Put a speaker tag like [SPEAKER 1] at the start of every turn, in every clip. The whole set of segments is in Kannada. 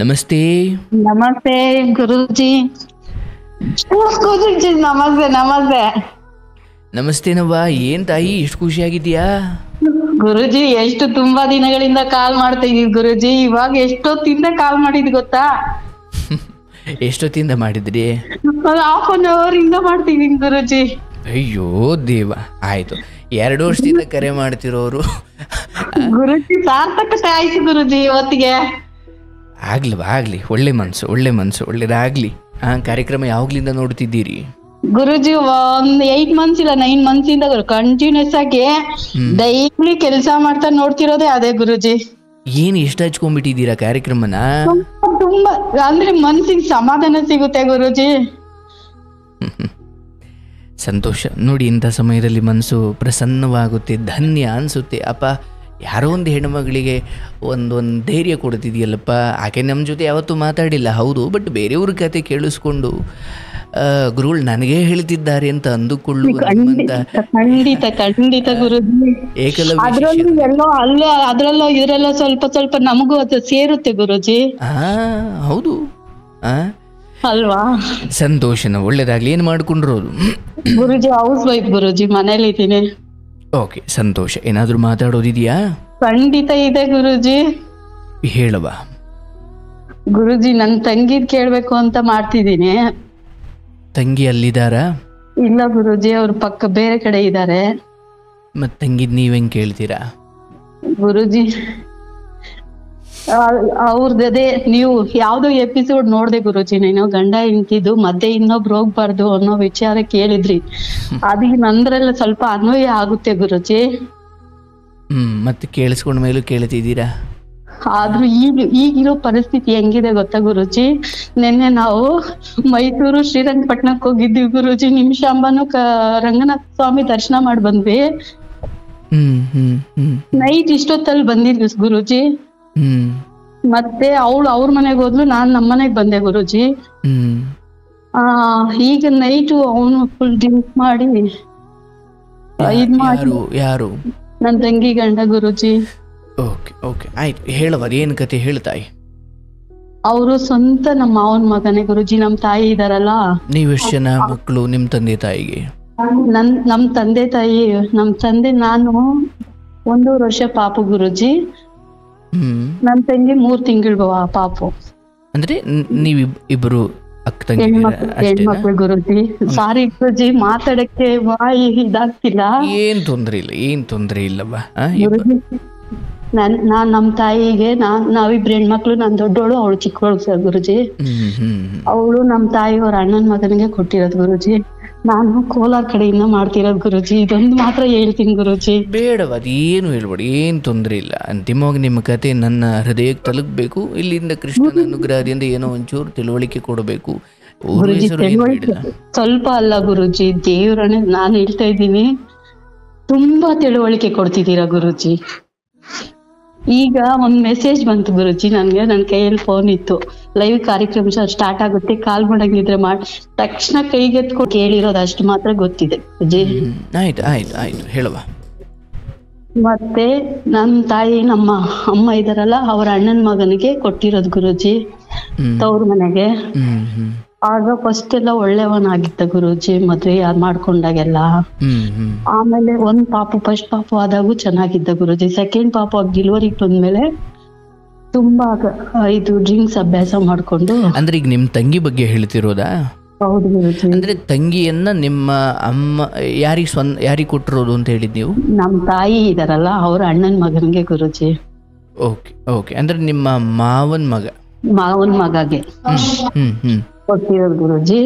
[SPEAKER 1] ನಮಸ್ತೆ.
[SPEAKER 2] ನಮಸ್ತೆ ಗುರೂಜಿ. ಗುರೂಜಿ ನಮಸ್ತೆ ನಮಸ್ತೆ.
[SPEAKER 1] ನಮಸ್ತೇನವ್ವ, ಏನ್ ತಾಯಿ ಇಷ್ಟು ಖುಷಿಯಾಗಿದ್ಯಾ?
[SPEAKER 2] ಗುರೂಜಿ ಎಷ್ಟು ತುಂಬಾ ದಿನಗಳಿಂದ ಕಾಲ್ ಮಾಡ್ತಾ ಇದೀವಿ ಗುರೂಜಿ. ಇವಾಗ ಎಷ್ಟೊತ್ತಿಂದ ಕಾಲ್ ಮಾಡಿದ್ ಗೊತ್ತಾ?
[SPEAKER 1] ಎಷ್ಟೊತ್ತಿಂದ ಮಾಡಿದ್ರಿ?
[SPEAKER 2] ಹಾಫ್ ಅನ್ ಅವರ್ ಇಂದ ಮಾಡ್ತಿದೀನಿ ಗುರೂಜಿ.
[SPEAKER 1] ಅಯ್ಯೋ ದೇವ, ಆಯ್ತು 2 ವರ್ಷದಿಂದ ಕರೆ ಮಾಡ್ತಿರೋರು.
[SPEAKER 2] ಗುರೂಜಿ ಸಾರ್ಥಕತೆ ಆಯ್ತು ಗುರೂಜಿ ಇವತ್ತಿಗೆ.
[SPEAKER 1] ಆಗ್ಲಿ, ಒಳ್ಳೆ ಮನ್ಸು ಒಳ್ಳೇದಾಗ್ಲಿ. ಕಾರ್ಯಕ್ರಮ ಯಾವಾಗ್ಲಿಂದ ನೋಡ್ತಿದ್ದೀರಿ?
[SPEAKER 2] ಗುರೂಜಿ ಒಂದ್ 8 ಮಂತ್ಸ್ ಇಲ್ಲ 9 ಮಂತ್ಸ್ ಇಂದ ಕಂಟಿನ್ಯೂಸ್ ಆಗಿ ಡೈಲಿ ಕೆಲಸ ಮಾಡ್ತಾ ನೋಡ್ತಿರೋದೇ ಅದೇ ಗುರೂಜಿ.
[SPEAKER 1] ಏನ್ ಎಷ್ಟು ಹಚ್ಕೊಂಡ್ಬಿಟ್ಟಿದ್ದೀರಾ ಕಾರ್ಯಕ್ರಮನ?
[SPEAKER 2] ತುಂಬಾ ಅಂದ್ರೆ ಮನ್ಸಿಗೆ ಸಮಾಧಾನ ಸಿಗುತ್ತೆ ಗುರೂಜಿ.
[SPEAKER 1] ಸಂತೋಷ ನೋಡಿ, ಇಂಥ ಸಮಯದಲ್ಲಿ ಮನಸ್ಸು ಪ್ರಸನ್ನವಾಗುತ್ತೆ, ಧನ್ಯ ಅನಿಸುತ್ತೆ. ಅಪ್ಪ, ಯಾರೋ ಒಂದು ಹೆಣ್ಮಗಳಿಗೆ ಒಂದು ಧೈರ್ಯ ಕೊಡ್ತಿದೆಯಲ್ಲಪ್ಪ. ಆಕೆ ನಮ್ಮ ಜೊತೆ ಯಾವತ್ತೂ ಮಾತಾಡಿಲ್ಲ, ಹೌದು, ಬಟ್ ಬೇರೆಯವ್ರ ಕತೆ ಕೇಳಿಸ್ಕೊಂಡು ಗುರುಗಳು ನನಗೇ ಹೇಳ್ತಿದ್ದಾರೆ ಅಂತ ಅಂದುಕೊಳ್ಳುವ
[SPEAKER 2] ಖಂಡಿತ ಗುರುಜಿ. ಅದ್ರಲ್ಲೂ ಎಲ್ಲೋ ಅಲ್ಲೇ ಅದ್ರಲ್ಲೋ ಇದ್ರಲ್ಲೋ ಸ್ವಲ್ಪ ನಮಗೂ ಅದು ಸೇರುತ್ತೆ ಗುರುಜಿ.
[SPEAKER 1] ಹೌದು
[SPEAKER 2] ಅಲ್ವಾ?
[SPEAKER 1] ಸಂತೋಷನ, ಒಳ್ಳೇದಾಗ್ಲಿ. ಏನ್ ಮಾಡ್ಕೊಂಡಿರೋದು?
[SPEAKER 2] ಗುರುಜಿ ಹೌಸ್ ವೈಫ್ ಗುರುಜಿ, ಮನೇಲಿ ಇದ್ದೀನಿ.
[SPEAKER 1] ಓಕೆ, ಸಂತೋಷ. ಏನಾದ್ರೂ ಮಾತಾಡೋದಿದ್ಯಾ?
[SPEAKER 2] ಖಂಡಿತ ಇದೆ ಗುರುಜಿ.
[SPEAKER 1] ಹೇಳವ
[SPEAKER 2] ಗುರುಜಿ. ನನ್ ತಂಗಿದ್ ಕೇಳ್ಬೇಕು ಅಂತ ಮಾಡ್ತಿದ್ದೀನಿ.
[SPEAKER 1] ತಂಗಿ ಅಲ್ಲಿದಾರಾ?
[SPEAKER 2] ಇಲ್ಲ ಗುರುಜಿ, ಅವ್ರ ಪಕ್ಕ ಬೇರೆ ಕಡೆ ಇದ್ದಾರೆ.
[SPEAKER 1] ಮತ್ ತಂಗಿದ್ ನೀವೆಂಗ್ ಕೇಳ್ತೀರಾ?
[SPEAKER 2] ಗುರುಜಿ ಅವ್ರದೇ ನೀವು ಯಾವ್ದೋ ಎಪಿಸೋಡ್ ನೋಡ್ದೆ ಗುರುಜಿ. ನೀನು ಗಂಡ ಹೆಂಡ್ತಿದ್ದು ಮಧ್ಯೆ ಇನ್ನೊಬ್ರು ಹೋಗ್ಬಾರ್ದು ಅನ್ನೋ ವಿಚಾರ ಕೇಳಿದ್ರಿ. ಅದಕ್ಕೆ ನಂದ್ರೆಲ್ಲ ಸ್ವಲ್ಪ ಅನ್ವಯ ಆಗುತ್ತೆ ಗುರುಜಿ.
[SPEAKER 1] ಮತ್ತೆ ಕೇಳಿಸ್ಕೊಂಡ ಮೇಲೂ ಕೇಳ್ತಿದ್ದೀರಾ?
[SPEAKER 2] ಆದ್ರೂ ಈಗಿರೋ ಪರಿಸ್ಥಿತಿ ಹೆಂಗಿದೆ ಗೊತ್ತಾ ಗುರುಜಿ? ನಿನ್ನೆ ನಾವು ಮೈಸೂರು ಶ್ರೀರಂಗಪಟ್ಟಣಕ್ಕೆ ಹೋಗಿದ್ವಿ ಗುರುಜಿ. ನಿಮಿಷಾಂಬನು ರಂಗನಾಥ ಸ್ವಾಮಿ ದರ್ಶನ ಮಾಡಿ ಬಂದ್ವಿ. ನೈಟ್ ಇಷ್ಟೊತ್ತಲ್ಲಿ ಬಂದಿದ್ವಿ ಗುರುಜಿ. ಮತ್ತೆ ಅವಳು ಅವ್ರ ಮನೆಗೆ ಹೋದ್ಲು, ನಾನ್ ನಮ್ಮನೆಗ್ ಬಂದೆ ಗುರುಜಿ. ಈಗ ನೈಟು ಅವನು ಫುಲ್ ಡ್ರಿಂಕ್ ಮಾಡಿ
[SPEAKER 1] ಯಾರು?
[SPEAKER 2] ನನ್ ತಂಗಿ ಗಂಡ ಗುರುಜಿ.
[SPEAKER 1] ಓಕೆ ಆಯ್ತು, ಹೇಳವ ಏನ್ ಕತೆ ಹೇಳ್ತಾಯಿ.
[SPEAKER 2] ಅವರು ಸ್ವಂತ ನಮ್ಮ ಮಾವನ್ ಮಗನೇ ಗುರುಜಿ. ನಮ್ ತಾಯಿ ಇದಾರಲ್ಲ.
[SPEAKER 1] ನೀವೆಷ್ಟು ಜನ ಮಕ್ಕಳು ನಿಮ್ ತಂದೆ ತಾಯಿಗೆ?
[SPEAKER 2] ನಮ್ ತಂದೆ ತಾಯಿ, ನಮ್ ತಂದೆ ನಾನು 1.5 ವರ್ಷ ಪಾಪು ಗುರುಜಿ. ನನ್ ತಂಗಿ 3 ತಿಂಗಳು ಪಾಪು.
[SPEAKER 1] ಅಂದ್ರೆ ನೀವ್ ಇಬ್ರು ಅಕ್ಕ ತಂಗಿ
[SPEAKER 2] ಹೆಣ್ಮಕ್ಳು ಗುರುಜಿ. ಸಾರಿ ಗುರುಜಿ, ಮಾತಾಡಕ್ಕೆ ವಾಯಿ ಇದಾಗ್ತಿಲ್ಲ.
[SPEAKER 1] ಏನ್ ತೊಂದ್ರೆ ಇಲ್ಲವಾ
[SPEAKER 2] ಗುರುಜಿ. ನಾನ್ ನಮ್ ತಾಯಿಗೆ ನಾವಿಬ್ರು ಹೆಣ್ಮಕ್ಳು, ನಾನ್ ದೊಡ್ಡೋಳು, ಅವಳು ಚಿಕ್ಕವಳು ಸರ್ ಗುರುಜಿ. ಅವಳು ನಮ್ ತಾಯಿ ಅವ್ರ ಅಣ್ಣನ್ ಮಗನಿಗೆ ಕೊಟ್ಟಿರೋದು ಗುರುಜಿ. ನಾನು ಕೋಲಾರ ಕಡೆಯಿಂದ ಮಾಡ್ತಿರೋದು ಗುರುಜಿ. ಇದೊಂದು ಮಾತ್ರ ಹೇಳ್ತೀನಿ ಗುರುಜಿ.
[SPEAKER 1] ಬೇಡವ, ಅದೇನು ಹೇಳ್ಬೇಡಿ, ಏನ್ ತೊಂದ್ರೆ ಇಲ್ಲ. ಅಂತಿಮವಾಗಿ ನಿಮ್ಮ ಕತೆ ನನ್ನ ಹೃದಯಕ್ಕೆ ತಲುಪಬೇಕು. ಇಲ್ಲಿಂದ ಕೃಷ್ಣನ ಅನುಗ್ರಹದಿಂದ ಏನೋ ಒಂಚೂರು ತಿಳುವಳಿಕೆ ಕೊಡಬೇಕು.
[SPEAKER 2] ಸ್ವಲ್ಪ ಅಲ್ಲ ಗುರುಜಿ, ದೇವ್ರನ್ನೇ ನಾನು ಹೇಳ್ತಾ ಇದ್ದೀನಿ. ತುಂಬಾ ತಿಳುವಳಿಕೆ ಕೊಡ್ತಿದ್ದೀರಾ ಗುರುಜಿ. ಈಗ ಒಂದ್ ಮೆಸೇಜ್ ಬಂತು ಗುರುಜಿ ನನ್ಗೆ. ನನ್ ಕೈಯಲ್ಲಿ ಫೋನ್ ಇತ್ತು. ಲೈವ್ ಕಾರ್ಯಕ್ರಮ ಸ್ಟಾರ್ಟ್ ಆಗುತ್ತೆ, ಕಾಲ್ ಮಾಡಂಗಿದ್ರೆ ಮಾಡಿ ತಕ್ಷಣ ಕೈಗೆತ್ಕೊಂಡು ಕೇಳಿರೋದು ಅಷ್ಟು ಮಾತ್ರ ಗೊತ್ತಿದೆ ಗುರುಜಿ.
[SPEAKER 1] ಆಯ್ತು ಹೇಳುವ.
[SPEAKER 2] ಮತ್ತೆ ನಮ್ ತಾಯಿ ನಮ್ಮ ಅಮ್ಮ ಇದಾರಲ್ಲ, ಅವ್ರ ಅಣ್ಣನ್ ಮಗನಿಗೆ ಕೊಟ್ಟಿರೋದು ಗುರುಜಿ ತವ್ರ ಮನೆಗೆ. ಆಗ ಫಸ್ಟ್ ಎಲ್ಲ ಒಳ್ಳೆಯವನಾಗಿದ್ದ ಗುರುಜಿ, ಮದ್ವೆ ಮಾಡ್ಕೊಂಡಾಗೆಲ್ಲ. ಆಮೇಲೆ ಫಸ್ಟ್ ಪಾಪು ಆದಾಗೂ ಚೆನ್ನಾಗಿದ್ದ ಗುರುಜಿ. ಸೆಕೆಂಡ್ ಪಾಪು ಡೆಲಿವರಿಗೆ ಬಂದ್ಮೇಲೆ ತುಂಬಾ ಇದು ಡ್ರಿಂಕ್ಸ್ ಅಭ್ಯಾಸ ಮಾಡ್ಕೊಂಡು.
[SPEAKER 1] ಅಂದ್ರೆ ಈಗ ನಿಮ್ ತಂಗಿ ಬಗ್ಗೆ ಹೇಳ್ತಿರೋದಾ?
[SPEAKER 2] ಹೌದು ಗುರುಜಿ.
[SPEAKER 1] ಅಂದ್ರೆ ತಂಗಿಯನ್ನ ನಿಮ್ಮ ಅಮ್ಮ ಯಾರಿಗೆ ಕೊಟ್ಟಿರೋದು ಅಂತ ಹೇಳಿದ್ ನೀವು?
[SPEAKER 2] ನಮ್ ತಾಯಿ ಇದಾರಲ್ಲ, ಅವ್ರ ಅಣ್ಣನ್ ಮಗನ್ಗೆ ಗುರುಜಿ.
[SPEAKER 1] ಓಕೆ ಅಂದ್ರೆ ನಿಮ್ಮ ಮಾವನ್
[SPEAKER 2] ಮಗಗೆ ಕೊಟ್ಟಿರೋದು ಗುರುಜಿ.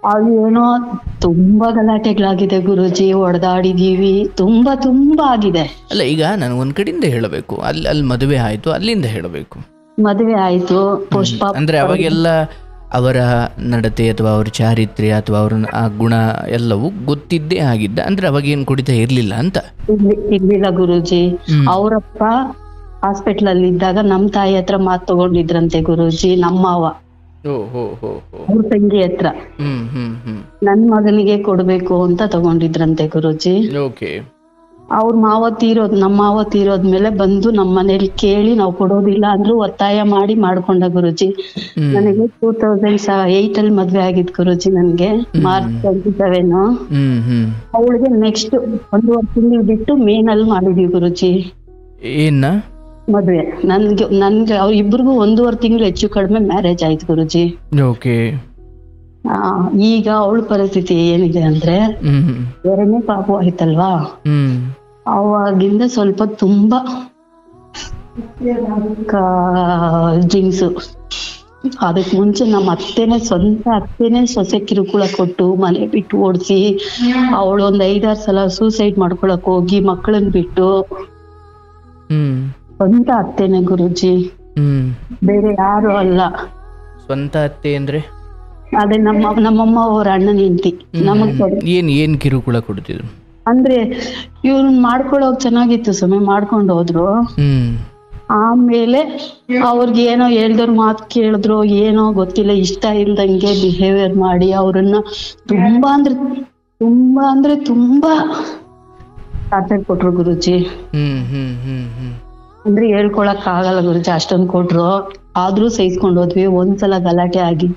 [SPEAKER 2] ಅದು ಏನೋ ತುಂಬಾ ಗಲಾಟೆಗಳಾಗಿದೆ ಗುರುಜಿ, ಹೊಡೆದಾಡಿದೀವಿ, ತುಂಬಾ ಆಗಿದೆ.
[SPEAKER 1] ಅಲ್ಲ, ಈಗ ನಾನು ಒಂದ್ ಕಡೆಯಿಂದ ಹೇಳಬೇಕು, ಅಲ್ಲಿ ಮದುವೆ ಆಯ್ತು, ಅಲ್ಲಿಂದ ಹೇಳಬೇಕು.
[SPEAKER 2] ಮದುವೆ ಆಯ್ತು,
[SPEAKER 1] ಅಂದ್ರೆ ಅವಾಗೆಲ್ಲ ಅವರ ನಡತೆ ಅಥವಾ ಅವ್ರ ಚಾರಿತ್ರ್ಯ ಅಥವಾ ಅವ್ರ ಆ ಗುಣ ಎಲ್ಲವೂ ಗೊತ್ತಿದ್ದೇ ಆಗಿದ್ದ. ಅಂದ್ರೆ ಅವಾಗ ಏನ್ ಕುಡಿತಾ ಇರ್ಲಿಲ್ಲ ಅಂತ?
[SPEAKER 2] ಇರ್ಲಿಲ್ಲ ಗುರುಜಿ. ಅವರಪ್ಪ ಹಾಸ್ಪಿಟಲ್ ಅಲ್ಲಿ ಇದ್ದಾಗ ನಮ್ ತಾಯಿ ಹತ್ರ ಮಾತು ತಗೊಂಡಿದ್ರಂತೆ ಗುರುಜಿ. ನಮ್ಮವ್ವ ಅವ್ರ ತಂಗಿ ಹತ್ರ ನನ್ ಮಗನಿಗೆ ಕೊಡ್ಬೇಕು ಅಂತ ತಗೊಂಡಿದ್ರಂತೆ ಗುರುಜಿ. ಅವ್ರ ಮಾವ ತೀರೋದ್ ನಮ್ಮ ಮಾವ ತೀರೋದ್ಮೇಲೆ ಬಂದು ನಮ್ಮ ಮನೇಲಿ ಕೇಳಿ ನಾವು ಕೊಡೋದಿಲ್ಲ ಅಂದ್ರು ಒತ್ತಾಯ ಮಾಡಿ ಮಾಡ್ಕೊಂಡ ಗುರುಜಿ. ನನಗೆ 2008 ಅಲ್ಲಿ ಮದ್ವೆ ಆಗಿದ್ ಗುರುಜಿ ನನ್ಗೆ, ಮಾರ್ಚ್ 27. ಅವಳಿಗೆ ನೆಕ್ಸ್ಟ್ 1.5 ತಿಂಗಳು ಬಿಟ್ಟು ಮೇನಲ್ಲಿ ಮಾಡಿದೀವಿ ಗುರುಜಿ ಮದ್ವೆ. ನನ್ಗೆ ಅವ್ರ ಇಬ್ರಿಗೂ 1.5 ತಿಂಗಳು ಹೆಚ್ಚು ಕಡಿಮೆ ಮ್ಯಾರೇಜ್ ಆಯ್ತು ಗುರುಜಿ. ಈಗ ಅವಳ ಪರಿಸ್ಥಿತಿ ಏನಿದೆ ಅಂದ್ರೆ 2ನೇ ಪಾಪು ಆಯ್ತಲ್ವಾ, ಅವಾಗಿಂದ ಸ್ವಲ್ಪ ತುಂಬಾ ಜಿನ್ಸು. ಅದಕ್ ಮುಂಚೆ ನಮ್ಮ ಸ್ವಂತ ಅತ್ತೆನೆ ಸೊಸೆ ಕಿರುಕುಳ ಕೊಟ್ಟು ಮನೆ ಬಿಟ್ಟು ಓಡಿಸಿ, ಅವಳು ಒಂದ್ 5-6 ಸಲ ಸೂಸೈಡ್ ಮಾಡ್ಕೊಳಕ್ ಹೋಗಿ ಮಕ್ಕಳನ್ನ ಬಿಟ್ಟು, ಸ್ವಂತ ಅತ್ತೆನೆ ಗುರುಜಿ, ಬೇರೆ ಯಾರು ಅಲ್ಲ.
[SPEAKER 1] ಸ್ವಂತ ಅತ್ತೆ ಅಂದ್ರೆ
[SPEAKER 2] ಅದೇ ನಮ್ಮಮ್ಮ ಅವ್ರ ಅಣ್ಣನ ಹೆಂಡತಿ.
[SPEAKER 1] ಏನ್ ಕಿರುಕುಳ ಕೊಡ್ತಿದ್ರು
[SPEAKER 2] ಅಂದ್ರೆ ಇವ್ರನ್ನ ಮಾಡ್ಕೊಳಕ್ ಚೆನ್ನಾಗಿತ್ತು, ಸಮಯ ಮಾಡ್ಕೊಂಡು ಹೋದ್ರು. ಆಮೇಲೆ ಅವ್ರಿಗೆ ಏನೋ ಹೇಳ್ದವ್ರ ಮಾತು ಕೇಳಿದ್ರು ಏನೋ ಗೊತ್ತಿಲ್ಲ, ಇಷ್ಟ ಇಲ್ದಂಗೆ ಬಿಹೇವಿಯರ್ ಮಾಡಿ ಅವ್ರನ್ನ ತುಂಬಾ ಅಂದ್ರೆ ತುಂಬಾ ಟಾರ್ಚರ್ ಕೊಟ್ರು ಗುರುಜಿ. ಅಂದ್ರೆ ಹೇಳ್ಕೊಳಕ್ ಆಗಲ್ಲ ಗುರುಜಿ, ಅಷ್ಟೊಂದ್ ಕೊಟ್ರು. ಆದ್ರೂ ಸಹಿಸ್ಕೊಂಡ್ ಹೋದ್ವಿ. ಒಂದ್ಸಲ ಗಲಾಟೆ ಆಗಿ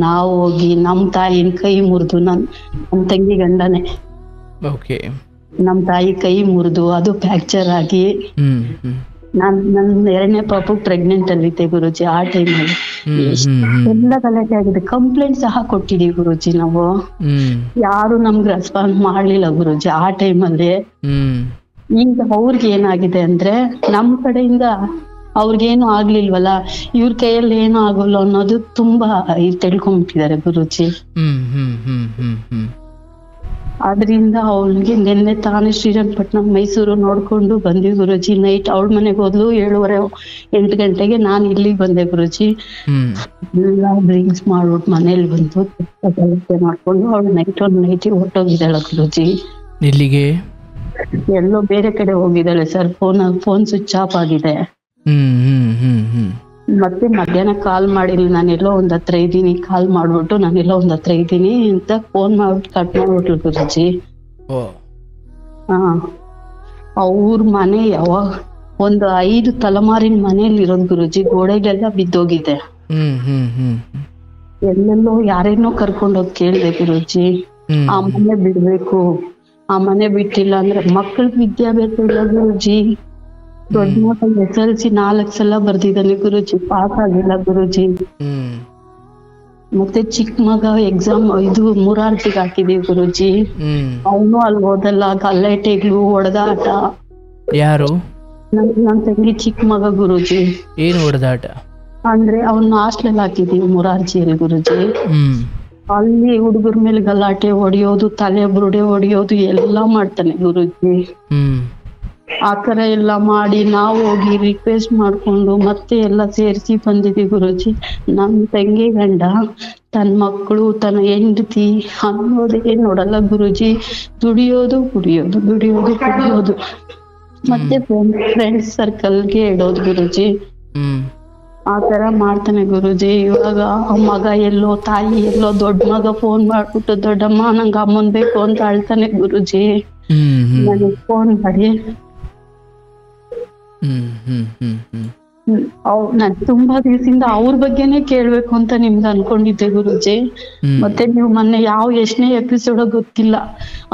[SPEAKER 2] ನಾವು ಹೋಗಿ ನಮ್ ತಾಯಿನ ಕೈ ಮುರಿದು, ನಮ್ ತಂಗಿ ಗಂಡನೇ ನಮ್ ತಾಯಿ ಕೈ ಮುರಿದು ಅದು ಫ್ರಾಕ್ಚರ್ ಆಗಿ ನನ್ 2ನೇ ಪಾಪು ಪ್ರೆಗ್ನೆಂಟ್ ಅಲ್ಲಿದ್ದೆ ಗುರುಜಿ. ಆ ಟೈಮಲ್ಲಿ ಎಲ್ಲ ಗಲಾಟೆ ಆಗಿದೆ. ಕಂಪ್ಲೇಂಟ್ ಸಹ ಕೊಟ್ಟಿದೀವಿ ಗುರುಜಿ ನಾವು, ಯಾರು ನಮ್ಗೆ ರೆಸ್ಪಾನ್ಸ್ ಮಾಡ್ಲಿಲ್ಲ ಗುರುಜಿ ಆ ಟೈಮಲ್ಲಿ. ಈಗ ಅವ್ರಿಗೆ ಏನಾಗಿದೆ ಅಂದ್ರೆ ನಮ್ ಕಡೆಯಿಂದ ಅವ್ರಿಗೇನು ಆಗ್ಲಿಲ್ವಲ್ಲ, ಇವ್ರ ಕೈಯಲ್ಲಿ ಏನು ಆಗೋಲ್ಲ ಅನ್ನೋದು ತುಂಬಾ ತಿಳ್ಕೊಂಡ್ಬಿಟ್ಟಿದ್ದಾರೆ ಗುರುಜಿ. ಅದ್ರಿಂದ ಅವಳಿಗೆ ನಿನ್ನೆ ತಾನೇ ಶ್ರೀರಂಗಪಟ್ಟಣ ಮೈಸೂರು ನೋಡ್ಕೊಂಡು ಬಂದ್ವಿ ಗುರುಜಿ. ನೈಟ್ ಅವಳ ಮನೆಗೆ ಹೋದ್ಲು 7:30-8 ಗಂಟೆಗೆ, ನಾನ್ ಇಲ್ಲಿಗೆ ಬಂದೆ ಗುರುಜಿ. ಎಲ್ಲ ಡ್ರಿಂಕ್ಸ್ ಮಾಡ್ಬಿಟ್ಟು ಮನೇಲಿ ಬಂದು ಗಲಾಟೆ ಮಾಡ್ಕೊಂಡು ಅವಳು ನೈಟಿ ಹೊರಟೋಗಿದ್ದಾಳ ಗುರುಜಿ.
[SPEAKER 1] ಎಲ್ಲಿಗೆ?
[SPEAKER 2] ಎಲ್ಲೋ ಬೇರೆ ಕಡೆ ಹೋಗಿದ್ದಾಳೆ ಸರ್. ಫೋನ್ ಸ್ವಿಚ್ ಆಫ್ ಆಗಿದೆ. ಮತ್ತೆ ಮಧ್ಯಾಹ್ನ ಕಾಲ್ ಮಾಡಿಲ್ಲ, ನಾನೆಲ್ಲೋ ಒಂದ್ ಹತ್ರ ಇದ್ದೀನಿ, ಕಾಲ್ ಮಾಡ್ಬಿಟ್ಟು ನಾನೆಲ್ಲೋ ಒಂದ್ ಹತ್ರ ಇದ್ದೀನಿ ಅಂತ ಫೋನ್ ಮಾಡ್ಬಿಟ್ಟು ಕಟ್ ಮಾಡ್ಬಿಟ್ಲು ಗುರುಜಿ. ಅವ್ರ ಮನೆ ಯಾವಾಗ ಒಂದು 5 ತಲೆಮಾರಿನ ಮನೆಯಲ್ಲಿ ಇರೋದು ಗುರುಜಿ. ಗೋಡೆಗೆಲ್ಲ ಬಿದ್ದೋಗಿದೆ. ಎಲ್ಲೆಲ್ಲೋ ಯಾರೇನೋ ಕರ್ಕೊಂಡೋಗಿ ಕೇಳಿದೆ ಗುರುಜಿ, ಆ ಮನೆ ಬಿಡ್ಬೇಕು, ಆ ಮನೆ ಬಿಟ್ಟಿಲ್ಲ ಅಂದ್ರೆ ಮಕ್ಕಳಿಗೆ ವಿದ್ಯಾಭ್ಯಾಸ ಇಲ್ಲ ಗುರುಜಿ. ದೊಡ್ಡ ಮಗ SLC 4 ಸಲ ಬರ್ದಿದ್ದಾನೆ ಗುರುಜಿ, ಪಾಸ್ ಆಗಿಲ್ಲ ಗುರುಜಿ. ಮತ್ತೆ ಚಿಕ್ಕ ಮಗ ಎಕ್ಸಾಮ್ ಇದು ಮುರಾರ್ಜಿಗೆ ಹಾಕಿದೀವಿ ಗುರುಜಿ, ಅವನು ಅಲ್ಲಿ ಓದಲ್ಲ. ಗಲಾಟೆಗಳು, ಹೊಡೆದಾಟ.
[SPEAKER 1] ಯಾರು?
[SPEAKER 2] ನನ್ ತಂಗಿ ಚಿಕ್ಕ ಮಗ ಗುರುಜಿ.
[SPEAKER 1] ಏನು ಹೊಡೆದಾಟ
[SPEAKER 2] ಅಂದ್ರೆ ಅವನ್ನ ಹಾಸ್ಟೆಲ್ ಹಾಕಿದೀವಿ ಮುರಾರ್ಜಿಯಲ್ಲಿ ಗುರುಜಿ. ಅಲ್ಲಿ ಹುಡುಗರ ಮೇಲೆ ಗಲಾಟೆ, ಹೊಡಿಯೋದು, ತಲೆ ಬುರುಡೆ ಹೊಡಿಯೋದು ಎಲ್ಲಾ ಮಾಡ್ತಾನೆ ಗುರುಜಿ. ಆತರ ಎಲ್ಲ ಮಾಡಿ ನಾವು ಹೋಗಿ ರಿಕ್ವೆಸ್ಟ್ ಮಾಡ್ಕೊಂಡು ಮತ್ತೆ ಎಲ್ಲ ಸೇರಿಸಿ ಬಂದಿದ್ವಿ ಗುರುಜಿ. ನಮ್ ತಂಗಿ ಗಂಡ ತನ್ನ ಮಕ್ಕಳು, ತನ್ನ ಹೆಂಡತಿ ಅನ್ನೋದೇ ನೋಡಲ್ಲ ಗುರುಜಿ. ದುಡಿಯೋದು ಕುಡಿಯೋದು, ದುಡಿಯೋದು ಕುಡಿಯೋದು, ಮತ್ತೆ ಫ್ರೆಂಡ್ಸ್ ಸರ್ಕಲ್ಗೆ ಇಡೋದು ಗುರುಜಿ. ಆತರ ಮಾಡ್ತಾನೆ ಗುರುಜಿ. ಇವಾಗ ಮಗ ಎಲ್ಲೋ, ತಾಯಿ ಎಲ್ಲೋ. ದೊಡ್ಡ ಮಗ ಫೋನ್ ಮಾಡ್ಬಿಟ್ಟು, ದೊಡ್ಡಮ್ಮ ನಂಗೆ ಅಮ್ಮನ್ ಬೇಕು ಅಂತ ಅಳ್ತಾನೆ ಗುರುಜಿ. ನನಗೆ ಫೋನ್ ಮಾಡಿ ನಾನ್ ತುಂಬಾ ದಿವಸದಿಂದ ಅವ್ರ ಬಗ್ಗೆನೆ ಕೇಳ್ಬೇಕು ಅಂತ ನಿಮ್ಗೆ ಅನ್ಕೊಂಡಿದ್ದೆ ಗುರುಜಿ. ಮತ್ತೆ ನೀವು ಮೊನ್ನೆ ಎಷ್ಟನೇ ಎಪಿಸೋಡ್ ಗೊತ್ತಿಲ್ಲ,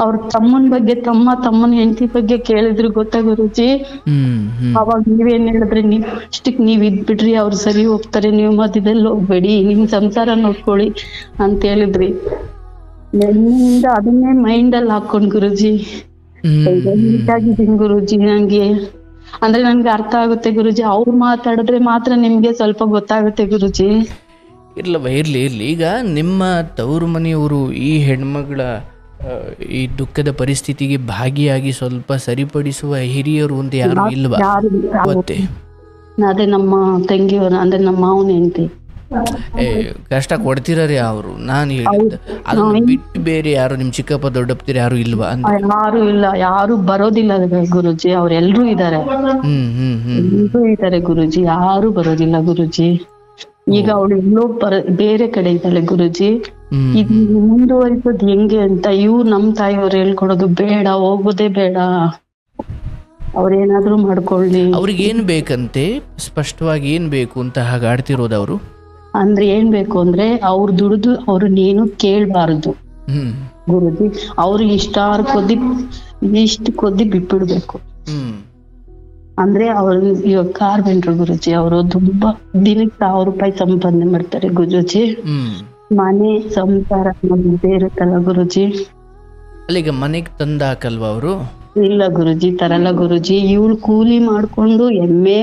[SPEAKER 2] ಅವ್ರ ತಮ್ಮನ್ ಬಗ್ಗೆ, ತಮ್ಮನ ಹೆಂಡತಿ ಬಗ್ಗೆ ಕೇಳಿದ್ರು ಗೊತ್ತಾ ಗುರುಜಿ. ಅವಾಗ ನೀವೇನ್ ಹೇಳಿದ್ರೆ, ಅಷ್ಟಕ್ ನೀವ್ ಇದ್ಬಿಡ್ರಿ, ಅವ್ರು ಸರಿ ಹೋಗ್ತಾರೆ, ನೀವು ಮಧ್ಯದಲ್ಲಿ ಹೋಗ್ಬೇಡಿ, ನಿಮ್ ಸಂಸಾರ ನೋಡ್ಕೊಳ್ಳಿ ಅಂತ ಹೇಳಿದ್ರಿ. ನೆನ್ನೆಯಿಂದ ಅದನ್ನೇ ಮೈಂಡ್ ಅಲ್ಲಿ ಹಾಕೊಂಡ್ ಗುರುಜಿ ನೀಟಾಗಿದ್ದೀನಿ ಗುರುಜಿ. ನಂಗೆ ಅಂದ್ರೆ ನನ್ಗೆ ಅರ್ಥ ಆಗುತ್ತೆ ಗುರುಜಿ, ಅವ್ರು ಮಾತಾಡಿದ್ರೆ ಮಾತ್ರ ನಿಮ್ಗೆ ಸ್ವಲ್ಪ ಗೊತ್ತಾಗುತ್ತೆ ಗುರುಜಿ.
[SPEAKER 1] ಇರ್ಲಿ. ಈಗ ನಿಮ್ಮ ತವರು ಮನೆಯವರು ಈ ಹೆಣ್ಮಗಳ ಈ ದುಃಖದ ಪರಿಸ್ಥಿತಿಗೆ ಭಾಗಿಯಾಗಿ ಸ್ವಲ್ಪ ಸರಿಪಡಿಸುವ ಹಿರಿಯರು ಅಂತ ಯಾರು ಇಲ್ವಾ?
[SPEAKER 2] ಅದೇ ನಮ್ಮ ತಂಗಿಯವರು, ಅಂದ್ರೆ ನಮ್ಮ ಮಾವನ ಹೆಂಡತಿ
[SPEAKER 1] ಕಷ್ಟ ಕೊಡ್ತಿರಾರೆ ಅವರು. ನಾನು ಹೇಳಿದ್ದ ಅದನ್ನ ಬಿಟ್ಟು ಬೇರೆ ಯಾರು ನಿಮ್ ಚಿಕ್ಕಪ್ಪ ದೊಡ್ಡಪ್ಪತಿರ ಯಾರು ಇಲ್ವಾ?
[SPEAKER 2] ಯಾರು ಇಲ್ಲ, ಯಾರು ಬರೋದಿಲ್ಲ ಗುರುಜಿ. ಅವ್ರೆಲ್ರೂ ಇದಾರೆ, ಎಲ್ರೂ ಇದಾರೆ ಗುರುಜಿ, ಯಾರು ಬರೋದಿಲ್ಲ ಗುರುಜಿ. ಈಗ ಅವಳು ಎಲ್ಲೋ ಬೇರೆ ಕಡೆ ಇದ್ದಾಳೆ ಗುರುಜಿ. ಇದು ಮುಂದುವರಿಸೋದು ಹೆಂಗೆ ಅಂತ ನಮ್ ತಾಯಿಯವ್ರು ಹೇಳ್ಕೊಡೋದು, ಬೇಡ ಹೋಗೋದೇ ಬೇಡ, ಅವ್ರೇನಾದ್ರೂ ಮಾಡ್ಕೊಳ್ಳಿ.
[SPEAKER 1] ಅವ್ರಿಗೆ ಏನು ಬೇಕಂತೆ, ಸ್ಪಷ್ಟವಾಗಿ ಏನು ಬೇಕು ಅಂತ ಹಾಗೆ ಆಡ್ತಿರೋದು ಅವರು?
[SPEAKER 2] ಅಂದ್ರೆ ಏನ್ ಬೇಕು ಅಂದ್ರೆ ಅವ್ರು ದುಡಿದು ಅವ್ರನ್ನೇನು ಕೇಳ್ಬಾರ್ದು ಗುರುಜಿ. ಅವ್ರು ಇಷ್ಟ ಕೊದ್ದಿ ಬಿಟ್ಬಿಡ್ಬೇಕು. ಅಂದ್ರೆ ಅವ್ರು ಇವಾಗ ಕಾರ್ಪೆಂಟ್ರು ಗುರುಜಿ, ಅವರು ತುಂಬಾ ದಿನಕ್ಕೆ 1000 ರೂಪಾಯಿ ಸಂಪಾದನೆ ಮಾಡ್ತಾರೆ ಗುರುಜಿ. ಮನೆ ಸಂಸಾರ ಅನ್ನೋದು ಇರುತ್ತಲ್ಲ ಗುರುಜಿ.
[SPEAKER 1] ಅಲ್ಲಿಗ ಮನೆಗೆ ತಂದ ಹಾಕಲ್ವಾ ಅವರು?
[SPEAKER 2] ಇಲ್ಲ ಗುರುಜಿ, ತರಲ್ಲ ಗುರುಜಿ. ಇವಳು ಕೂಲಿ ಮಾಡ್ಕೊಂಡು ಎಮ್ಮೆ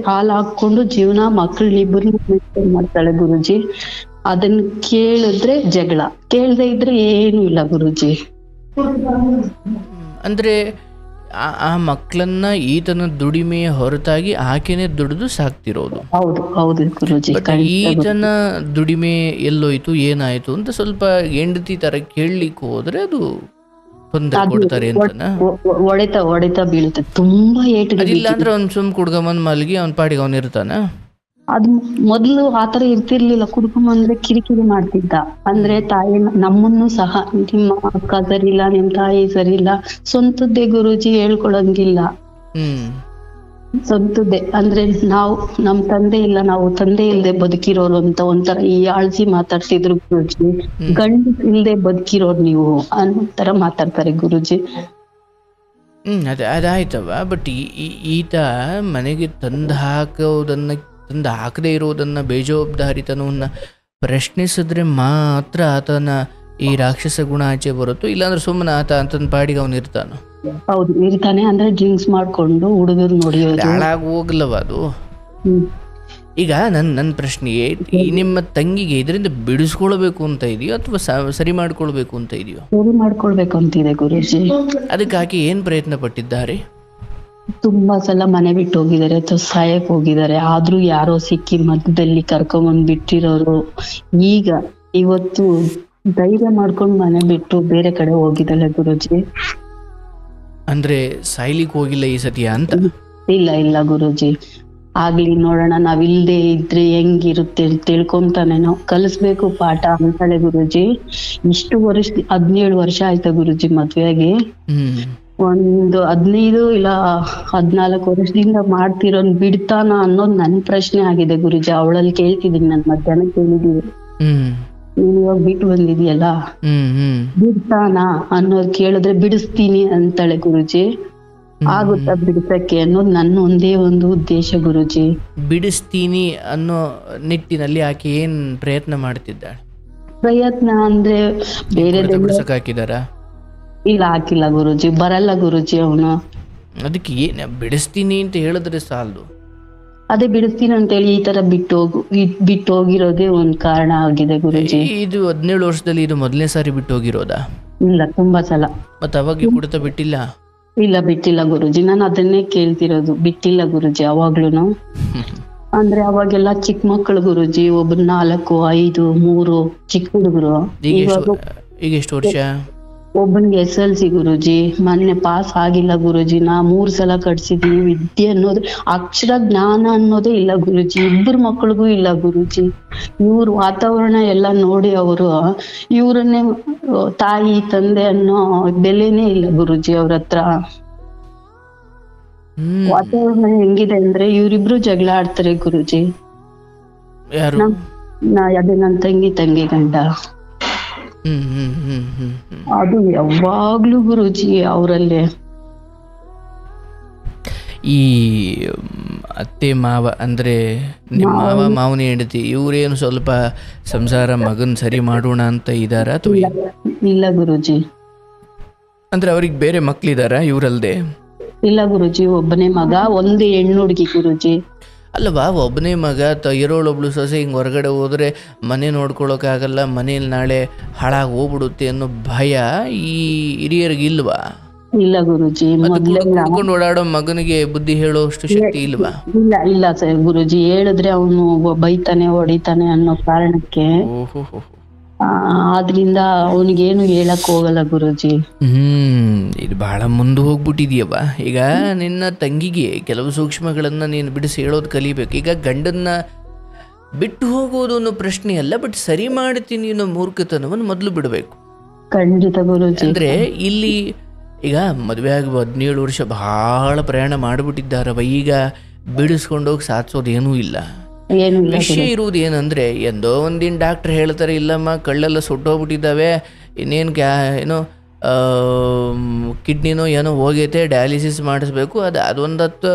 [SPEAKER 2] ಹಾಲ್ ಹಾಕೊಂಡು ಜೀವನ ಮಕ್ಕಳನ್ನಿಬ್ಬರನ್ನ ಮಾಡ್ತಾಳೆ ಗುರುಜಿ. ಅದನ್ನ ಕೇಳಿದ್ರೆ ಜಗಳ, ಕೇಳದೆ ಇದ್ರೆ ಏನು ಇಲ್ಲ ಗುರುಜಿ.
[SPEAKER 1] ಅಂದ್ರೆ ಆ ಮಕ್ಕಳನ್ನ ಈತನ ದುಡಿಮೆಯ ಹೊರತಾಗಿ ಆಕೆನೆ ದುಡಿದು ಸಾಕ್ತಿರೋದು.
[SPEAKER 2] ಹೌದು ಹೌದು ಗುರುಜಿ.
[SPEAKER 1] ಈತನ ದುಡಿಮೆ ಎಲ್ಲೋಯ್ತು, ಏನಾಯ್ತು ಅಂತ ಸ್ವಲ್ಪ ಹೆಂಡತಿ ತರ ಕೇಳಲಿಕ್ಕೆ ಹೋದ್ರೆ ಅದು ತೊಂದರೆ ಕೊಡ್ತಾರೆ ಅಂತನಾ?
[SPEAKER 2] ಹೊಡೆತ ಬೀಳುತ್ತೆ ತುಂಬಾ ಏಟು.
[SPEAKER 1] ಇಲ್ಲ ಅಂದ್ರೆ ಅವ್ನು ಸುಮ್ ಕುಡ್ಗಮ್ಮನ್ ಮಲ್ಗಿ ಅವ್ನ ಪಾಡಿಗೆ ಅವ್ನ ಇರ್ತಾನ.
[SPEAKER 2] ಅದು ಮೊದ್ಲು ಆತರ ಇರ್ತಿರ್ಲಿಲ್ಲ. ಕುಡ್ಕೊಂಬಂದ್ರೆ ಕಿರಿಕಿರಿ ಮಾಡ್ತಿದ್ದ. ಅಂದ್ರೆ ತಾಯಿ ನಮ್ಮನ್ನು ಸಹ, ನಿಮ್ಮ ಅಕ್ಕ ಸರಿ ಇಲ್ಲ, ನಿಮ್ ತಾಯಿ ಸರಿ ಇಲ್ಲ, ಸ್ವಂತದ್ದೇ ಗುರುಜಿ ಹೇಳ್ಕೊಳಂಗಿಲ್ಲ. ಸ್ವಂತದ್ದೇ ಅಂದ್ರೆ ನಾವು ನಮ್ ತಂದೆ ಇಲ್ಲ, ನಾವು ತಂದೆ ಇಲ್ದೆ ಬದುಕಿರೋರು ಅಂತ ಒಂಥರ ಈ ಆಳ್ಸಿ ಮಾತಾಡ್ತಿದ್ರು ಗುರುಜಿ. ಗಂಡು ಇಲ್ದೆ ಬದುಕಿರೋರು ನೀವು ಅನ್ನೋ ತರ ಮಾತಾಡ್ತಾರೆ ಗುರುಜಿ.
[SPEAKER 1] ಅದಾಯ್ತವ. ಬಟ್ ಈತ ಮನೆಗೆ ತಂದು ಹಾಕದೇ ಇರೋದನ್ನ, ಬೇಜವಾಬ್ದಾರಿತನವನ್ನ ಪ್ರಶ್ನಿಸಿದ್ರೆ ಮಾತ್ರ ಆತನ ಈ ರಾಕ್ಷಸ ಗುಣ ಆಚೆ ಬರುತ್ತೋ, ಇಲ್ಲಾಂದ್ರೆ ಸುಮ್ಮನೆ ಆತ ಅಂತನ ಪಾಡಿಗೆ ಅವನು ಇರ್ತಾನ.
[SPEAKER 2] ಹೌದು ಇರ್ತಾನೆ. ಅಂದ್ರೆ ಡ್ರಿಂಕ್ಸ್ ಮಾಡ್ಕೊಂಡು ಹುಡುಗರು ನೋಡಿ
[SPEAKER 1] ಹಾಳಾಗಿ ಹೋಗ್ಲವ ಅದು. ಈಗ ನನ್ನ ಪ್ರಶ್ನೆಗೆ, ನಿಮ್ಮ ತಂಗಿಗೆ ಇದರಿಂದ ಬಿಡಿಸ್ಕೊಳ್ಬೇಕು ಅಂತ ಇದೆಯೋ ಅಥವಾ ಸರಿ ಮಾಡ್ಕೊಳ್ಬೇಕು ಅಂತ ಇದೆಯೋ?
[SPEAKER 2] ಸರಿ ಮಾಡ್ಕೊಳ್ಬೇಕು ಅಂತಿದೆ ಗುರುಜಿ.
[SPEAKER 1] ಅದಕ್ಕೆ ಆಕೆ ಏನ್ ಪ್ರಯತ್ನ ಪಟ್ಟಿದ್ದಾರೆ?
[SPEAKER 2] ತುಂಬಾ ಸಲ ಮನೆ ಬಿಟ್ಟು ಹೋಗಿದ್ದಾರೆ ಅಥವಾ ಸಾಯಕ್ ಹೋಗಿದ್ದಾರೆ. ಆದ್ರೂ ಯಾರೋ ಸಿಕ್ಕಿ ಮಧ್ಯದಲ್ಲಿ ಕರ್ಕೊಂಬಂದ್ ಬಿಟ್ಟಿರೋರು. ಇವತ್ತು ಧೈರ್ಯ ಮಾಡ್ಕೊಂಡು ಮನೆ ಬಿಟ್ಟು ಬೇರೆ ಕಡೆ ಹೋಗಿದ್ದಾಳೆ ಗುರುಜಿ.
[SPEAKER 1] ಅಂದ್ರೆ ಸಾಯ್ಲಿಕ್ಕೆ ಹೋಗಿಲ್ಲ ಈ ಸತಿಯ ಅಂತ?
[SPEAKER 2] ಇಲ್ಲ ಗುರುಜಿ. ಆಗ್ಲಿ ನೋಡೋಣ, ನಾವಿಲ್ದೇ ಇದ್ರೆ ಹೆಂಗಿರುತ್ತೆ ತಿಳ್ಕೊಂತಾನೆ, ನಾವು ಕಲಿಸ್ಬೇಕು ಪಾಠ ಅಂತಾಳೆ ಗುರುಜಿ. ಇಷ್ಟು 17 ವರ್ಷ ಆಯ್ತಾ ಗುರುಜಿ ಮದ್ವೆಯಾಗಿ. ಒಂದು 15 ಇಲ್ಲ 14 ವರ್ಷದಿಂದ ಮಾಡ್ತಿರೋನ್ ಬಿಡ್ತಾನ ಅನ್ನೋದು ನನ್ ಪ್ರಶ್ನೆ ಆಗಿದೆ ಗುರುಜಿ. ಅವಳಲ್ಲಿ ಕೇಳ್ತಿದೀನಿ, ನನ್ ಮಧ್ಯಾಹ್ನ ಕೇಳಿದೀವಿ, ನೀನ್ ಇವಾಗ ಬಿಟ್ಟು ಬಂದಿದ್ಯಲ್ಲ ಬಿಡ್ತಾನ ಅನ್ನೋದು ಕೇಳಿದ್ರೆ ಬಿಡಿಸ್ತೀನಿ ಅಂತಾಳೆ ಗುರುಜಿ. ಆಗುತ್ತಾ ಬಿಡಿಸಕ್ಕೆ ಅನ್ನೋದು ನನ್ನ ಒಂದೇ ಒಂದು ಉದ್ದೇಶ ಗುರುಜಿ.
[SPEAKER 1] ಬಿಡಿಸ್ತೀನಿ ಅನ್ನೋ ನಿಟ್ಟಿನಲ್ಲಿ ಆಕೆ ಏನ್ ಪ್ರಯತ್ನ ಮಾಡ್ತಿದ್ದಾಳೆ?
[SPEAKER 2] ಪ್ರಯತ್ನ ಅಂದ್ರೆ ಬೇರೆ
[SPEAKER 1] ಹಾಕಿದಾರ?
[SPEAKER 2] ಇಲ್ಲ ಹಾಕಿಲ್ಲ ಗುರುಜಿ, ಬರಲ್ಲ ಗುರುಜಿ ಅವನು.
[SPEAKER 1] ಅದಕ್ಕೆ ಏನ್ ಬಿಡಿಸ್ತೀನಿ ಅಂತ ಹೇಳಿದ್ರೆ ಸಾಲದು.
[SPEAKER 2] ಅದೇ ಬಿಡಿಸ್ತೀನಿ ಅಂತ ಹೇಳಿ ಈ ತರ ಬಿಟ್ಟು ಹೋಗಿರೋದೇ ಒಂದ್ ಕಾರಣ ಆಗಿದೆ ಗುರುಜಿ.
[SPEAKER 1] ಇದು 17 ವರ್ಷದಲ್ಲಿ ಇದು ಮೊದಲನೇ ಸಾರಿ ಬಿಟ್ಟು ಹೋಗಿರೋದಾ?
[SPEAKER 2] ಇಲ್ಲ, ತುಂಬಾ ಸಲ.
[SPEAKER 1] ಮತ್ತೆ ಅವಾಗ ಕುಡಿತ ಬಿಟ್ಟಿಲ್ಲ?
[SPEAKER 2] ಇಲ್ಲ ಬಿಟ್ಟಿಲ್ಲ ಗುರುಜಿ. ನಾನು ಅದನ್ನೇ ಕೇಳ್ತಿರೋದು, ಬಿಟ್ಟಿಲ್ಲ ಗುರುಜಿ ಅವಾಗ್ಲೂನು. ಅಂದ್ರೆ ಅವಾಗೆಲ್ಲ ಚಿಕ್ಕ ಮಕ್ಕಳು ಗುರುಜಿ, ಒಬ್ರು 4, 5, 3 ಚಿಕ್ಕ ಹುಡುಗರು.
[SPEAKER 1] ಈಗ ಎಷ್ಟು ವರ್ಷ?
[SPEAKER 2] ಒಬ್ಬನಿಗೆ SLC ಗುರುಜಿ, ಮೊನ್ನೆ ಪಾಸ್ ಆಗಿಲ್ಲ ಗುರುಜಿ. ನಾ 3 ಸಲ ಕಟ್ಸಿದೀನಿ. ವಿದ್ಯೆ ಅನ್ನೋದು, ಅಕ್ಷರ ಜ್ಞಾನ ಅನ್ನೋದೇ ಇಲ್ಲ ಗುರುಜಿ. 2 ಮಕ್ಕಳಿಗೂ ಇಲ್ಲ ಗುರುಜಿ. ಇವ್ರ ವಾತಾವರಣ ಎಲ್ಲ ನೋಡಿ ಅವರು ಇವ್ರನ್ನೇ ತಾಯಿ ತಂದೆ ಅನ್ನೋ ಬೆಲೆನೇ ಇಲ್ಲ ಗುರುಜಿ ಅವ್ರ ಹತ್ರ. ವಾತಾವರಣ ಹೆಂಗಿದೆ ಅಂದ್ರೆ ಇವ್ರಿಬ್ರು ಜಗಳ ಆಡ್ತಾರೆ ಗುರುಜಿ. ಅದೇ ನನ್ ತಂಗಿ ಗಂಡ. ಅದು ಯಾವಾಗ್ಲೂ ಗುರುಜಿ ಅವರಲ್ಲೇ.
[SPEAKER 1] ಈ ಅತ್ತೆ ಮಾವ ಅಂದ್ರೆ ನಿಮ್ಮ ಮಾವನ ಹೆಂಡತಿ ಇವ್ರೇನು ಸ್ವಲ್ಪ ಸಂಸಾರ ಮಗನ್ ಸರಿ ಮಾಡೋಣ ಅಂತ ಇದಾರ ಅಥವಾ?
[SPEAKER 2] ಇಲ್ಲ ಗುರುಜಿ.
[SPEAKER 1] ಅಂದ್ರೆ ಅವ್ರಿಗೆ ಬೇರೆ ಮಕ್ಳಿದಾರ ಇವ್ರಲ್ದೆ?
[SPEAKER 2] ಇಲ್ಲ ಗುರುಜಿ, ಒಬ್ಬನೇ ಮಗ, ಒಂದು ಹೆಣ್ಣು ಹುಡುಗಿ ಗುರುಜಿ.
[SPEAKER 1] ಅಲ್ಲವಾ, ಒಬ್ಬನೇ ಮಗ, ಇರೋಳೊಬ್ಳು ಸೊಸೆ ಹಿಂಗೆ ಹೊರಗಡೆ ಹೋದ್ರೆ ಮನೆ ನೋಡ್ಕೊಳಕ್ಕಾಗಲ್ಲ, ಮನೇಲಿ ನಾಳೆ ಹಾಳಾಗಿ ಹೋಗ್ಬಿಡುತ್ತೆ ಅನ್ನೋ ಭಯ ಈ ಹಿರಿಯರಿಗೆ ಇಲ್ವಾ?
[SPEAKER 2] ಇಲ್ಲ ಗುರುಜಿ.
[SPEAKER 1] ಕುಡ್ಕೊಂಡು ಓಡಾಡೋ ಮಗನಿಗೆ ಬುದ್ಧಿ ಹೇಳೋ ಅಷ್ಟು ಶಕ್ತಿ ಇಲ್ವಾ?
[SPEAKER 2] ಇಲ್ಲ ಸರ್ ಗುರುಜಿ. ಹೇಳಿದ್ರೆ ಅವನು ಬೈತಾನೆ ಹೊಡಿತಾನೆ ಅನ್ನೋ ಕಾರಣಕ್ಕೆ ಆದ್ರಿಂದ ಅವನಿಗೇನು ಹೇಳಕ್ ಹೋಗಲ್ಲ ಗುರುಜಿ.
[SPEAKER 1] ಇದು ಬಹಳ ಮುಂದೆ ಹೋಗ್ಬಿಟ್ಟಿದ್ಯವ. ಈಗ ನಿನ್ನ ತಂಗಿಗೆ ಕೆಲವು ಸೂಕ್ಷ್ಮಗಳನ್ನ ನೀನು ಬಿಡಿಸಿ ಹೇಳೋದು ಕಲಿಬೇಕು. ಈಗ ಗಂಡನ್ನ ಬಿಟ್ಟು ಹೋಗೋದು ಅನ್ನೋ ಪ್ರಶ್ನೆ ಅಲ್ಲ, ಬಟ್ ಸರಿ ಮಾಡ್ತೀನಿ ಅನ್ನೋ ಮೂರ್ಖತನವನ್ನು ಮೊದಲು ಬಿಡಬೇಕು.
[SPEAKER 2] ಖಂಡಿತ ಗುರುಜಿ.
[SPEAKER 1] ಅಂದ್ರೆ ಇಲ್ಲಿ ಈಗ ಮದುವೆ ಆಗಿ 17 ವರ್ಷ ಭಾಳ ಪ್ರಯಾಣ ಮಾಡಿಬಿಟ್ಟಿದ್ದಾರವ, ಈಗ ಬಿಡಿಸ್ಕೊಂಡೋಗಿ ಸಾಧಿಸೋದೇನೂ ಇಲ್ಲ. ವಿಷಯ ಇರುವುದು ಏನಂದರೆ, ಎಂದೋ ಒಂದಿನ ಡಾಕ್ಟ್ರ್ ಹೇಳ್ತಾರೆ, ಇಲ್ಲಮ್ಮ ಕಳ್ಳೆಲ್ಲ ಸುಟ್ಟೋಗ್ಬಿಟ್ಟಿದ್ದಾವೆ, ಇನ್ನೇನು ಏನೋ ಕಿಡ್ನಿನೋ ಏನೋ ಹೋಗೈತೆ, ಡಯಾಲಿಸಿಸ್ ಮಾಡಿಸ್ಬೇಕು, ಅದೊಂದು 10,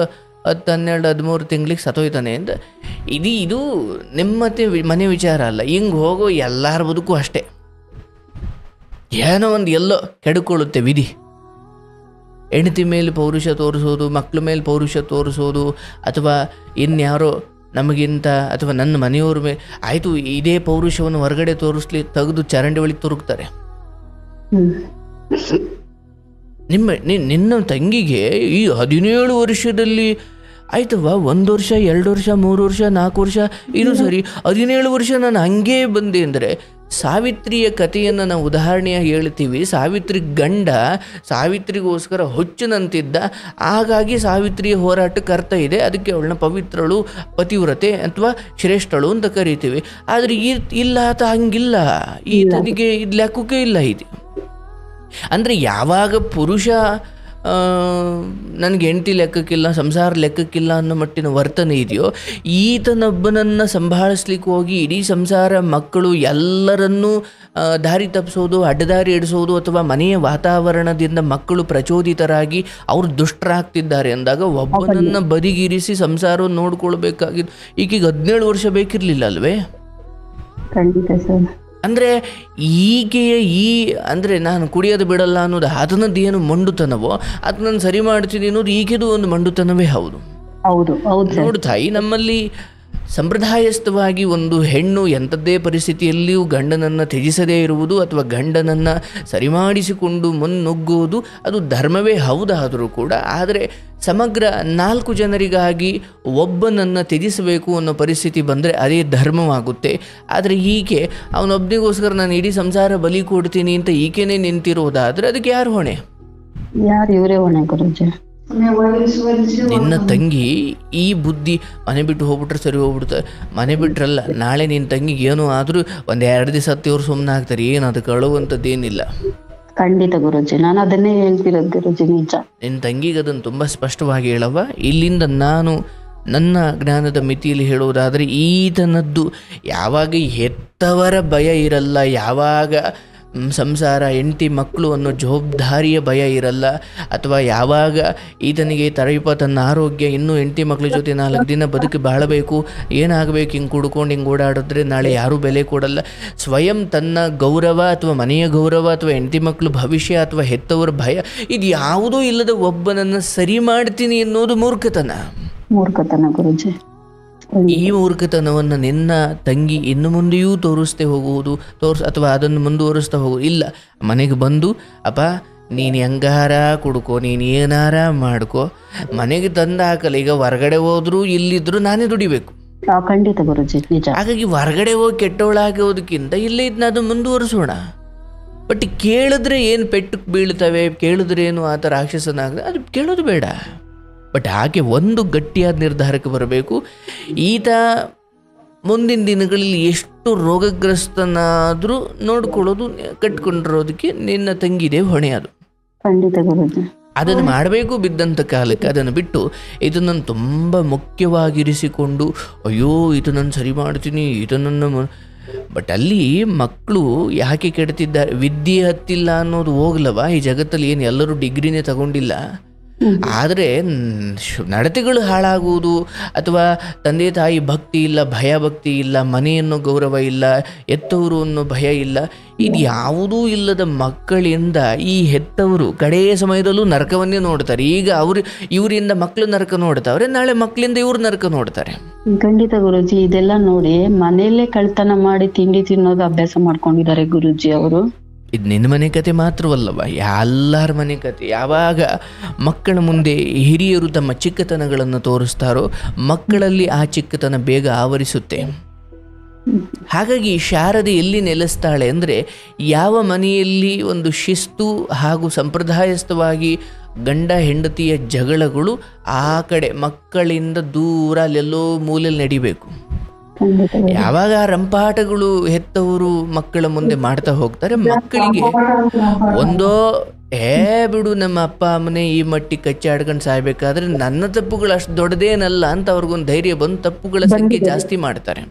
[SPEAKER 1] 12, 13 ತಿಂಗಳಿಗೆ ಸತ್ತೋಯ್ತಾನೆ ಅಂತ. ಇದು ನೆಮ್ಮದಿ ಮನೆ ವಿಚಾರ ಅಲ್ಲ. ಹಿಂಗೆ ಹೋಗೋ ಎಲ್ಲರ ಬದುಕು ಅಷ್ಟೇ, ಏನೋ ಒಂದು ಎಲ್ಲೋ ಕೆಡ್ಕೊಳ್ಳುತ್ತೆ ವಿಧಿ. ಹೆಂಡತಿ ಮೇಲೆ ಪೌರುಷ ತೋರಿಸೋದು, ಮಕ್ಕಳ ಮೇಲೆ ಪೌರುಷ ತೋರಿಸೋದು, ಅಥವಾ ಇನ್ಯಾರೋ ನಮಗಿಂತ ಅಥವಾ ನನ್ನ ಮನೆಯವ್ರ ಮೇಲೆ ಆಯಿತು ಇದೇ ಪೌರುಷವನ್ನು ಹೊರಗಡೆ ತೋರಿಸ್ಲಿ ತೆಗೆದು ಚರಂಡಿ ಒಳಗೆ ತುರುಕ್ತಾರೆ. ನಿನ್ನ ತಂಗಿಗೆ ಈ 17 ವರ್ಷದಲ್ಲಿ ಆಯ್ತವ, 1 ವರ್ಷ 2 ವರ್ಷ 3 ವರ್ಷ 4 ವರ್ಷ ಇದು ಸರಿ, 17 ವರ್ಷ ನಾನು ಹಂಗೇ ಬಂದೆ ಅಂದರೆ, ಸಾವಿತ್ರಿಯ ಕಥೆಯನ್ನು ನಾವು ಉದಾಹರಣೆಯಾಗಿ ಹೇಳ್ತೀವಿ. ಸಾವಿತ್ರಿ ಗಂಡ ಸಾವಿತ್ರಿಗೋಸ್ಕರ ಹುಚ್ಚನಂತಿದ್ದ, ಹಾಗಾಗಿ ಸಾವಿತ್ರಿಯ ಹೋರಾಟಕ್ಕೆ ಅರ್ಥ ಇದೆ, ಅದಕ್ಕೆ ಅವಳನ್ನ ಪವಿತ್ರಳು, ಪತಿವ್ರತೆ ಅಥವಾ ಶ್ರೇಷ್ಠಳು ಅಂತ ಕರಿತೀವಿ. ಆದರೆ ಇಲ್ಲ ಆತ ಹಂಗಿಲ್ಲ, ಈತನಿಗೆ ಇದು ಲೆಕ್ಕಕ್ಕೆ ಇಲ್ಲ. ಇದು ಅಂದರೆ ಯಾವಾಗ ಪುರುಷ ನನಗೆ ಹೆಂಡತಿ ಲೆಕ್ಕಕ್ಕಿಲ್ಲ, ಸಂಸಾರ ಲೆಕ್ಕಕ್ಕಿಲ್ಲ ಅನ್ನೋ ಮಟ್ಟಿನ ವರ್ತನೆ ಇದೆಯೋ, ಈತನೊಬ್ಬನನ್ನು ಸಂಭಾಳಿಸ್ಲಿಕ್ಕೆ ಹೋಗಿ ಇಡೀ ಸಂಸಾರ, ಮಕ್ಕಳು ಎಲ್ಲರನ್ನೂ ದಾರಿ ತಪ್ಪಿಸೋದು, ಅಡ್ಡದಾರಿ ಇಡಿಸೋದು, ಅಥವಾ ಮನೆಯ ವಾತಾವರಣದಿಂದ ಮಕ್ಕಳು ಪ್ರಚೋದಿತರಾಗಿ ಅವರು ದುಷ್ಟರಾಗ್ತಿದ್ದಾರೆ ಅಂದಾಗ ಒಬ್ಬನನ್ನು ಬದಿಗಿರಿಸಿ ಸಂಸಾರವನ್ನು ನೋಡ್ಕೊಳ್ಬೇಕಾಗಿದ್ದು ಈಗೀಗ 17 ವರ್ಷ ಬೇಕಿರಲಿಲ್ಲ ಅಲ್ವೇ?
[SPEAKER 2] ಖಂಡಿತ ಸರ್.
[SPEAKER 1] ಅಂದರೆ ಈಗೆಯ ಅಂದರೆ ನಾನು ಕುಡಿಯೋದು ಬಿಡಲ್ಲ ಅನ್ನೋದು ಅದನ್ನದೇನು ಮಂಡುತನವೋ, ಅದನ್ನು ಸರಿ ಮಾಡ್ತೀನಿ ಅನ್ನೋದು ಈಗೆದು ಒಂದು ಮಂಡುತನವೇ. ಹೌದು ನೋಡು ತಾಯಿ, ನಮ್ಮಲ್ಲಿ ಸಂಪ್ರದಾಯಸ್ಥವಾಗಿ ಒಂದು ಹೆಣ್ಣು ಎಂಥದ್ದೇ ಪರಿಸ್ಥಿತಿಯಲ್ಲಿಯೂ ಗಂಡನನ್ನು ತ್ಯಜಿಸದೇ ಇರುವುದು ಅಥವಾ ಗಂಡನನ್ನು ಸರಿಮಾಡಿಸಿಕೊಂಡು ಮುನ್ನುಗ್ಗುವುದು ಅದು ಧರ್ಮವೇ ಹೌದಾದರೂ ಕೂಡ, ಆದರೆ ಸಮಗ್ರ 4 ಜನರಿಗಾಗಿ ಒಬ್ಬನನ್ನು ತ್ಯಜಿಸಬೇಕು ಅನ್ನೋ ಪರಿಸ್ಥಿತಿ ಬಂದರೆ ಅದೇ ಧರ್ಮವಾಗುತ್ತೆ. ಆದರೆ ಹೀಗೆ ಅವನೊಬ್ಬನಿಗೋಸ್ಕರ ನಾನು ಇಡೀ ಸಂಸಾರ ಬಲಿ ಕೊಡ್ತೀನಿ ಅಂತ ಈಕೆನೇ ನಿಂತಿರೋದಾದರೆ ಅದಕ್ಕೆ ಯಾರು ಹೊಣೆ?
[SPEAKER 2] ಇವರೇ ಹೊಣೆ ಗುರೂಜಿ.
[SPEAKER 1] ನಿನ್ನ ತಂಗಿ ಈ ಬುದ್ಧಿ ಮನೆ ಬಿಟ್ಟು ಹೋಗ್ಬಿಟ್ರೆ ಸರಿ ಹೋಗ್ಬಿಡ್ತಾರೆ. ಮನೆ ಬಿಟ್ರಲ್ಲ, ನಾಳೆ ನಿನ್ನ ತಂಗಿಗೆ ಏನೋ ಆದರೂ 1-2 ದಿವಸ ಹತ್ತಿವ್ರು ಸುಮ್ಮನೆ ಆಗ್ತಾರೆ, ಏನು ಅದು ಕಳುವಂಥದ್ದೇನಿಲ್ಲ.
[SPEAKER 2] ಖಂಡಿತ ಗುರೂಜಿ, ನಾನು ಅದನ್ನೇ ಹೇಳ್ತಿರೋದು ಗುರೂಜಿ. ನಿಜ,
[SPEAKER 1] ನಿನ್ನ ತಂಗಿಗೆ ಅದನ್ನು ತುಂಬ ಸ್ಪಷ್ಟವಾಗಿ ಹೇಳವ. ಇಲ್ಲಿಂದ ನಾನು ನನ್ನ ಜ್ಞಾನದ ಮಿತಿಯಲ್ಲಿ ಹೇಳುವುದಾದರೆ, ಈತನದ್ದು ಯಾವಾಗ ಹೆತ್ತವರ ಭಯ ಇರಲ್ಲ, ಯಾವಾಗ ಸಂಸಾರ ಹೆಂಡತಿ ಮಕ್ಕಳು ಅನ್ನೋ ಜವಾಬ್ದಾರಿಯ ಭಯ ಇರಲ್ಲ, ಅಥವಾ ಯಾವಾಗ ಈತನಿಗೆ ತನ್ನ ಆರೋಗ್ಯ ಇನ್ನೂ ಹೆಂಡತಿ ಮಕ್ಕಳ ಜೊತೆ 4 ದಿನ ಬದುಕಿ ಬಾಳಬೇಕು, ಏನಾಗಬೇಕು, ಹಿಂಗೆ ಕುಡ್ಕೊಂಡು ಹಿಂಗೆ ಓಡಾಡಿದ್ರೆ ನಾಳೆ ಯಾರೂ ಬೆಲೆ ಕೊಡಲ್ಲ, ಸ್ವಯಂ ತನ್ನ ಗೌರವ ಅಥವಾ ಮನೆಯ ಗೌರವ ಅಥವಾ ಹೆಂಡತಿ ಮಕ್ಕಳು ಭವಿಷ್ಯ ಅಥವಾ ಹೆತ್ತವರ ಭಯ ಇದು ಯಾವುದೂ ಇಲ್ಲದ ಒಬ್ಬನನ್ನು ಸರಿ ಮಾಡ್ತೀನಿ ಅನ್ನೋದು ಮೂರ್ಖತನ ಗುರೂಜಿ. ಈ ಮೂರ್ಖತನವನ್ನು ನಿನ್ನ ತಂಗಿ ಇನ್ನು ಮುಂದೆಯೂ ತೋರಿಸ್ತೇ ಹೋಗುವುದು, ಅಥವಾ ಅದನ್ನು ಮುಂದುವರಿಸ್ತಾ ಹೋಗುವುದು ಇಲ್ಲ. ಮನೆಗೆ ಬಂದು ಅಪ್ಪ ನೀನು ಹೆಂಗಾರ ಕುಡ್ಕೋ, ನೀನು ಏನಾರ ಮಾಡ್ಕೋ, ಮನೆಗೆ ತಂದು ಹಾಕಲ್ಲ. ಈಗ ಹೊರಗಡೆ ಹೋದ್ರು ಇಲ್ಲಿದ್ರು ನಾನೇ ದುಡಿಬೇಕು.
[SPEAKER 2] ಖಂಡಿತ ಗುರೂಜಿ, ನಿಜ.
[SPEAKER 1] ಹಾಗಾಗಿ ಹೊರಗಡೆ ಹೋಗಿ ಕೆಟ್ಟವಳಾಗೋದಕ್ಕಿಂತ ಇಲ್ಲೇ ಇದನ್ನ ಅದು ಮುಂದುವರಿಸೋಣ. ಬಟ್ ಕೇಳಿದ್ರೆ ಏನು ಪೆಟ್ಟು ಬೀಳ್ತವೆ, ಕೇಳಿದ್ರೆ ಏನು ಆತ ರಾಕ್ಷಸನಾಗ, ಅದು ಕೇಳೋದು ಬೇಡ. ಬಟ್ ಹಾಗೆ ಒಂದು ಗಟ್ಟಿಯಾದ ನಿರ್ಧಾರಕ್ಕೆ ಬರಬೇಕು. ಈತ ಮುಂದಿನ ದಿನಗಳಲ್ಲಿ ಎಷ್ಟು ರೋಗಗ್ರಸ್ತನಾದರೂ ನೋಡ್ಕೊಳ್ಳೋದು, ಕಟ್ಕೊಂಡಿರೋದಕ್ಕೆ ನಿನ್ನ ತಂಗಿದೆ ಹೊಣೆ. ಅದು ಅದನ್ನು ಮಾಡಬೇಕು ಬಿದ್ದಂಥ ಕಾಲಕ್ಕೆ. ಅದನ್ನು ಬಿಟ್ಟು ಇದನ್ನು ತುಂಬ ಮುಖ್ಯವಾಗಿರಿಸಿಕೊಂಡು ಅಯ್ಯೋ ಇದು ನಾನು ಸರಿ ಮಾಡ್ತೀನಿ, ಇದನ್ನು ಬಟ್ ಅಲ್ಲಿ ಮಕ್ಕಳು ಯಾಕೆ ಕೆಡ್ತಿದ್ದಾರೆ? ವಿದ್ಯೆ ಹತ್ತಿಲ್ಲ ಅನ್ನೋದು ಹೋಗ್ಲವ. ಈ ಜಗತ್ತಲ್ಲಿ ಏನು ಎಲ್ಲರೂ ಡಿಗ್ರಿನೇ ತಗೊಂಡಿಲ್ಲ, ಆದರೆ ನಡತೆಗಳು ಹಾಳಾಗುವುದು, ಅಥವಾ ತಂದೆ ತಾಯಿ ಭಕ್ತಿ ಇಲ್ಲ, ಭಯ ಭಕ್ತಿ ಇಲ್ಲ, ಮನೆಯನ್ನು ಗೌರವ ಇಲ್ಲ, ಹೆತ್ತವರು ಅನ್ನೋ ಭಯ ಇಲ್ಲ, ಇದು ಯಾವುದೂ ಇಲ್ಲದ ಮಕ್ಕಳಿಂದ ಈ ಹೆತ್ತವರು ಕಡೆಯ ಸಮಯದಲ್ಲೂ ನರಕವನ್ನೇ ನೋಡ್ತಾರೆ. ಈಗ ಇವರಿಂದ ಮಕ್ಕಳು ನರಕ ನೋಡ್ತಾವ್ರೆ, ನಾಳೆ ಮಕ್ಕಳಿಂದ ಇವ್ರು ನರಕ ನೋಡ್ತಾರೆ.
[SPEAKER 2] ಖಂಡಿತ ಗುರೂಜಿ, ಇದೆಲ್ಲ ನೋಡಿ ಮನೆಯಲ್ಲೇ ಕಳ್ತನ ಮಾಡಿ ತಿಂಡಿ ತಿನ್ನೋದು ಅಭ್ಯಾಸ ಮಾಡ್ಕೊಂಡಿದ್ದಾರೆ ಗುರೂಜಿ ಅವರು.
[SPEAKER 1] ಇದು ನಿನ್ನ ಮನೆ ಕತೆ ಮಾತ್ರವಲ್ಲವ, ಎಲ್ಲರ ಮನೆ ಕತೆ. ಯಾವಾಗ ಮಕ್ಕಳ ಮುಂದೆ ಹಿರಿಯರು ತಮ್ಮ ಚಿಕ್ಕತನಗಳನ್ನು ತೋರಿಸ್ತಾರೋ ಮಕ್ಕಳಲ್ಲಿ ಆ ಚಿಕ್ಕತನ ಬೇಗ ಆವರಿಸುತ್ತೆ. ಹಾಗಾಗಿ ಶಾರದೆ ಎಲ್ಲಿ ನೆಲೆಸ್ತಾಳೆ ಅಂದರೆ, ಯಾವ ಮನೆಯಲ್ಲಿ ಒಂದು ಶಿಸ್ತು ಹಾಗೂ ಸಂಪ್ರದಾಯಸ್ಥವಾಗಿ ಗಂಡ ಹೆಂಡತಿಯ ಜಗಳಗಳು ಆ ಕಡೆ ಮಕ್ಕಳಿಂದ ದೂರ ಅಲ್ಲೆಲ್ಲೋ ಮೂಲೆಯಲ್ಲಿ ನಡಿಬೇಕು. ಯಾವಾಗ ರಂಪಾಟಗಳು ಹೆತ್ತವರು ಮಕ್ಕಳ ಮುಂದೆ ಮಾಡ್ತಾ ಹೋಗ್ತಾರೆ, ಮಕ್ಕಳಿಗೆ ಒಂದೋ ಬಿಡು ನಮ್ಮ ಅಪ್ಪ ಅಮ್ಮನೇ ಈ ಮಟ್ಟಿಗೆ ಕಚ್ಚಾಡ್ಕೊಂಡು ಸಾಯ್ಬೇಕಾದ್ರೆ ನನ್ನ ತಪ್ಪುಗಳು ಅಷ್ಟು ದೊಡ್ಡದೇನಲ್ಲ ಅಂತ ಅವ್ರಿಗೊಂದು ಧೈರ್ಯ ಬಂದು ತಪ್ಪುಗಳ ಸಂಖ್ಯೆ ಜಾಸ್ತಿ ಮಾಡ್ತಾರೆ.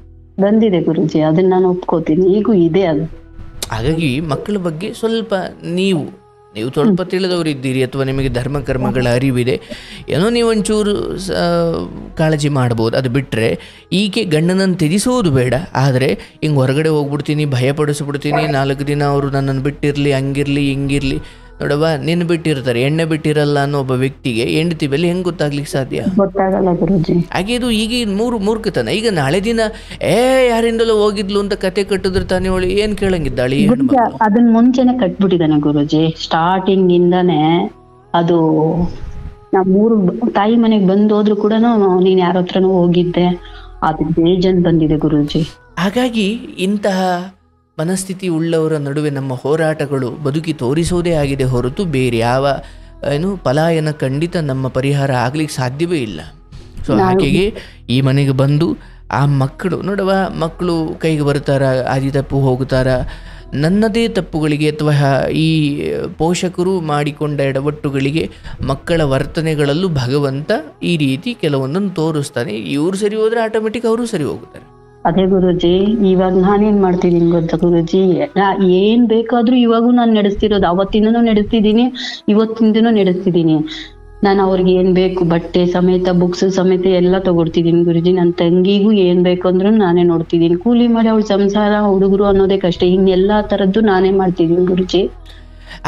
[SPEAKER 2] ಬಂದಿದೆ ಗುರುಜಿ, ಅದನ್ನ ನಾನು ಒಪ್ಕೋತೀನಿ, ಈಗೂ ಇದೆ ಅದು.
[SPEAKER 1] ಹಾಗಾಗಿ ಮಕ್ಕಳ ಬಗ್ಗೆ ಸ್ವಲ್ಪ ನೀವು ಸ್ವಲ್ಪ ತಿಳಿದವರು ಇದ್ದೀರಿ ಅಥವಾ ನಿಮಗೆ ಧರ್ಮ ಕರ್ಮಗಳ ಅರಿವಿದೆ, ಏನೋ ನೀವು ಒಂಚೂರು ಕಾಳಜಿ ಮಾಡ್ಬೋದು. ಅದು ಬಿಟ್ಟರೆ ಈಕೆ ಗಂಡನನ್ನು ತ್ಯಜಿಸೋದು ಬೇಡ. ಆದರೆ ಹಿಂಗೆ ಹೊರಗಡೆ ಹೋಗ್ಬಿಡ್ತೀನಿ, ಭಯಪಡಿಸ್ಬಿಡ್ತೀನಿ, 4 ದಿನ ಅವರು ನನ್ನನ್ನು ಬಿಟ್ಟಿರಲಿ, ಹಂಗಿರಲಿ ಹಿಂಗಿರಲಿ. ನೋಡವ್ವ, ನಿನ್ನ ಬಿಟ್ಟಿರ್ತಾರೆ, ಎಣ್ಣೆ ಬಿಟ್ಟಿರಲ್ಲ ಅನ್ನೋ ಒಬ್ಬ ವ್ಯಕ್ತಿಗೆ ಹೆಂಡತಿ ಬೆಲೆ ಹೆಂಗೆ ಗೊತ್ತಾಗ್ಲಿಕ್ಕೆ ಸಾಧ್ಯ?
[SPEAKER 2] ಗೊತ್ತಾಗಲ್ಲ ಗುರುಜಿ.
[SPEAKER 1] ಹಾಗೆ ಇದು ಈಗ ಮೂರ್ಖತನ. ಈಗ ನಾಳೆ ದಿನ ಯಾರಿಂದಲೂ ಹೋಗಿದ್ಲು ಅಂತ ಕತೆ ಕಟ್ಟಿದ್ರೆ ತಾನೇ ಅವಳು ಏನು ಕೇಳಂಗಿದ್ದಾಳೆ?
[SPEAKER 2] ಅದನ್ನ ಮುಂಚೆನೆ ಕಟ್ಬಿಟ್ಟಿದ್ದಾನೆ ಗುರುಜಿ, ಸ್ಟಾರ್ಟಿಂಗ್ ಇಂದಾನೆ. ಅದು ನಮ್ಮೂರು ತಾಯಿ ಮನೆಗೆ ಬಂದೋದ್ರು ಕೂಡ ನೀನ್ ಯಾರ ಹತ್ರನೂ ಹೋಗಿದ್ದೆ, ಅದು ಬೇಜನ್ ಬಂದಿದೆ ಗುರುಜಿ.
[SPEAKER 1] ಹಾಗಾಗಿ ಇಂತಹ ಮನಸ್ಥಿತಿ ಉಳ್ಳವರ ನಡುವೆ ನಮ್ಮ ಹೋರಾಟಗಳು ಬದುಕಿ ತೋರಿಸೋದೇ ಆಗಿದೆ ಹೊರತು ಬೇರೆ ಯಾವ ಪಲಾಯನ ಖಂಡಿತ ನಮ್ಮ ಪರಿಹಾರ ಆಗ್ಲಿಕ್ಕೆ ಸಾಧ್ಯವೇ ಇಲ್ಲ. ಸೊ ಹಾಗೆಯೇ ಈ ಮನೆಗೆ ಬಂದು ಆ ಮಕ್ಕಳು ಮಕ್ಕಳು ಕೈಗೆ ಬರ್ತಾರ, ಆದಿ ತಪ್ಪು ಹೋಗ್ತಾರ, ನನ್ನದೇ ತಪ್ಪುಗಳಿಗೆ ಅಥವಾ ಈ ಪೋಷಕರು ಮಾಡಿಕೊಂಡ ಎಡವಟ್ಟುಗಳಿಗೆ ಮಕ್ಕಳ ವರ್ತನೆಗಳಲ್ಲೂ ಭಗವಂತ ಈ ರೀತಿ ಕೆಲವೊಂದನ್ನು ತೋರಿಸ್ತಾನೆ. ಇವ್ರು ಸರಿ ಹೋದ್ರೆ ಆಟೋಮೆಟಿಕ್ ಅವರು ಸರಿ ಹೋಗುತ್ತಾರೆ.
[SPEAKER 2] ಅದೇ ಗುರುಜಿ, ಇವಾಗ ನಾನೇನ್ ಮಾಡ್ತಿದ್ದೀನಿ ಗೊತ್ತಾ ಗುರುಜಿ, ಏನ್ ಬೇಕಾದ್ರೂ ಇವಾಗೂ ನಾನು ನಡೆಸ್ತಿರೋದು, ಅವತ್ತಿಂದನೂ ನಡೆಸ್ತಿದ್ದೀನಿ, ಇವತ್ತಿಂದನೂ ನಡೆಸ್ತಿದ್ದೀನಿ. ನಾನು ಅವ್ರಿಗೆ ಏನ್ ಬೇಕು ಬಟ್ಟೆ ಸಮೇತ, ಬುಕ್ಸ್ ಸಮೇತ ಎಲ್ಲ ತಗೊಡ್ತಿದ್ದೀನಿ ಗುರುಜಿ. ನನ್ನ ತಂಗಿಗೂ ಏನ್ ಬೇಕು ಅಂದ್ರೂ ನಾನೇ ನೋಡ್ತಿದ್ದೀನಿ. ಕೂಲಿ ಮಾಡಿ ಅವಳ ಸಂಸಾರ, ಹುಡುಗರು ಅನ್ನೋದೇ ಕಷ್ಟ, ಇನ್ನೆಲ್ಲಾ ತರದ್ದು ನಾನೇ ಮಾಡ್ತಿದ್ದೀನಿ ಗುರುಜಿ.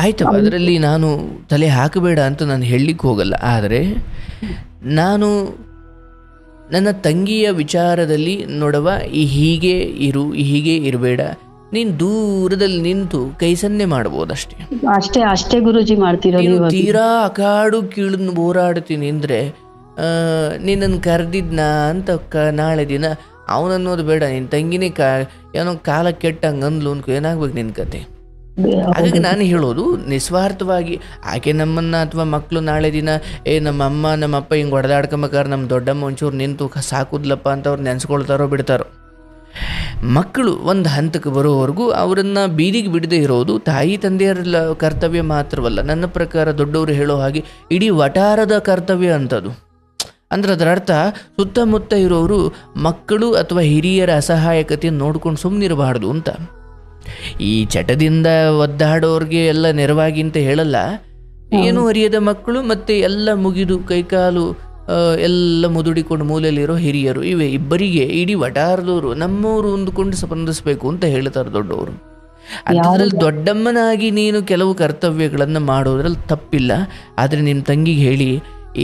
[SPEAKER 1] ಆಯ್ತು, ಅದರಲ್ಲಿ ನಾನು ತಲೆ ಹಾಕಬೇಡ ಅಂತ ನಾನು ಹೇಳಲಿಕ್ಕೆ ಹೋಗಲ್ಲ. ಆದರೆ ನಾನು ನನ್ನ ತಂಗಿಯ ವಿಚಾರದಲ್ಲಿ ಹೀಗೆ ಇರಬೇಡ, ನೀನು ದೂರದಲ್ಲಿ ನಿಂತು ಕೈ ಸನ್ನೆ ಮಾಡ್ಬೋದಷ್ಟೇ.
[SPEAKER 2] ಅಷ್ಟೇ ಗುರುಜಿ ಮಾಡ್ತಿರೋದು.
[SPEAKER 1] ತೀರಾ ಅಕಾಡು ಕೀಳನ್ನು ಹೋರಾಡ್ತೀನಿ ಅಂದರೆ ನಿನ್ನನ್ನು ಕರೆದಿದ್ನ ಅಂತ ನಾಳೆ ದಿನ ಅವನನ್ನೋದು ಬೇಡ, ನಿನ್ನ ತಂಗಿನೇ ಏನೋ ಕಾಲ ಕೆಟ್ಟಂಗೆ ಅಂದ್ಲು ಅನ್ಕೋ, ಏನಾಗ್ಬೇಕು ನಿನ್ನ ಕತೆ? ಹಾಗಾಗಿ ನಾನು ಹೇಳೋದು ನಿಸ್ವಾರ್ಥವಾಗಿ ಆಕೆ ನಮ್ಮನ್ನು ಅಥವಾ ಮಕ್ಕಳು ನಾಳೆ ದಿನ ನಮ್ಮ ಅಮ್ಮ ನಮ್ಮ ಅಪ್ಪ ಹಿಂಗೆ ಹೊಡೆದಾಡ್ಕೊಂಬೇಕಾದ್ರೆ ನಮ್ಮ ದೊಡ್ಡಮ್ಮ ಒಂಚೂರು ನಿಂತು ಸಾಕುದ್ಲಪ್ಪ ಅಂತ ಅವ್ರು ನೆನೆಸ್ಕೊಳ್ತಾರೋ ಬಿಡ್ತಾರೋ. ಮಕ್ಕಳು ಒಂದು ಹಂತಕ್ಕೆ ಬರೋವರೆಗೂ ಅವರನ್ನು ಬೀದಿಗೆ ಬಿಡದೇ ಇರೋದು ತಾಯಿ ತಂದೆಯರ ಕರ್ತವ್ಯ ಮಾತ್ರವಲ್ಲ, ನನ್ನ ಪ್ರಕಾರ ದೊಡ್ಡವರು ಹೇಳೋ ಹಾಗೆ ಇಡೀ ವಟಾರದ ಕರ್ತವ್ಯ ಅಂಥದ್ದು. ಅಂದ್ರೆ ಅದರ ಅರ್ಥ ಸುತ್ತಮುತ್ತ ಇರೋರು ಮಕ್ಕಳು ಅಥವಾ ಹಿರಿಯರ ಅಸಹಾಯಕತೆಯನ್ನು ನೋಡ್ಕೊಂಡು ಸುಮ್ಮನಿರಬಾರ್ದು ಅಂತ. ಈ ಚಟದಿಂದ ಒದ್ದಾಡೋರಿಗೆ ಎಲ್ಲ ನೆರವಾಗಿ ಅಂತ ಹೇಳಲ್ಲ, ಏನು ಅರಿಯದ ಮಕ್ಕಳು ಮತ್ತು ಎಲ್ಲ ಮುಗಿದು ಕೈಕಾಲು ಎಲ್ಲ ಮುದುಡಿಕೊಂಡು ಮೂಲೆಯಲ್ಲಿರೋ ಹಿರಿಯರು, ಇವೆ ಇಬ್ಬರಿಗೆ ಇಡೀ ವಟಾರದವರು ನಮ್ಮವರು ಹೊಂದ್ಕೊಂಡು ಸ್ಪಂದಿಸಬೇಕು ಅಂತ ಹೇಳ್ತಾರೆ ದೊಡ್ಡವರು. ಅದರಲ್ಲಿ ದೊಡ್ಡಮ್ಮನಾಗಿ ನೀನು ಕೆಲವು ಕರ್ತವ್ಯಗಳನ್ನು ಮಾಡೋದ್ರಲ್ಲಿ ತಪ್ಪಿಲ್ಲ. ಆದರೆ ನಿಮ್ಮ ತಂಗಿಗೆ ಹೇಳಿ,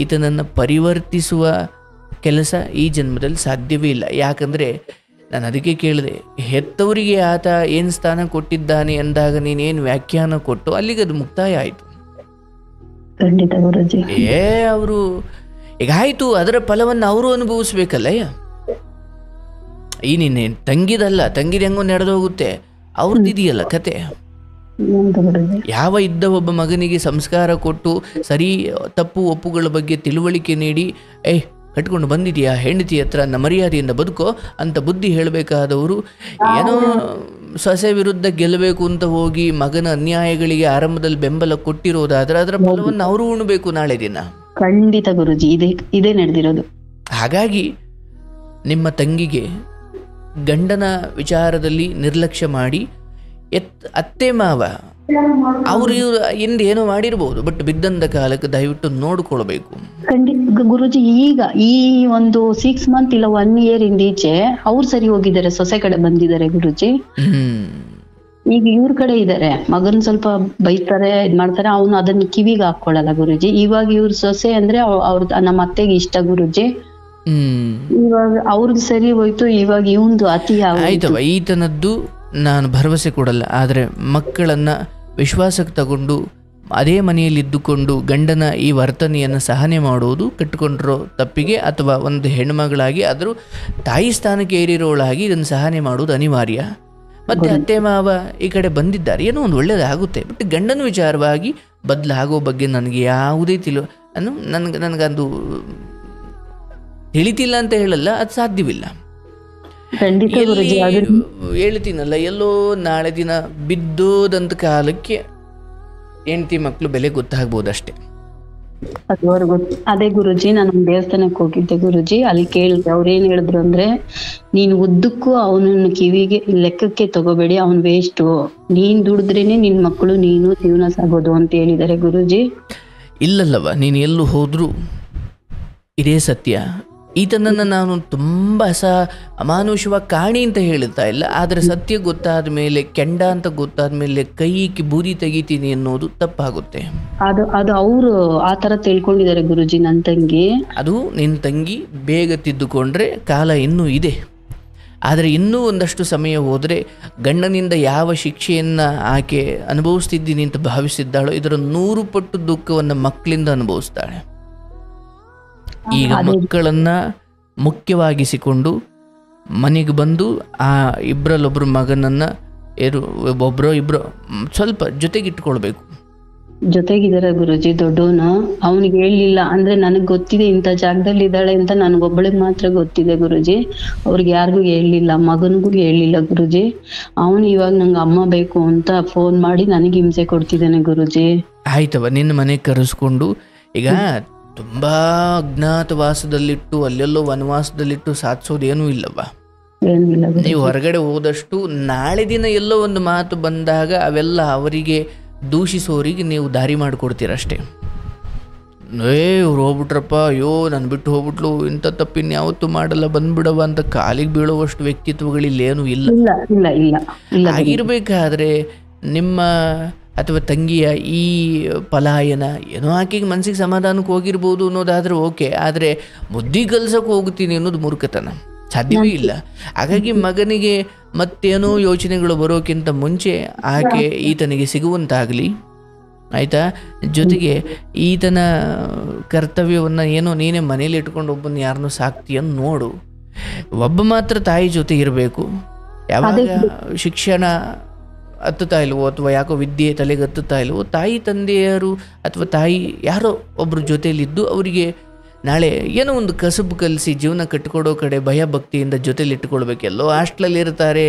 [SPEAKER 1] ಈತನನ್ನು ಪರಿವರ್ತಿಸುವ ಕೆಲಸ ಈ ಜನ್ಮದಲ್ಲಿ ಸಾಧ್ಯವೇ ಇಲ್ಲ. ಯಾಕಂದರೆ ನಾನು ಅದಕ್ಕೆ ಕೇಳಿದೆ, ಹೆತ್ತವರಿಗೆ ಆತ ಏನು ಸ್ಥಾನ ಕೊಟ್ಟಿದ್ದಾನೆ ಅಂದಾಗ ನೀನೇನು ವ್ಯಾಖ್ಯಾನ ಕೊಟ್ಟು ಅಲ್ಲಿಗೆ ಅದು ಮುಕ್ತಾಯ ಆಯಿತು. ಅವರು ಈಗ ಆಯಿತು, ಅದರ ಫಲವನ್ನು ಅವರು ಅನುಭವಿಸ್ಬೇಕಲ್ಲ. ಈ ನಿನ್ನೆ ತಂಗಿದ ಹೆಂಗೋ ನಡೆದೋಗುತ್ತೆ, ಅವ್ರದ್ದಿದೆಯಲ್ಲ ಕತೆ. ಯಾವ ಇದ್ದ ಒಬ್ಬ ಮಗನಿಗೆ ಸಂಸ್ಕಾರ ಕೊಟ್ಟು ಸರಿ ತಪ್ಪು ಒಪ್ಪುಗಳ ಬಗ್ಗೆ ತಿಳುವಳಿಕೆ ನೀಡಿ ಕಟ್ಕೊಂಡು ಬಂದಿದೆಯಾ ಹೆಂಡತಿ ಹತ್ರ, ಮರ್ಯಾದೆಯಿಂದ ಬದುಕೋ ಅಂತ ಬುದ್ಧಿ ಹೇಳಬೇಕಾದವರು ಏನೋ ಸೊಸೆ ವಿರುದ್ಧ ಗೆಲ್ಲಬೇಕು ಅಂತ ಹೋಗಿ ಮಗನ ಅನ್ಯಾಯಗಳಿಗೆ ಆರಂಭದಲ್ಲಿ ಬೆಂಬಲ ಕೊಟ್ಟಿರೋದಾದ್ರೆ ಅದರ ಫಲವನ್ನು ಅವರು ಉಣಬೇಕು ನಾಳೆ ದಿನ.
[SPEAKER 2] ಖಂಡಿತ ಗುರುಜಿ, ಇದೇ ನಡೆದಿರೋದು.
[SPEAKER 1] ಹಾಗಾಗಿ ನಿಮ್ಮ ತಂಗಿಗೆ ಗಂಡನ ವಿಚಾರದಲ್ಲಿ ನಿರ್ಲಕ್ಷ್ಯ ಮಾಡಿ ಅತ್ತೆ ಮಾವ ಅವರು ಹಿಂದೆ ಏನೋ ಮಾಡಿರ್ಬೋದು, ಬಟ್ ಬಿದ್ದಂದ ಕಾಲಕ್ಕೆ ದಯವಿಟ್ಟು ನೋಡ್ಕೊಳ್ಬೇಕು.
[SPEAKER 2] ಖಂಡಿತ ಗುರುಜಿ, ಈಗ ಈ ಒಂದು 6 ಮಂತ್ ಇಲ್ಲ 1 ಇಯರ್ ಇಂದೀಚೆ ಅವ್ರು ಸರಿ ಹೋಗಿದ್ದಾರೆ, ಸೊಸೆ ಕಡೆ ಬಂದಿದ್ದಾರೆ ಗುರುಜಿ. ಈಗ ಇವ್ರ ಕಡೆ ಇದ್ದಾರೆ, ಮಗನ್ ಸ್ವಲ್ಪ ಬೈತಾರೆ, ಇದ್ ಮಾಡ್ತಾರೆ, ಅವನು ಅದನ್ನ ಕಿವಿಗೆ ಹಾಕೊಳ್ಳಲ್ಲ ಗುರುಜಿ. ಇವಾಗ ಇವ್ರ ಸೊಸೆ ಅಂದ್ರೆ ನಮ್ಮ ಅತ್ತೆಗೆ ಇಷ್ಟ ಗುರುಜಿ. ಇವಾಗ ಅವ್ರದ್ದು ಸರಿ ಹೋಯ್ತು, ಇವಾಗ ಇವಂದು ಅತಿ
[SPEAKER 1] ಆಯ್ತವ. ಈತನದ್ದು ನಾನು ಭರವಸೆ ಕೊಡಲ್ಲ, ಆದರೆ ಮಕ್ಕಳನ್ನು ವಿಶ್ವಾಸಕ್ಕೆ ತಗೊಂಡು ಅದೇ ಮನೆಯಲ್ಲಿದ್ದುಕೊಂಡು ಗಂಡನ ಈ ವರ್ತನೆಯನ್ನು ಸಹನೆ ಮಾಡುವುದು ಕಟ್ಟಿಕೊಂಡಿರೋ ತಪ್ಪಿಗೆ, ಅಥವಾ ಒಂದು ಹೆಣ್ಮಗಳಾಗಿ ಆದರೂ ತಾಯಿ ಸ್ಥಾನಕ್ಕೆ ಏರಿರೋಳಾಗಿ ಇದನ್ನು ಸಹನೆ ಮಾಡುವುದು ಅನಿವಾರ್ಯ. ಮತ್ತು ಅತ್ತೆ ಮಾವ ಈ ಕಡೆ ಬಂದಿದ್ದಾರೆ, ಏನೋ ಒಂದು ಒಳ್ಳೆಯದಾಗುತ್ತೆ. ಬಟ್ ಗಂಡನ ವಿಚಾರವಾಗಿ ಬದಲಾಗೋ ಬಗ್ಗೆ ನನಗೆ ಯಾವುದೇ ನನಗಂದು ತಿಳಿತಿಲ್ಲ ಅಂತ ಹೇಳಲ್ಲ, ಅದು ಸಾಧ್ಯವಿಲ್ಲ. ಹೇಳ್ತೀನಲ್ಲ, ಎಲ್ಲೋ ನಾಳೆ ದಿನ ಬಿದ್ದೋದಂತ ಕಾಲಕ್ಕೆ ಹೆಂಡತಿ ಮಕ್ಕಳು ಬೆಲೆ ಗೊತ್ತಾಗ್ಬೋದಷ್ಟೇ.
[SPEAKER 2] ಅದುವರೆಗೂ ಅದೇ ಗುರುಜಿ, ನಾನು ದೇವಸ್ಥಾನಕ್ಕೆ ಹೋಗಿದ್ದೆ ಗುರುಜಿ. ಅಲ್ಲಿ ಕೇಳಿದೆ, ಅವ್ರೇನ್ ಹೇಳಿದ್ರು ಅಂದ್ರೆ, ನೀನ್ ಉದ್ದಕ್ಕೂ ಅವನನ್ನು ಕಿವಿಗೆ ಲೆಕ್ಕಕ್ಕೆ ತಗೋಬೇಡಿ, ಅವನ್ ವೇಸ್ಟು, ನೀನ್ ದುಡಿದ್ರೇನೆ ನಿನ್ ಮಕ್ಕಳು ನೀನು ಜೀವನ ಸಾಗೋದು ಅಂತ ಹೇಳಿದ್ದಾರೆ ಗುರುಜಿ.
[SPEAKER 1] ಇಲ್ಲಲ್ಲವ, ನೀನು ಎಲ್ಲೂ ಹೋದರೂ ಇದೇ ಸತ್ಯ. ಈತನನ್ನು ನಾನು ತುಂಬ ಅಮಾನುಷವಾಗಿ ಕಾಣಿ ಅಂತ ಹೇಳ್ತಾ ಇಲ್ಲ, ಆದರೆ ಸತ್ಯ ಗೊತ್ತಾದ ಮೇಲೆ, ಕೆಂಡ ಅಂತ ಗೊತ್ತಾದ ಮೇಲೆ ಕೈಗೆ ಬೂದಿ ತೆಗಿತೀನಿ ಅನ್ನೋದು ತಪ್ಪಾಗುತ್ತೆ.
[SPEAKER 2] ಅದು ಅವರು ಆತರ ತಿಳ್ಕೊಂಡಿದ್ದಾರೆ ಗುರುಜಿ, ನನ್ ತಂಗಿ.
[SPEAKER 1] ಅದು ನಿನ್ನ ತಂಗಿ ಬೇಗ ತಿದ್ದುಕೊಂಡ್ರೆ ಕಾಲ ಇನ್ನೂ ಇದೆ. ಆದರೆ ಇನ್ನೂ ಒಂದಷ್ಟು ಸಮಯ ಹೋದರೆ ಗಂಡನಿಂದ ಯಾವ ಶಿಕ್ಷೆಯನ್ನು ಆಕೆ ಅನುಭವಿಸ್ತಿದ್ದೀನಿ ಅಂತ ಭಾವಿಸಿದ್ದಾಳೋ ಇದರ 100 ಪಟ್ಟು ದುಃಖವನ್ನು ಮಕ್ಕಳಿಂದ ಅನುಭವಿಸ್ತಾಳೆ. ಈಗ ಮಕ್ಕಳನ್ನು ಮುಖ್ಯವಾಗಿಸಿಕೊಂಡು ಮನೆಗೆ ಬಂದು ಆ ಇಬ್ಬರಲ್ಲೊಬ್ಬರು ಮಗನನ್ನು ಒಬ್ಬರೋ ಇಬ್ಬರೋ ಸ್ವಲ್ಪ ಜೊತೆಗಿಟ್ಕೊಳ್ಬೇಕು.
[SPEAKER 2] ಜೊತೆಗಿದ್ದಾರೆ ಗುರುಜಿ. ದೊಡ್ಡವನು ಅವನಿಗೆ ಹೇಳಲಿಲ್ಲ ಅಂದ್ರೆ, ನನಗ್ ಗೊತ್ತಿದೆ ಇಂಥ ಜಾಗದಲ್ಲಿ ಇದ್ದಾಳೆ ಅಂತ ನನಗೊಬ್ಬಳಿಗೆ ಮಾತ್ರ ಗೊತ್ತಿದೆ ಗುರುಜಿ. ಅವ್ರಿಗೆ ಯಾರಿಗೂ ಹೇಳಲಿಲ್ಲ, ಮಗನಿಗೂ ಹೇಳಲಿಲ್ಲ ಗುರುಜಿ. ಅವನು ಇವಾಗ ನಂಗೆ ಅಮ್ಮ ಬೇಕು ಅಂತ ಫೋನ್ ಮಾಡಿ ನನಗೆ ಹಿಂಸೆ ಕೊಡ್ತಿದ್ದಾನೆ ಗುರುಜಿ.
[SPEAKER 1] ಆಯ್ತವ, ನಿನ್ನ ಮನೆಗೆ ಕರೆಸ್ಕೊಂಡು, ಈಗ ತುಂಬ ಅಜ್ಞಾತವಾಸದಲ್ಲಿಟ್ಟು ಅಲ್ಲೆಲ್ಲೋ ವನವಾಸದಲ್ಲಿಟ್ಟು ಸಾಧಿಸೋದೇನೂ ಇಲ್ಲವ. ನೀವು ಹೊರಗಡೆ ಹೋದಷ್ಟು ನಾಳೆ ದಿನ ಎಲ್ಲೋ ಒಂದು ಮಾತು ಬಂದಾಗ ಅವೆಲ್ಲ ಅವರಿಗೆ ದೂಷಿಸೋರಿಗೆ ನೀವು ದಾರಿ ಮಾಡಿಕೊಡ್ತೀರಷ್ಟೇ. ಇವ್ರು ಹೋಗ್ಬಿಟ್ರಪ್ಪ, ಅಯ್ಯೋ ನಾನು ಬಿಟ್ಟು ಹೋಗ್ಬಿಟ್ಲು, ಇಂಥ ತಪ್ಪಿನ ಯಾವತ್ತೂ ಮಾಡಲ್ಲ, ಬಂದ್ಬಿಡವ ಅಂತ ಕಾಲಿಗೆ ಬೀಳೋವಷ್ಟು ವ್ಯಕ್ತಿತ್ವಗಳಿಲ್ಲೇನೂ ಇಲ್ಲ. ಆಗಿರಬೇಕಾದ್ರೆ ನಿಮ್ಮ ಅಥವಾ ತಂಗಿಯ ಈ ಪಲಾಯನ ಏನೋ ಆಕೆಗೆ ಮನಸ್ಸಿಗೆ ಸಮಾಧಾನಕ್ಕೆ ಹೋಗಿರ್ಬೋದು ಅನ್ನೋದಾದರೆ ಓಕೆ, ಆದರೆ ಬುದ್ಧಿ ಕಲ್ಸಕ್ಕೆ ಹೋಗ್ತೀನಿ ಅನ್ನೋದು ಮೂರ್ಖತನ, ಸಾಧ್ಯವೇ ಇಲ್ಲ. ಹಾಗಾಗಿ ಮಗನಿಗೆ ಮತ್ತೇನೋ ಯೋಚನೆಗಳು ಬರೋಕ್ಕಿಂತ ಮುಂಚೆ ಆಕೆ ಈತನಿಗೆ ಸಿಗುವಂತಾಗಲಿ, ಆಯಿತಾ? ಜೊತೆಗೆ ಈತನ ಕರ್ತವ್ಯವನ್ನು ಏನೋ ನೀನೇ ಮನೇಲಿ ಇಟ್ಕೊಂಡು ಒಬ್ಬನ ಯಾರನ್ನೂ ಸಾಕ್ತೀಯನ್ನು ನೋಡು. ಒಬ್ಬ ಮಾತ್ರ ತಾಯಿ ಜೊತೆ ಇರಬೇಕು. ಯಾವಾಗ ಶಿಕ್ಷಣ ಹತ್ತುತ್ತಾ ಇಲ್ವೋ ಅಥವಾ ಯಾಕೋ ವಿದ್ಯೆ ತಲೆಗೆ ಹತ್ತುತ್ತಾ ಇಲ್ವೋ, ತಾಯಿ ತಂದೆಯರು ಅಥವಾ ತಾಯಿ ಯಾರೋ ಒಬ್ಬರ ಜೊತೆಯಲ್ಲಿದ್ದು ಅವರಿಗೆ ನಾಳೆ ಏನೋ ಒಂದು ಕಸಬು ಕಲಿಸಿ ಜೀವನ ಕಟ್ಕೊಡೋ ಕಡೆ ಭಯ ಭಕ್ತಿಯಿಂದ ಜೊತೆಲಿ ಇಟ್ಕೊಳ್ಬೇಕು. ಎಲ್ಲೋ ಹಾಸ್ಟ್ಲಲ್ಲಿ ಇರ್ತಾರೆ,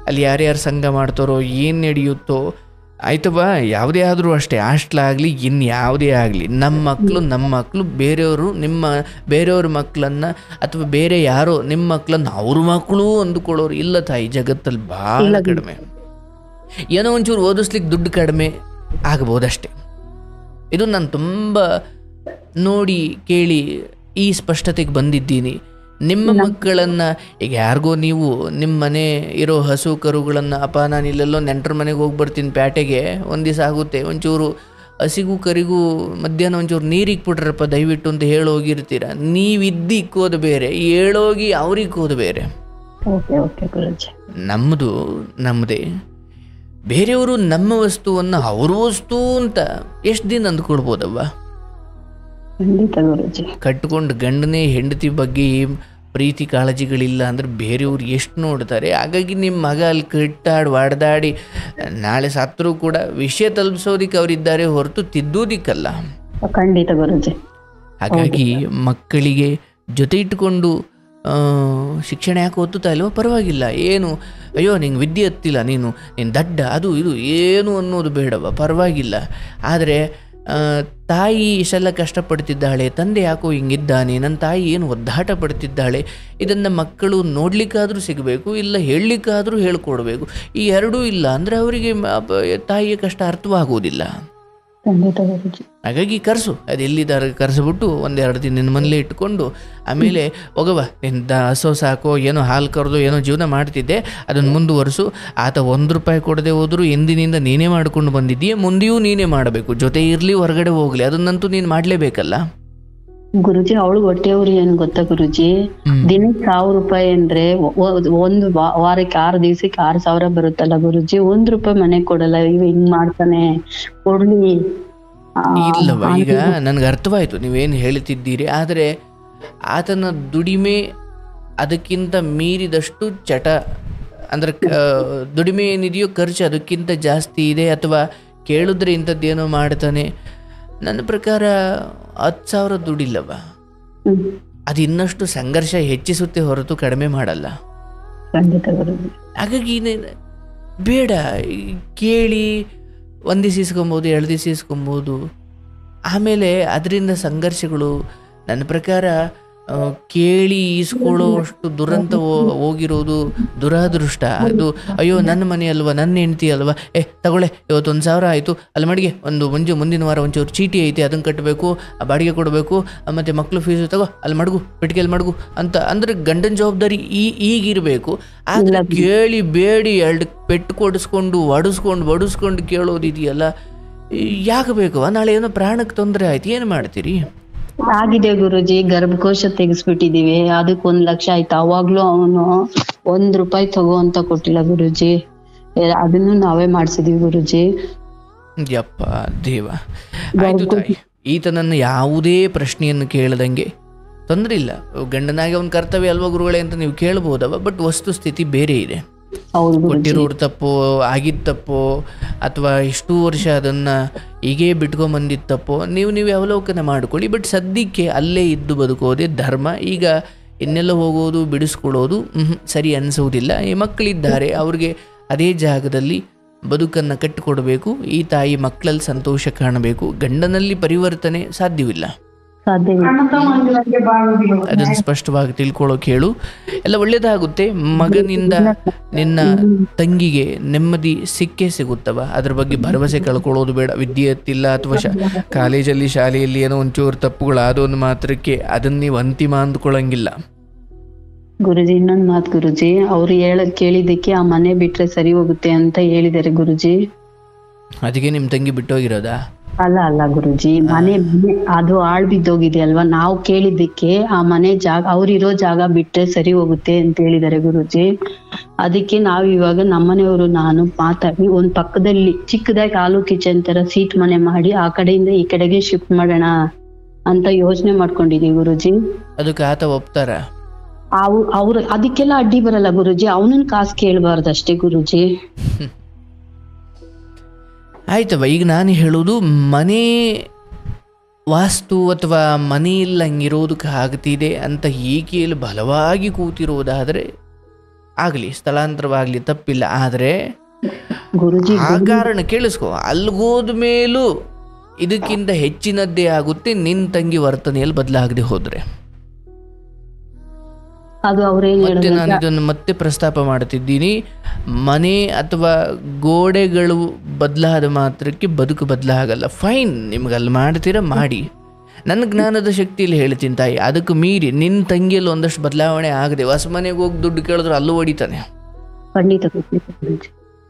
[SPEAKER 1] ಅಲ್ಲಿ ಯಾರ್ಯಾರು ಸಂಘ ಮಾಡ್ತಾರೋ, ಏನು ನಡೆಯುತ್ತೋ, ಆಯ್ತವಾ? ಯಾವುದೇ ಆದರೂ ಅಷ್ಟೇ, ಹಾಸ್ಟ್ಲಾಗಲಿ ಇನ್ಯಾವುದೇ ಆಗಲಿ, ನಮ್ಮ ಮಕ್ಕಳು ಬೇರೆಯವ್ರ ಮಕ್ಕಳನ್ನು ಅಥವಾ ಬೇರೆ ಯಾರೋ ನಿಮ್ಮ ಮಕ್ಕಳನ್ನು ಅವ್ರ ಮಕ್ಕಳು ಅಂದುಕೊಳ್ಳೋರು ಇಲ್ಲ ತಾಯಿ, ಜಗತ್ತಲ್ಲಿ ಭಾಳ ಕಡಿಮೆ. ಏನೋ ಒಂಚೂರು ಓದಿಸ್ಲಿಕ್ಕೆ ದುಡ್ಡು ಕಡಿಮೆ ಆಗ್ಬೋದಷ್ಟೆ. ಇದು ನಾನು ತುಂಬ ನೋಡಿ ಕೇಳಿ ಈ ಸ್ಪಷ್ಟತೆಗೆ ಬಂದಿದ್ದೀನಿ. ನಿಮ್ಮ ಮಕ್ಕಳನ್ನು ಈಗ ಯಾರಿಗೋ ನೀವು ನಿಮ್ಮ ಮನೆ ಇರೋ ಹಸು ಕರುಗಳನ್ನು, ಅಪ್ಪ ನಾನು ಇಲ್ಲೆಲ್ಲೋ ನೆಂಟರ ಮನೆಗೆ ಹೋಗಿ ಬರ್ತೀನಿ ಪ್ಯಾಟೆಗೆ, ಒಂದು ದಿವಸ ಆಗುತ್ತೆ, ಒಂಚೂರು ಹಸಿಗೂ ಕರಿಗೂ ಮಧ್ಯಾಹ್ನ ಒಂಚೂರು ನೀರಿಗೆ ಬಿಟ್ರಪ್ಪ ದಯವಿಟ್ಟು ಅಂತ ಹೇಳೋಗಿರ್ತೀರ. ನೀವಿದ್ದು ಇಕ್ಕೋದು ಬೇರೆ, ಹೇಳೋಗಿ ಅವ್ರಿಗೆ ಇಕ್ಕೋದು ಬೇರೆ. ನಮ್ಮದೇ, ಬೇರೆಯವರು ನಮ್ಮ ವಸ್ತುವನ್ನು ಅವ್ರ ವಸ್ತು ಅಂತ ಎಷ್ಟು ದಿನ ಅಂದ್ಕೊಳ್ಬೋದವ್ವ? ಕಟ್ಕೊಂಡು ಗಂಡನೇ ಹೆಂಡತಿ ಬಗ್ಗೆ ಪ್ರೀತಿ ಕಾಳಜಿಗಳಿಲ್ಲ ಅಂದರೆ ಬೇರೆಯವ್ರು ಎಷ್ಟು ನೋಡ್ತಾರೆ. ಹಾಗಾಗಿ ನಿಮ್ಮ ಮಗ ಅಲ್ಲಿ ಕಟ್ಟಾಡಿ ವಾಡ್ದಾಡಿ ನಾಳೆ ಸತ್ರೂ ಕೂಡ ವಿಷಯ ತಲುಪಿಸೋದಿಕ್ಕೆ ಅವರಿದ್ದಾರೆ ಹೊರತು ತಿದ್ದೋದಿಕ್ಕಲ್ಲ.
[SPEAKER 2] ಖಂಡಿತ ಗುರುಜಿ.
[SPEAKER 1] ಹಾಗಾಗಿ ಮಕ್ಕಳಿಗೆ ಜೊತೆ ಇಟ್ಟುಕೊಂಡು ಶಿಕ್ಷಣ ಯಾಕೆ ಓದ್ತಾ ಇಲ್ವೋ ಪರವಾಗಿಲ್ಲ, ಏನು ಅಯ್ಯೋ ನಿಂಗೆ ವಿದ್ಯೆ ಹತ್ತಿಲ್ಲ, ನೀನು ದಡ್ಡ, ಅದು ಇದು ಏನು ಅನ್ನೋದು ಬೇಡವ, ಪರವಾಗಿಲ್ಲ. ಆದರೆ ತಾಯಿ ಇಷ್ಟೆಲ್ಲ ಕಷ್ಟಪಡ್ತಿದ್ದಾಳೆ, ತಂದೆ ಯಾಕೋ ಹಿಂಗಿದ್ದಾನೆ, ನನ್ನ ತಾಯಿ ಏನು ಒದ್ದಾಟ ಪಡ್ತಿದ್ದಾಳೆ, ಇದನ್ನು ಮಕ್ಕಳು ನೋಡಲಿಕ್ಕಾದರೂ ಸಿಗಬೇಕು, ಇಲ್ಲ ಹೇಳಲಿಕ್ಕಾದರೂ ಹೇಳ್ಕೊಡ್ಬೇಕು. ಈ ಎರಡೂ ಇಲ್ಲ ಅಂದರೆ ಅವರಿಗೆ ತಾಯಿಯ ಕಷ್ಟ ಅರ್ಥವಾಗುವುದಿಲ್ಲ. ಹಾಗಾಗಿ ಕರೆಸು, ಅದು ಎಲ್ಲಿದ್ದಾರೆ ಕರೆಸ್ಬಿಟ್ಟು 1-2 ದಿನ ನಿನ್ನ ಮನೇಲೆ ಇಟ್ಕೊಂಡು ಆಮೇಲೆ ಹೋಗವ, ನಿನ್ನ ಹಸು ಸಾಕೋ, ಏನೋ ಹಾಲು ಕರೆದು ಏನೋ ಜೀವನ ಮಾಡ್ತಿದ್ದೆ ಅದನ್ನು ಮುಂದುವರಿಸು. ಆತ 1 ರೂಪಾಯಿ ಕೊಡದೆ ಹೋದರೂ ಎಂದಿನಿಂದ ನೀನೇ ಮಾಡ್ಕೊಂಡು ಬಂದಿದ್ದೀಯ, ಮುಂದೆಯೂ ನೀನೇ ಮಾಡಬೇಕು. ಜೊತೆ ಇರಲಿ ಹೊರಗಡೆ ಹೋಗಲಿ, ಅದನ್ನಂತೂ ನೀನು ಮಾಡಲೇಬೇಕಲ್ಲ
[SPEAKER 2] ಗುರುಜಿ. ಅವಳು ಹೊಟ್ಟೆಯವ್ರು ಏನ್ ಗೊತ್ತಾ ಗುರುಜಿ, ದಿನಕ್ಕೆ 1000 ರೂಪಾಯಿ ಅಂದ್ರೆ ಒಂದು ವಾರಕ್ಕೆ 6 ದಿವಸಕ್ಕೆ 6000 ಬರುತ್ತಲ್ಲ ಗುರುಜಿ. 1 ರೂಪಾಯಿ ಮನೆಗೆ ಕೊಡಲ್ಲ. ಇವ ಹಿಂಗ್ ಮಾಡ್ತಾನೆ, ಕೊಡ್ಲಿ.
[SPEAKER 1] ಇಲ್ಲವ, ಈಗ ನನ್ಗೆ ಅರ್ಥವಾಯ್ತು ನೀವೇನು ಹೇಳ್ತಿದ್ದೀರಿ. ಆದರೆ ಆತನ ದುಡಿಮೆ ಅದಕ್ಕಿಂತ ಮೀರಿದಷ್ಟು ಚಟ, ಅಂದ್ರೆ ದುಡಿಮೆ ಏನಿದೆಯೋ ಖರ್ಚು ಅದಕ್ಕಿಂತ ಜಾಸ್ತಿ ಇದೆ, ಅಥವಾ ಕೇಳಿದ್ರೆ ಇಂಥದ್ದೇನೋ ಮಾಡ್ತಾನೆ. ನನ್ನ ಪ್ರಕಾರ 10,000 ದುಡಿಲ್ಲವ, ಅದು ಇನ್ನಷ್ಟು ಸಂಘರ್ಷ ಹೆಚ್ಚಿಸುತ್ತೆ ಹೊರತು ಕಡಿಮೆ ಮಾಡಲ್ಲ. ಹಾಗಾಗಿ ಬೇಡ, ಕೇಳಿ ಒಂದು ದಿವಸ ಇಸ್ಕೊಬೋದು, 2 ದಿವಸ ಇಸ್ಕೊಬೋದು. ಆಮೇಲೆ ಅದರಿಂದ ಸಂಘರ್ಷಗಳು ನನ್ನ ಪ್ರಕಾರ ಕೇಳಿ ಈಸ್ಕೊಳ್ಳೋ ಅಷ್ಟು ದುರಂತ ಹೋಗಿರೋದು ದುರಾದೃಷ್ಟ. ಅದು ಅಯ್ಯೋ ನನ್ನ ಮನೆ ಅಲ್ವಾ, ನನ್ನ ಹೆಂಡ್ತಿ ಅಲ್ವಾ, ತಗೊಳ್ಳೆ ಇವತ್ತು 1,000 ಆಯಿತು, ಅಲ್ಲಿ ಮಡಿಗೆ ಮುಂದಿನ ವಾರ ಒಂಚೂರು ಚೀಟಿ ಐತೆ ಅದನ್ನು ಕಟ್ಟಬೇಕು, ಬಾಡಿಗೆ ಕೊಡಬೇಕು, ಮತ್ತು ಮಕ್ಕಳು ಫೀಸು ತಗೋ, ಅಲ್ಲಿ ಮಡಗು ಪೆಟ್ಟಿಗೆಯಲ್ಲಿ ಮಡಗು ಅಂತ. ಅಂದರೆ ಗಂಡನ ಜವಾಬ್ದಾರಿ ಈಗಿರಬೇಕು. ಆದರೆ ಕೇಳಿ ಬೇಡಿ 2 ಪೆಟ್ಟು ಕೊಡಿಸ್ಕೊಂಡು ಬಡಿಸ್ಕೊಂಡು ಕೇಳೋದಿದೆಯಲ್ಲ, ಯಾಕೆ ಬೇಕು? ನಾಳೆ ಏನೋ ಪ್ರಾಣಕ್ಕೆ ತೊಂದರೆ ಆಯ್ತು, ಏನು ಮಾಡ್ತೀರಿ?
[SPEAKER 2] ಆಗಿದೆ ಗುರುಜಿ, ಗರ್ಭಕೋಶ ತೆಗಿಸ್ಬಿಟ್ಟಿದೀವಿ, ಅದಕ್ಕೆ 1 ಲಕ್ಷ ಆಯ್ತು. ಅವಾಗ್ಲೂ ಅವನು ₹1 ತಗೋ ಅಂತ ಕೊಟ್ಟಿಲ್ಲ ಗುರುಜಿ, ಅದನ್ನು ನಾವೇ ಮಾಡ್ಸಿದೀವಿ ಗುರುಜಿ.
[SPEAKER 1] ಯಪ್ಪ ದೇವ. ಆಯ್ತು ತಾಯಿ, ಈತನನ್ನು ಯಾವುದೇ ಪ್ರಶ್ನೆಯನ್ನು ಕೇಳದಂಗೆ ತೊಂದರೆ ಇಲ್ಲ, ಗಂಡನಾಗಿ ಅವನ ಕರ್ತವ್ಯ ಅಲ್ವಾ ಗುರುಗಳೇ ಅಂತ ನೀವು ಕೇಳ್ಬೋದವ. ಬಟ್ ವಸ್ತುಸ್ಥಿತಿ ಬೇರೆ ಇದೆ. ಕೊಟ್ಟಿರೋರು ತಪ್ಪೋ, ಆಗಿದ್ದ ತಪ್ಪೋ, ಅಥವಾ ಇಷ್ಟು ವರ್ಷ ಅದನ್ನು ಹೀಗೇ ಬಿಟ್ಕೊಂಬಂದಿದ್ದ ತಪ್ಪೋ, ನೀವು ಅವಲೋಕನ ಮಾಡ್ಕೊಳ್ಳಿ. ಬಟ್ ಸದ್ಯಕ್ಕೆ ಅಲ್ಲೇ ಇದ್ದು ಬದುಕೋದೇ ಧರ್ಮ. ಈಗ ಇನ್ನೆಲ್ಲ ಹೋಗೋದು ಬಿಡಿಸ್ಕೊಳ್ಳೋದು ಸರಿ ಅನಿಸೋದಿಲ್ಲ. ಈ ಮಕ್ಕಳಿದ್ದಾರೆ, ಅವ್ರಿಗೆ ಅದೇ ಜಾಗದಲ್ಲಿ ಬದುಕನ್ನು ಕಟ್ಟಿಕೊಡಬೇಕು. ಈ ತಾಯಿ ಮಕ್ಕಳಲ್ಲಿ ಸಂತೋಷ ಕಾಣಬೇಕು. ಗಂಡನಲ್ಲಿ ಪರಿವರ್ತನೆ ಸಾಧ್ಯವಿಲ್ಲ, ಅದನ್ನು ಸ್ಪಷ್ಟವಾಗಿ ತಿಳ್ಕೊಳ್ಳೋಕೆ ಹೇಳು. ಎಲ್ಲ ಒಳ್ಳೇದಾಗುತ್ತೆ. ಮಗನಿಂದ ನಿನ್ನ ತಂಗಿಗೆ ನೆಮ್ಮದಿ ಸಿಕ್ಕೇ ಸಿಗುತ್ತವ, ಅದ್ರ ಬಗ್ಗೆ ಭರವಸೆ ಕಳ್ಕೊಳ್ಳೋದು ಬೇಡ. ವಿದ್ಯೆ ಎತ್ತಿಲ್ಲ ಅಥವಾ ಕಾಲೇಜಲ್ಲಿ ಶಾಲೆಯಲ್ಲಿ ಏನೋ ಒಂಚೂರು ತಪ್ಪುಗಳಾದೊಂದು ಮಾತ್ರಕ್ಕೆ ಅದನ್ನ ನೀವು ಅಂತಿಮ ಅಂದ್ಕೊಳ್ಳಂಗಿಲ್ಲ.
[SPEAKER 2] ಗುರುಜಿ, ಇನ್ನೊಂದು ಮಾತು ಗುರುಜಿ, ಅವ್ರು ಕೇಳಿದ್ದಕ್ಕೆ ಆ ಮನೆ ಬಿಟ್ರೆ ಸರಿ ಹೋಗುತ್ತೆ ಅಂತ ಹೇಳಿದ್ದಾರೆ ಗುರುಜಿ.
[SPEAKER 1] ಅದಕ್ಕೆ ನಿಮ್ ತಂಗಿ ಬಿಟ್ಟೋಗಿರೋದಾ?
[SPEAKER 2] ಅಲ್ಲ ಗುರುಜಿ, ಮನೆ ಅದು ಆಳ್ ಬಿದ್ದೋಗಿದೆ ಅಲ್ವಾ, ನಾವು ಕೇಳಿದ್ದಕ್ಕೆ ಆ ಮನೆ ಜಾಗ, ಅವ್ರಿರೋ ಜಾಗ ಬಿಟ್ರೆ ಸರಿ ಹೋಗುತ್ತೆ ಅಂತ ಹೇಳಿದಾರೆ ಗುರುಜಿ. ಅದಕ್ಕೆ ನಾವ್ ಇವಾಗ ನಮ್ಮನೆಯವರು ನಾನು ಮಾತಾಡಿ ಒಂದ್ ಪಕ್ಕದಲ್ಲಿ ಚಿಕ್ಕದಾಗಿ ಹಾಲು ಕಿಚನ್ ತರ ಸೀಟ್ ಮನೆ ಮಾಡಿ ಆ ಕಡೆಯಿಂದ ಈ ಕಡೆಗೆ ಶಿಫ್ಟ್ ಮಾಡೋಣ ಅಂತ ಯೋಚನೆ ಮಾಡ್ಕೊಂಡಿದೀವಿ ಗುರುಜಿ.
[SPEAKER 1] ಅದಕ್ಕೆ ಆತ ಒಪ್ತಾರ?
[SPEAKER 2] ಅವ್ರು ಅದಕ್ಕೆಲ್ಲ ಅಡ್ಡಿ ಬರಲ್ಲ ಗುರುಜಿ, ಅವನನ್ನ ಕಾಸು ಕೇಳಬಾರ್ದು ಅಷ್ಟೇ ಗುರುಜಿ.
[SPEAKER 1] ಆಯ್ತವ. ಈಗ ನಾನು ಹೇಳೋದು, ಮನೆ ವಾಸ್ತು ಅಥವಾ ಮನೆಯಲ್ಲಿ ಹಂಗಿರೋದಕ್ಕೆ ಆಗ್ತಿದೆ ಅಂತ ಈಕೆಯಲ್ಲಿ ಬಲವಾಗಿ ಕೂತಿರೋದಾದರೆ ಆಗಲಿ, ಸ್ಥಳಾಂತರವಾಗಲಿ, ತಪ್ಪಿಲ್ಲ. ಆದರೆ
[SPEAKER 2] ಗುರುಜಿ
[SPEAKER 1] ಆ ಕಾರಣ ಕೇಳಿಸ್ಕೊ, ಅಲ್ಗೋದ ಮೇಲೂ ಇದಕ್ಕಿಂತ ಹೆಚ್ಚಿನದ್ದೇ ಆಗುತ್ತೆ ನಿನ್ನ ತಂಗಿ ವರ್ತನೆಯಲ್ಲಿ ಬದಲಾಗದೆ ಹೋದ್ರೆ. ಮತ್ತೆ ನಾನು ಇದನ್ನು ಮತ್ತೆ ಪ್ರಸ್ತಾಪ ಮಾಡ್ತಿದ್ದೀನಿ, ಮನೆ ಅಥವಾ ಗೋಡೆಗಳು ಬದಲಾದ ಮಾತ್ರಕ್ಕೆ ಬದುಕು ಬದಲಾಗಲ್ಲ. ಫೈನ್, ನಿಮ್ಗೆ ಅಲ್ಲಿ ಮಾಡ್ತೀರಾ ಮಾಡಿ, ನನ್ನ ಜ್ಞಾನದ ಶಕ್ತಿಯಲ್ಲಿ ಹೇಳ್ತೀನಿ ತಾಯಿ. ಅದಕ್ಕೆ ಮೀರಿ ನಿನ್ನ ತಂಗಿಯಲ್ಲಿ ಒಂದಷ್ಟು ಬದಲಾವಣೆ ಆಗದೆ ಹೊಸ ಮನೆಗೆ ಹೋಗಿ ದುಡ್ಡು ಕೇಳಿದ್ರು ಅಲ್ಲೂ ಹೊಡಿತಾನೆ.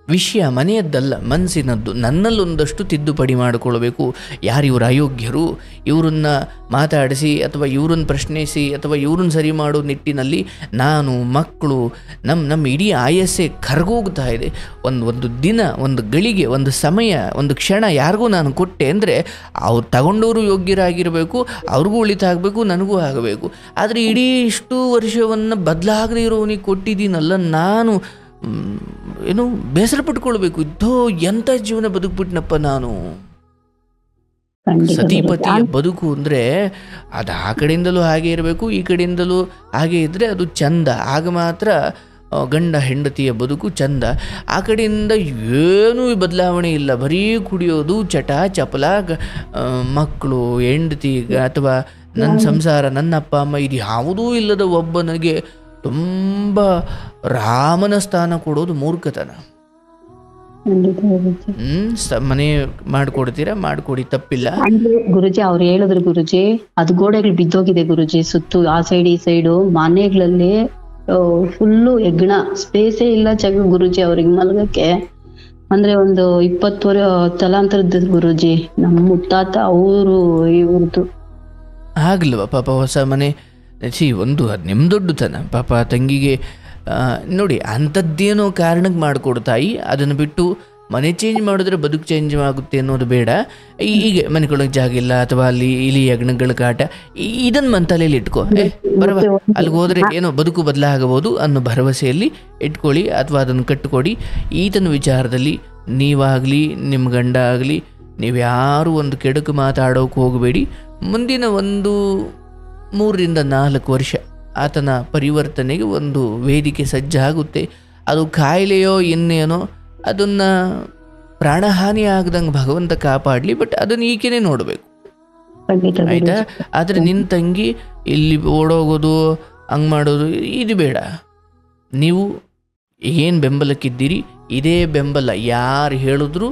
[SPEAKER 1] ವಿಷಯ ಮನೆಯದ್ದಲ್ಲ, ಮನಸ್ಸಿನದ್ದು. ನನ್ನಲ್ಲೊಂದಷ್ಟು ತಿದ್ದುಪಡಿ ಮಾಡಿಕೊಳ್ಬೇಕು. ಯಾರು ಇವರು ಅಯೋಗ್ಯರು, ಇವರನ್ನ ಮಾತಾಡಿಸಿ ಅಥವಾ ಇವ್ರನ್ನ ಪ್ರಶ್ನಿಸಿ ಅಥವಾ ಇವ್ರನ್ನ ಸರಿ ಮಾಡೋ ನಿಟ್ಟಿನಲ್ಲಿ ನಾನು, ಮಕ್ಕಳು, ನಮ್ಮ ಇಡೀ ಆಯಸ್ಸೇ ಕರ್ಗೋಗ್ತಾ ಇದೆ. ಒಂದು ದಿನ, ಒಂದು ಗಳಿಗೆ, ಒಂದು ಸಮಯ, ಒಂದು ಕ್ಷಣ ಯಾರಿಗೂ ನಾನು ಕೊಟ್ಟೆ ಅಂದರೆ ಅವ್ರು ತಗೊಂಡವರು ಯೋಗ್ಯರಾಗಿರಬೇಕು, ಅವ್ರಿಗೂ ಉಳಿತ ಆಗಬೇಕು, ನನಗೂ ಆಗಬೇಕು. ಆದರೆ ಇಡೀ ಇಷ್ಟು ವರ್ಷವನ್ನು ಬದಲಾಗದೇ ಇರೋನಿಗೆ ಕೊಟ್ಟಿದ್ದೀನಲ್ಲ, ನಾನು ಏನು ಬೇಸರ ಪಟ್ಕೊಳ್ಬೇಕು. ಇದ್ದೋ ಎಂಥ ಜೀವನ ಬದುಕ್ಬಿಟ್ನಪ್ಪ ನಾನು. ಸತಿಪತಿಯ ಬದುಕು ಅಂದರೆ ಅದು ಆ ಕಡೆಯಿಂದಲೂ ಹಾಗೆ ಇರಬೇಕು, ಈ ಕಡೆಯಿಂದಲೂ ಹಾಗೆ ಇದ್ದರೆ ಅದು ಚಂದ. ಆಗ ಮಾತ್ರ ಗಂಡ ಹೆಂಡತಿಯ ಬದುಕು ಚಂದ. ಆ ಕಡೆಯಿಂದ ಏನೂ ಬದಲಾವಣೆ ಇಲ್ಲ, ಬರೀ ಕುಡಿಯೋದು, ಚಟ ಚಪಲ, ಮಕ್ಕಳು, ಹೆಂಡತಿ ಅಥವಾ ನನ್ನ ಸಂಸಾರ, ನನ್ನ ಅಪ್ಪ ಅಮ್ಮ, ಇದು ಯಾವುದೂ ಇಲ್ಲದ ಒಬ್ಬನಿಗೆ ತುಂಬ ರಾಮನ ಸ್ಥಾನ ಕೊಡೋದು ಮೂರ್ಖತನ. ಮನೆ ಮಾಡ್ಕೊಡ್ತೀರಾ, ಮಾಡ್ಕೊಡಿ, ತಪ್ಪಿಲ್ಲ.
[SPEAKER 2] ಅಂದ್ರೆ ಗುರುಜಿ ಅವ್ರು ಹೇಳಿದ್ರು ಗುರುಜಿ, ಅದು ಗೋಡೆಗಳು ಬಿದ್ದೋಗಿದೆ ಗುರುಜಿ, ಸುತ್ತು ಆ ಸೈಡ್ ಈ ಸೈಡು ಮನೆಗಳಲ್ಲಿ ಫುಲ್ಲು ಹೆಗ್ಣ, ಸ್ಪೇಸೇ ಇಲ್ಲ ಜಾಗ ಗುರುಜಿ ಅವ್ರಿಗೆ ಮಲಗಕ್ಕೆ. ಅಂದ್ರೆ ಒಂದು 20 ತಲಾಂತರದ್ದು ಗುರುಜಿ, ನಮ್ಮ ಮುತ್ತಾತ ಅವರು ಇವ್ರದ್ದು.
[SPEAKER 1] ಆಗ್ಲವ ಪಾಪ ಹೊಸ ಮನೆ ಒಂದು ಅದು ನಿಮ್ಮ ದೊಡ್ಡತನ. ಪಾಪ ತಂಗಿಗೆ ನೋಡಿ ಅಂಥದ್ದೇನೋ ಕಾರಣಕ್ಕೆ ಮಾಡಿಕೊಡ್ತಾಯಿ. ಅದನ್ನು ಬಿಟ್ಟು ಮನೆ ಚೇಂಜ್ ಮಾಡಿದ್ರೆ ಬದುಕು ಚೇಂಜ್ ಆಗುತ್ತೆ ಅನ್ನೋದು ಬೇಡ. ಹೀಗೆ ಮನೆಗೊಳಗೆ ಜಾಗ ಇಲ್ಲ ಅಥವಾ ಅಲ್ಲಿ ಇಲಿ ಯಜ್ಞಗಳ ಕಾಟ, ಇದನ್ನು ಮಂತಲೆಯಲ್ಲಿ ಇಟ್ಕೊ. ಬರವ ಅಲ್ಲಿಗೆ ಹೋದರೆ ಏನೋ ಬದುಕು ಬದಲಾಗಬಹುದು ಅನ್ನೋ ಭರವಸೆಯಲ್ಲಿ ಇಟ್ಕೊಳ್ಳಿ ಅಥವಾ ಅದನ್ನು ಕಟ್ಟಿಕೊಡಿ. ಈತನ ವಿಚಾರದಲ್ಲಿ ನೀವಾಗಲಿ ನಿಮ್ಮ ಗಂಡ ಆಗಲಿ ನೀವ್ಯಾರೂ ಒಂದು ಕೆಡುಕು ಮಾತಾಡೋಕೆ ಹೋಗಬೇಡಿ. ಮುಂದಿನ ಒಂದು 3 ರಿಂದ 4 ವರ್ಷ ಆತನ ಪರಿವರ್ತನೆಗೆ ಒಂದು ವೇದಿಕೆ ಸಜ್ಜಾಗುತ್ತೆ. ಅದು ಕಾಯಿಲೆಯೋ ಇನ್ನೇನೋ ಅದನ್ನು ಪ್ರಾಣಹಾನಿ ಆಗದಂಗೆ ಭಗವಂತ ಕಾಪಾಡಲಿ. ಬಟ್ ಅದನ್ನು ಈಕೆನೇ ನೋಡಬೇಕು, ಆಯಿತಾ? ಆದರೆ ನಿನ್ನ ತಂಗಿ ಇಲ್ಲಿ ಓಡೋಗೋದು, ಹಂಗೆ ಮಾಡೋದು ಇದು ಬೇಡ. ನೀವು ಏನು ಬೆಂಬಲಕ್ಕಿದ್ದೀರಿ ಇದೇ ಬೆಂಬಲ, ಯಾರು ಹೇಳಿದ್ರು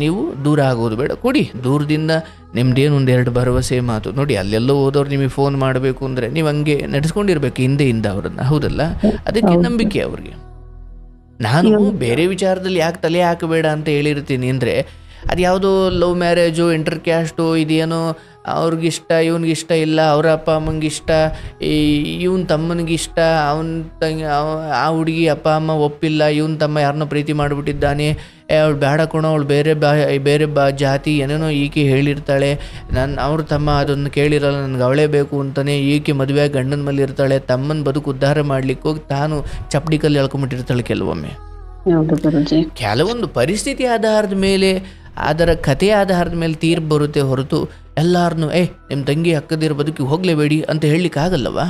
[SPEAKER 1] ನೀವು ದೂರ ಆಗೋದು ಬೇಡ. ಕೊಡಿ ದೂರದಿಂದ ನಿಮ್ದೇನು ಒಂದೆರಡು ಭರವಸೆ ಮಾತು. ನೋಡಿ ಅಲ್ಲೆಲ್ಲೋ ಹೋದವ್ರು ನಿಮಗೆ ಫೋನ್ ಮಾಡಬೇಕು ಅಂದರೆ ನೀವು ಹಂಗೆ ನಡೆಸ್ಕೊಂಡಿರ್ಬೇಕು ಹಿಂದೆಯಿಂದ ಅವರನ್ನು, ಹೌದಲ್ಲ? ಅದಕ್ಕೆ ನಂಬಿಕೆ ಅವ್ರಿಗೆ. ನಾನು ಬೇರೆ ವಿಚಾರದಲ್ಲಿ ಯಾಕೆ ತಲೆ ಹಾಕಬೇಡ ಅಂತ ಹೇಳಿರ್ತೀನಿ ಅಂದರೆ, ಅದು ಯಾವುದೋ ಲವ್ ಮ್ಯಾರೇಜು, ಇಂಟರ್ ಕ್ಯಾಸ್ಟು, ಇದೇನೋ ಅವ್ರಿಗಿಷ್ಟ ಇವ್ನಿಗಿಷ್ಟ ಇಲ್ಲ, ಅವರ ಅಪ್ಪ ಅಮ್ಮಂಗಿಷ್ಟ, ಇವನ ತಮ್ಮನಿಗಿಷ್ಟ, ಅವನ ತಂಗಿ ಆ ಹುಡುಗಿ ಅಪ್ಪ ಅಮ್ಮ ಒಪ್ಪಿಲ್ಲ, ಇವನ ತಮ್ಮ ಯಾರನ್ನೋ ಪ್ರೀತಿ ಮಾಡಿಬಿಟ್ಟಿದ್ದಾನೆ, ಅವಳು ಬೇಡ ಕಣೋ, ಅವಳು ಬೇರೆ ಜಾತಿ ಏನೇನೋ ಈಕೆ ಹೇಳಿರ್ತಾಳೆ, ಅವ್ರ ತಮ್ಮ ಅದನ್ನು ಕೇಳಿರಲ್ಲ, ನನಗೆ ಅವಳೇ ಬೇಕು ಅಂತಲೇ ಈಕೆ ಮದುವೆ ಗಂಡನ ಮೇಲೆ ಇರ್ತಾಳೆ, ತಮ್ಮನ ಬದುಕು ಉದ್ಧಾರ ಮಾಡ್ಲಿಕ್ಕೆ ಹೋಗಿ ತಾನು ಚಪ್ಪಡಿ ಕಲ್ಲು ಎಳ್ಕೊಂಬಿಟ್ಟಿರ್ತಾಳೆ ಕೆಲವೊಮ್ಮೆ. ಕೆಲವೊಂದು ಪರಿಸ್ಥಿತಿ ಆಧಾರದ ಮೇಲೆ, ಅದರ ಕಥೆಯ ಆಧಾರದ ಮೇಲೆ ತೀರ್ಪು ಬರುತ್ತೆ ಹೊರತು ಎಲ್ಲಾರನ್ನು ನಿಮ್ಮ ತಂಗಿ ಅಕ್ಕದಿರ ಬದುಕಿ ಹೋಗ್ಲೇಬೇಡಿ ಅಂತ ಹೇಳಲಿಕ್ಕಾಗಲ್ಲವಾ?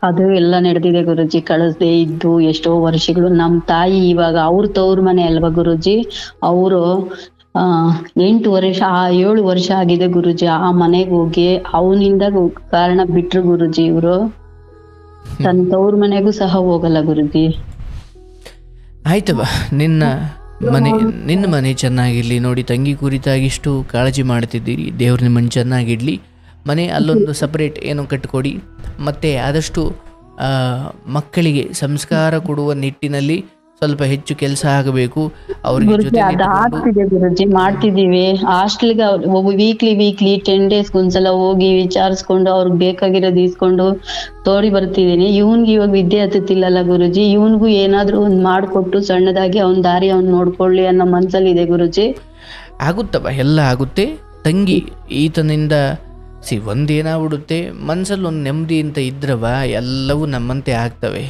[SPEAKER 2] ಅದು ಎಲ್ಲ ನಡೆದಿದೆ ಗುರುಜಿ, ಕಳಿಸ್ದೇ ಇದ್ದು ಎಷ್ಟೋ ವರ್ಷಗಳು. ನಮ್ಮ ತಾಯಿ ಇವಾಗ ಅವ್ರ ತವ್ರ ಮನೆ ಅಲ್ವಾ ಗುರುಜಿ, ಅವರು 7 ವರ್ಷ ಆಗಿದೆ ಗುರುಜಿ. ಆ ಮನೆಗೆ ಹೋಗಿ ಅವನಿಂದ ಕಾರಣ ಬಿಟ್ರು ಗುರುಜಿ. ಇವರು ತನ್ನ ತವ್ರ ಮನೆಗೂ ಸಹ ಹೋಗಲ್ಲ ಗುರುಜಿ.
[SPEAKER 1] ಆಯ್ತವ, ನಿನ್ನ ಮನೆ ಚೆನ್ನಾಗಿರಲಿ. ನೋಡಿ, ತಂಗಿ ಕುರಿತಾಗಿ ಇಷ್ಟು ಕಾಳಜಿ ಮಾಡ್ತಿದ್ದೀರಿ, ದೇವ್ರ ನಿಮ್ಮನ್ನು ಚೆನ್ನಾಗಿಡಲಿ. ಮನೆ ಅಲ್ಲೊಂದು ಸಪ್ರೇಟ್ ಏನೋ ಕಟ್ಟಿಕೊಡಿ. ಮತ್ತು ಆದಷ್ಟು ಮಕ್ಕಳಿಗೆ ಸಂಸ್ಕಾರ ಕೊಡುವ ನಿಟ್ಟಿನಲ್ಲಿ ಸ್ವಲ್ಪ ಹೆಚ್ಚು ಕೆಲಸ ಆಗಬೇಕು. ಅವ್ರಿಗೆ
[SPEAKER 2] ಆಗ್ತಿದೆ ಗುರುಜಿ, ಮಾಡ್ತಿದೀವಿ. ಹಾಸ್ಟೆಲ್ಗೆ ವೀಕ್ಲಿ 10 ಡೇಸ್ಗೆ ಒಂದ್ಸಲ ಹೋಗಿ ವಿಚಾರಿಸ್ಕೊಂಡು ಅವ್ರಿಗೆ ಬೇಕಾಗಿರೋದು ಇಸ್ಕೊಂಡು ತೋಡಿ ಬರ್ತಿದೀನಿ. ಇವ್ನಿಗೆ ಇವಾಗ ವಿದ್ಯೆ ಹತ್ತುತ್ತಿಲ್ಲಲ್ಲ ಗುರುಜಿ, ಇವ್ನಿಗೂ ಏನಾದ್ರು ಒಂದ್ ಮಾಡ್ಕೊಟ್ಟು ಸಣ್ಣದಾಗಿ ಅವನ್ ದಾರಿ ಅವ್ನ್ ನೋಡ್ಕೊಳ್ಳಿ ಅನ್ನೋ ಮನ್ಸಲ್ಲಿ ಇದೆ ಗುರುಜಿ.
[SPEAKER 1] ಆಗುತ್ತವ, ಎಲ್ಲ ಆಗುತ್ತೆ. ತಂಗಿ ಈತನಿಂದ ಒಂದೇನಾಗ್ಬಿಡುತ್ತೆ, ಮನ್ಸಲ್ಲಿ ಒಂದು ನೆಮ್ಮದಿ ಅಂತ ಇದ್ರವ ಎಲ್ಲವೂ ನಮ್ಮಂತೆ ಆಗ್ತವೆ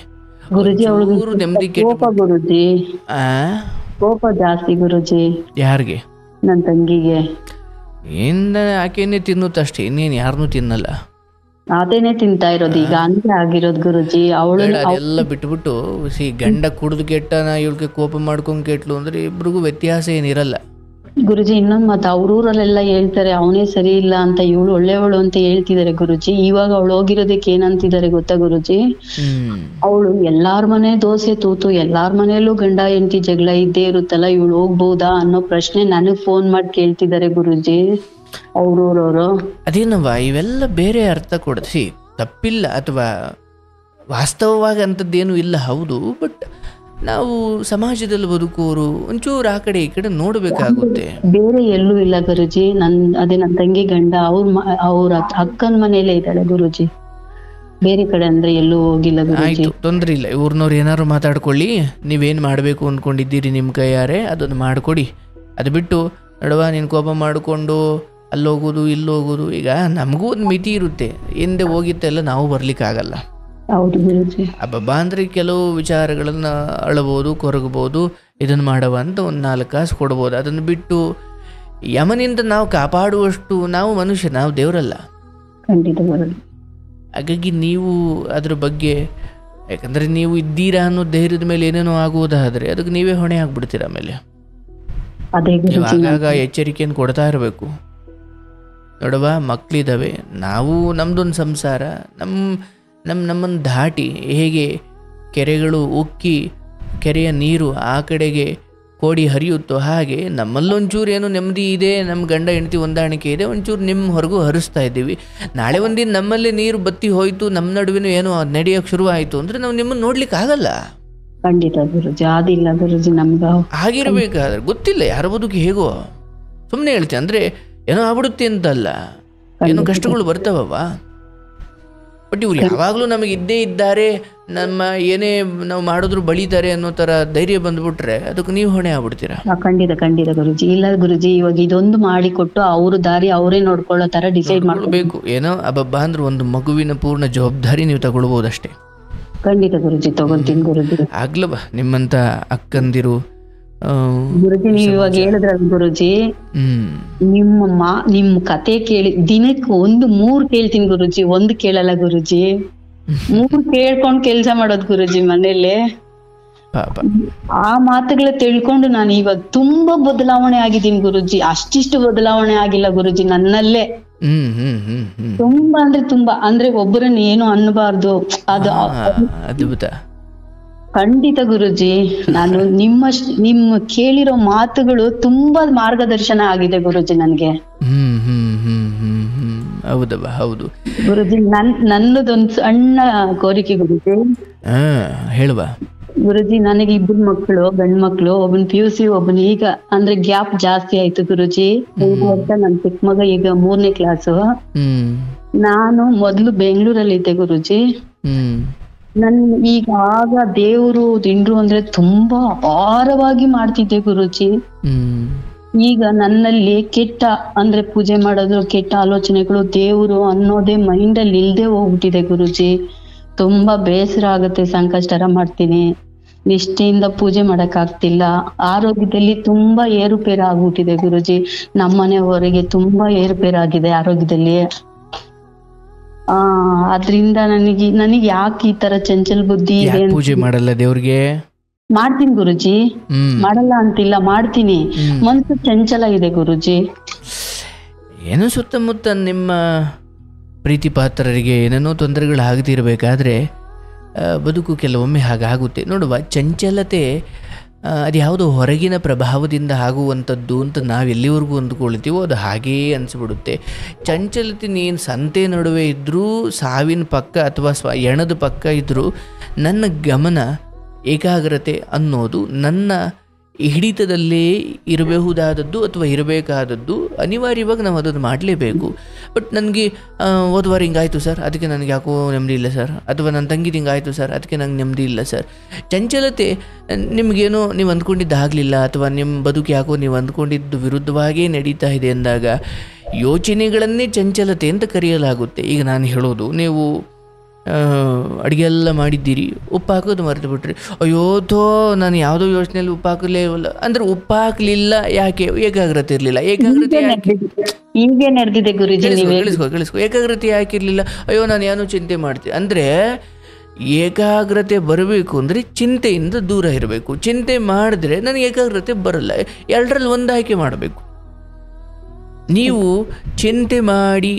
[SPEAKER 2] ಗುರುಜಿ.
[SPEAKER 1] ನೆಮ್ಮದಿ
[SPEAKER 2] ಕೋಪ ಗುರುಜಿ, ಕೋಪ ಜಾಸ್ತಿ ಗುರುಜಿ.
[SPEAKER 1] ಯಾರಿಗೆ?
[SPEAKER 2] ನನ್ನ ತಂಗಿಗೆ.
[SPEAKER 1] ಆಕೆನೇ ತಿನ್ನುತ್ತಷ್ಟೇ, ಇನ್ನೇನು ಯಾರನ್ನೂ ತಿನ್ನಲ್ಲ.
[SPEAKER 2] ಅದೇನೆ ತಿಂತಾ ಇರೋದು ಈಗ, ಹಂಗೆ ಆಗಿರೋದು ಗುರುಜಿ. ಅವಳು
[SPEAKER 1] ಎಲ್ಲ ಬಿಟ್ಬಿಟ್ಟು ಗಂಡ ಕುಡಿದು ಕೆಟ್ಟನ, ಇವಳಿಗೆ ಕೋಪ ಮಾಡ್ಕೊಂಡ್ ಕೆಟ್ಲು ಅಂದ್ರೆ ಇಬ್ರಿಗೂ ವ್ಯತ್ಯಾಸ ಏನಿರಲ್ಲ
[SPEAKER 2] ಗುರುಜಿ. ಇನ್ನೊಂದ್ ಮಾತು, ಅವ್ರೂರಲ್ಲೆಲ್ಲ ಹೇಳ್ತಾರೆ ಅವನೇ ಸರಿ ಇಲ್ಲ ಅಂತ, ಇವಳು ಒಳ್ಳೆಯವಳು ಅಂತ ಹೇಳ್ತಿದ್ದಾರೆ ಗುರುಜಿ. ಇವಾಗ ಅವಳು ಹೋಗಿರೋದಕ್ಕೆ ಏನಂತಿದ್ದಾರೆ ಗೊತ್ತಾ ಗುರುಜಿ? ಅವಳು ಎಲ್ಲಾರ ಮನೆ ದೋಸೆ ತೂತು, ಎಲ್ಲಾರ ಮನೆಯಲ್ಲೂ ಗಂಡ ಹೆಂಡತಿ ಜಗಳ ಇದ್ದೇ ಇರುತ್ತಲ್ಲ, ಇವಳು ಹೋಗ್ಬೋದಾ ಅನ್ನೋ ಪ್ರಶ್ನೆ ನನಗ್ ಫೋನ್ ಮಾಡಿ ಕೇಳ್ತಿದ್ದಾರೆ ಗುರುಜಿ ಅವ್ರೂರವರು.
[SPEAKER 1] ಅದೇನವ ಇವೆಲ್ಲ ಬೇರೆ ಅರ್ಥ ಕೊಡಿಸಿ ತಪ್ಪಿಲ್ಲ, ಅಥವಾ ವಾಸ್ತವವಾಗಿ ಅಂಥದ್ದೇನು ಇಲ್ಲ, ಹೌದು. ಬಟ್ ನಾವು ಸಮಾಜದಲ್ಲಿ ಬದುಕುವವರು ಒಂಚೂರು ಆ ಕಡೆ ಈ ಕಡೆ ನೋಡ್ಬೇಕಾಗುತ್ತೆ.
[SPEAKER 2] ಬೇರೆ ಎಲ್ಲೂ ಇಲ್ಲ ಗುರುಜಿ. ಅದೇ ನನ್ನ ತಂಗಿ ಗಂಡ ಅವ್ರ ಅಕ್ಕನ ಮನೆಯಲ್ಲೇ ಇದ್ದಾಳೆ ಗುರುಜಿ, ಬೇರೆ ಕಡೆ ಅಂದ್ರೆ ಎಲ್ಲೂ ಹೋಗಿಲ್ಲ ಗುರುಜಿ.
[SPEAKER 1] ಆಯ್ತು, ತೊಂದ್ರೆ ಇಲ್ಲ. ಇವ್ರನ್ನವ್ರು ಏನಾದ್ರು ಮಾತಾಡ್ಕೊಳ್ಳಿ, ನೀವೇನು ಮಾಡಬೇಕು ಅಂದ್ಕೊಂಡಿದ್ದೀರಿ ನಿಮ್ಮ ಕೈಯಾರೆ ಅದನ್ನು ಮಾಡಿಕೊಡಿ. ಅದು ಬಿಟ್ಟು ನಡುವ ನೀನು ಕೋಪ ಮಾಡಿಕೊಂಡು ಅಲ್ಲೋಗೋದು ಇಲ್ಲೋಗೋದು, ಈಗ ನಮಗೂ ಒಂದು ಮಿತಿ ಇರುತ್ತೆ. ಹಿಂದೆ ಹೋಗಿತ್ತೆಲ್ಲ ನಾವು ಬರ್ಲಿಕ್ಕಾಗಲ್ಲ.
[SPEAKER 2] ಹೌದು ಗುರುಜಿ.
[SPEAKER 1] ಅಬ್ಬಬ್ಬಾ ಅಂದರೆ ಕೆಲವು ವಿಚಾರಗಳನ್ನು ಅಳಬೋದು, ಕೊರಗಬೋದು, ಇದನ್ನು ಮಾಡವ ಅಂತ ಒಂದು 4 ಕಾಸು ಕೊಡ್ಬೋದು. ಅದನ್ನು ಬಿಟ್ಟು ಯಮನಿಂದ ನಾವು ಕಾಪಾಡುವಷ್ಟು ನಾವು ಮನುಷ್ಯ, ನಾವು ದೇವರಲ್ಲ. ಹಾಗಾಗಿ ನೀವು ಅದ್ರ ಬಗ್ಗೆ, ಯಾಕಂದರೆ ನೀವು ಇದ್ದೀರಾ ಅನ್ನೋ ಧೈರ್ಯದ ಮೇಲೆ ಏನೇನೋ ಆಗುವುದಾದರೆ ಅದಕ್ಕೆ ನೀವೇ ಹೊಣೆ ಆಗ್ಬಿಡ್ತೀರ. ಆಮೇಲೆ ನೀವು ಆಗಾಗ ಎಚ್ಚರಿಕೆಯನ್ನು ಕೊಡ್ತಾ ಇರಬೇಕು. ನೋಡವ, ಮಕ್ಕಳಿದ್ದಾವೆ, ನಾವು ನಮ್ಮದೊಂದು ಸಂಸಾರ, ನಮ್ಮನ್ನು ದಾಟಿ ಹೇಗೆ ಕೆರೆಗಳು ಉಕ್ಕಿ ಕೆರೆಯ ನೀರು ಆ ಕಡೆಗೆ ಕೋಡಿ ಹರಿಯುತ್ತೋ ಹಾಗೆ ನಮ್ಮಲ್ಲೊಂಚೂರು ಏನು ನೆಮ್ಮದಿ ಇದೆ, ನಮ್ಮ ಗಂಡ ಹೆಂಡತಿ ಹೊಂದಾಣಿಕೆ ಇದೆ, ಒಂಚೂರು ನಿಮ್ಮ ಹೊರಗೂ ಹರಿಸ್ತಾ ಇದ್ದೀವಿ. ನಾಳೆ ಒಂದಿನ ನಮ್ಮಲ್ಲಿ ನೀರು ಬತ್ತಿ ಹೋಯ್ತು, ನಮ್ಮ ನಡುವಿನ ಏನೋ ನಡೆಯೋಕ್ಕೆ ಶುರು ಆಯಿತು ಅಂದರೆ ನಾವು ನಿಮ್ಮನ್ನು ನೋಡ್ಲಿಕ್ಕೆ ಆಗಲ್ಲ.
[SPEAKER 2] ಖಂಡಿತ ಗುರುಜಿ, ಅದಿಲ್ಲ ಗುರುಜಿ ನಮ್ಗೆ.
[SPEAKER 1] ಆಗಿರಬೇಕಾದ್ರೆ ಗೊತ್ತಿಲ್ಲ ಯಾರ ಬದುಕು ಹೇಗೋ, ಸುಮ್ಮನೆ ಹೇಳ್ತೆ ಅಂದರೆ ಏನೋ ಆಗ್ಬಿಡುತ್ತೆ ಅಂತಲ್ಲ, ಏನೋ ಕಷ್ಟಗಳು ಬರ್ತಾವವ. ಬಟ್ ಇವ್ರು ಯಾವಾಗಲೂ ನಮಗೆ ಇದ್ದೇ ಇದ್ದಾರೆ, ನಮ್ಮ ಏನೇ ನಾವು ಮಾಡಿದ್ರು ಬಳಿತಾರೆ ಅನ್ನೋ ಥರ ಧೈರ್ಯ ಬಂದ್ಬಿಟ್ರೆ ಅದಕ್ಕೆ ನೀವು ಹೊಣೆ ಆಗ್ಬಿಡ್ತೀರಾ.
[SPEAKER 2] ಖಂಡಿತ ಗುರುಜಿ. ಇಲ್ಲ ಗುರುಜಿ, ಇವಾಗ ಇದೊಂದು ಮಾಡಿಕೊಟ್ಟು ಅವ್ರ ದಾರಿ ಅವರೇ ನೋಡ್ಕೊಳ್ಳೋ ತರ ಡಿಸೈಡ್ ಮಾಡಬೇಕು.
[SPEAKER 1] ಏನೋ ಅಬ್ಬಬ್ಬಾ ಅಂದ್ರೆ ಒಂದು ಮಗುವಿನ ಪೂರ್ಣ ಜವಾಬ್ದಾರಿ ನೀವು ತಗೊಳ್ಬೋದಷ್ಟೇ.
[SPEAKER 2] ಖಂಡಿತ ಗುರುಜಿ, ತಗೊಂತೀನಿ ಗುರುಜಿ.
[SPEAKER 1] ಆಗ್ಲವ ನಿಮ್ಮಂತ ಅಕ್ಕಂದಿರು
[SPEAKER 2] ಗುರುಜಿ. ನೀವ್ ಇವಾಗ ಹೇಳಿದ್ರಲ್ಲ ಗುರುಜಿ, ನಿಮ್ ಕತೆ ಕೇಳಿ ದಿನಕ್ಕೆ 3 ಕೇಳ್ತೀನಿ ಗುರುಜಿ, 1 ಕೇಳಲ್ಲ ಗುರುಜಿ. 3 ಕೇಳ್ಕೊಂಡ್ ಕೆಲ್ಸ ಮಾಡೋದು ಗುರುಜಿ ಮನೇಲಿ.
[SPEAKER 1] ಪಾಪ.
[SPEAKER 2] ಆ ಮಾತುಗಳ ತಿಳ್ಕೊಂಡು ನಾನು ಇವಾಗ ತುಂಬಾ ಬದಲಾವಣೆ ಆಗಿದ್ದೀನಿ ಗುರುಜಿ. ಅಷ್ಟಿಷ್ಟು ಬದಲಾವಣೆ ಆಗಿಲ್ಲ ಗುರುಜಿ ನನ್ನಲ್ಲೇ. ತುಂಬಾ ಅಂದ್ರೆ ತುಂಬಾ ಅಂದ್ರೆ ಒಬ್ಬರನ್ನ ಏನು ಅನ್ನಬಾರ್ದು ಅದು
[SPEAKER 1] ಅದ್ಭುತ.
[SPEAKER 2] ಖಂಡಿತ ಗುರುಜಿ. ನಾನು ನಿಮ್ಮ ಕೇಳಿರೋ ಮಾತುಗಳು ತುಂಬಾ ಮಾರ್ಗದರ್ಶನ ಆಗಿದೆ ಗುರುಜಿ ನನ್ಗೆ.
[SPEAKER 1] ಹೌದವ್ವ, ಹೌದು
[SPEAKER 2] ಗುರುಜಿ. ನನ್ನದೊಂದು ಸಣ್ಣ ಕೋರಿಕೆ ಗುರುಜಿ.
[SPEAKER 1] ಹೇಳುವ
[SPEAKER 2] ಗುರುಜಿ. ನನಗೆ 2 ಮಕ್ಕಳು, ಗಂಡ್ ಮಕ್ಳು. ಒಬ್ಬನ್ PUC, ಒಬ್ಬನ್ ಈಗ ಅಂದ್ರೆ ಗ್ಯಾಪ್ ಜಾಸ್ತಿ ಆಯ್ತು ಗುರುಜಿ. 5 ವರ್ಷ. ನನ್ ಚಿಕ್ಕ ಮಗ ಈಗ 3ನೇ ಕ್ಲಾಸು. ನಾನು ಮೊದ್ಲು ಬೆಂಗಳೂರಲ್ಲಿ ಇದ್ದೆ ಗುರುಜಿ. ಈಗ ಆಗ ದೇವ್ರು ದಿಂಡ್ರು ಅಂದ್ರೆ ತುಂಬಾ ಅಪಾರವಾಗಿ ಮಾಡ್ತಿದ್ದೆ ಗುರುಜಿ. ಈಗ ನನ್ನಲ್ಲಿ ಕೆಟ್ಟ ಅಂದ್ರೆ ಪೂಜೆ ಮಾಡೋದು, ಕೆಟ್ಟ ಆಲೋಚನೆಗಳು, ದೇವ್ರು ಅನ್ನೋದೇ ಮೈಂಡ್ ಅಲ್ಲಿ ಇಲ್ದೆ ಹೋಗ್ಬಿಟ್ಟಿದೆ ಗುರುಜಿ. ತುಂಬಾ ಬೇಸರ ಆಗುತ್ತೆ. ಸಂಕಷ್ಟರ ಮಾಡ್ತೀನಿ, ನಿಷ್ಠೆಯಿಂದ ಪೂಜೆ ಮಾಡಕ್ ಆಗ್ತಿಲ್ಲ. ಆರೋಗ್ಯದಲ್ಲಿ ತುಂಬಾ ಏರುಪೇರು ಆಗ್ಬಿಟ್ಟಿದೆ ಗುರುಜಿ. ನಮ್ಮನೆಯವರೆಗೆ ತುಂಬಾ ಏರುಪೇರಾಗಿದೆ ಆರೋಗ್ಯದಲ್ಲಿ. ಅದ್ರಿಂದ ನನಗೆ ಯಾಕೆ ಈ ತರ ಚಂಚಲ ಬುದ್ಧಿ ಇದೆ?
[SPEAKER 1] ಪೂಜೆ ಮಾಡಲ್ಲ ದೇವ್ರಿಗೆ?
[SPEAKER 2] ಮಾಡ್ತೀನಿ ಗುರುಜಿ, ಮಾಡಲ್ಲ ಅಂತಿಲ್ಲ, ಮಾಡ್ತೀನಿ. ಮನ್ಸು ಚಂಚಲ ಇದೆ ಗುರುಜಿ.
[SPEAKER 1] ಏನೋ ಸುತ್ತಮುತ್ತ ನಿಮ್ಮ ಪ್ರೀತಿ ಪಾತ್ರರಿಗೆ ಏನೇನೋ ತೊಂದರೆಗಳು ಆಗದಿರಬೇಕಾದ್ರೆ ಬದುಕು ಕೆಲವೊಮ್ಮೆ ಹಾಗಾಗುತ್ತೆ ನೋಡುವ. ಚಂಚಲತೆ ಅದು ಯಾವುದೋ ಹೊರಗಿನ ಪ್ರಭಾವದಿಂದ ಆಗುವಂಥದ್ದು ಅಂತ ನಾವು ಎಲ್ಲಿವರೆಗೂ ಅಂದ್ಕೊಳ್ತೀವೋ ಅದು ಹಾಗೇ ಅನಿಸ್ಬಿಡುತ್ತೆ. ಚಂಚಲತೆ ನೀನು ಸಂತೆ ನಡುವೆ ಇದ್ದರೂ, ಸಾವಿನ ಪಕ್ಕ ಅಥವಾ ಎಣದ ಪಕ್ಕ ಇದ್ದರೂ, ನನ್ನ ಗಮನ ಏಕಾಗ್ರತೆ ಅನ್ನೋದು ನನ್ನ ಹಿಡಿತದಲ್ಲೇ ಇರಬಹುದಾದದ್ದು ಅಥವಾ ಇರಬೇಕಾದದ್ದು. ಅನಿವಾರ್ಯವಾಗಿ ನಾವು ಅದನ್ನು ಮಾಡಲೇಬೇಕು. ಬಟ್ ನನಗೆ ಹೋದ ವಾರ ಹಿಂಗಾಯಿತು ಸರ್, ಅದಕ್ಕೆ ನನಗೆ ಯಾಕೋ ನೆಮ್ಮದಿ ಇಲ್ಲ ಸರ್, ಅಥವಾ ನನ್ನ ತಂಗಿದು ಹಿಂಗಾಯಿತು ಸರ್, ಅದಕ್ಕೆ ನಂಗೆ ನೆಮ್ಮದಿ ಇಲ್ಲ ಸರ್. ಚಂಚಲತೆ ನಿಮಗೇನೋ ನೀವು ಅಂದ್ಕೊಂಡಿದ್ದು ಆಗಲಿಲ್ಲ, ಅಥವಾ ನಿಮ್ಮ ಬದುಕು ಯಾಕೋ ನೀವು ಅಂದ್ಕೊಂಡಿದ್ದು ವಿರುದ್ಧವಾಗೇ ನಡೀತಾ ಇದೆ ಅಂದಾಗ ಯೋಚನೆಗಳನ್ನೇ ಚಂಚಲತೆ ಅಂತ ಕರೆಯಲಾಗುತ್ತೆ. ಈಗ ನಾನು ಹೇಳೋದು, ನೀವು ಅಡುಗೆ ಎಲ್ಲ ಮಾಡಿದ್ದೀರಿ, ಉಪ್ಪು ಹಾಕೋದು ಮರೆತು ಬಿಟ್ರಿ. ಅಯ್ಯೋ ನಾನು ಯಾವುದೋ ಯೋಚನೆಯಲ್ಲಿ ಉಪ್ಪು ಹಾಕಲೇ ಇಲ್ಲ ಅಂದ್ರೆ ಉಪ್ಪು ಹಾಕಲಿಲ್ಲ ಯಾಕೆ? ಏಕಾಗ್ರತೆ ಇರಲಿಲ್ಲ. ಏಕಾಗ್ರತೆ
[SPEAKER 2] ಹೀಗೆ ನಡೆದಿದೆ ಗುರುಜಿ.
[SPEAKER 1] ಕೇಳಿಸ್ಕೊ. ಏಕಾಗ್ರತೆ ಯಾಕಿರಲಿಲ್ಲ? ಅಯ್ಯೋ ನಾನು ಏನೋ ಚಿಂತೆ ಮಾಡ್ತೀನಿ ಅಂದರೆ, ಏಕಾಗ್ರತೆ ಬರಬೇಕು ಅಂದರೆ ಚಿಂತೆಯಿಂದ ದೂರ ಇರಬೇಕು. ಚಿಂತೆ ಮಾಡಿದ್ರೆ ನನಗೆ ಏಕಾಗ್ರತೆ ಬರಲ್ಲ. ಎರಡರಲ್ಲಿ ಒಂದು ಆಯ್ಕೆ ಮಾಡಬೇಕು. ನೀವು ಚಿಂತೆ ಮಾಡಿ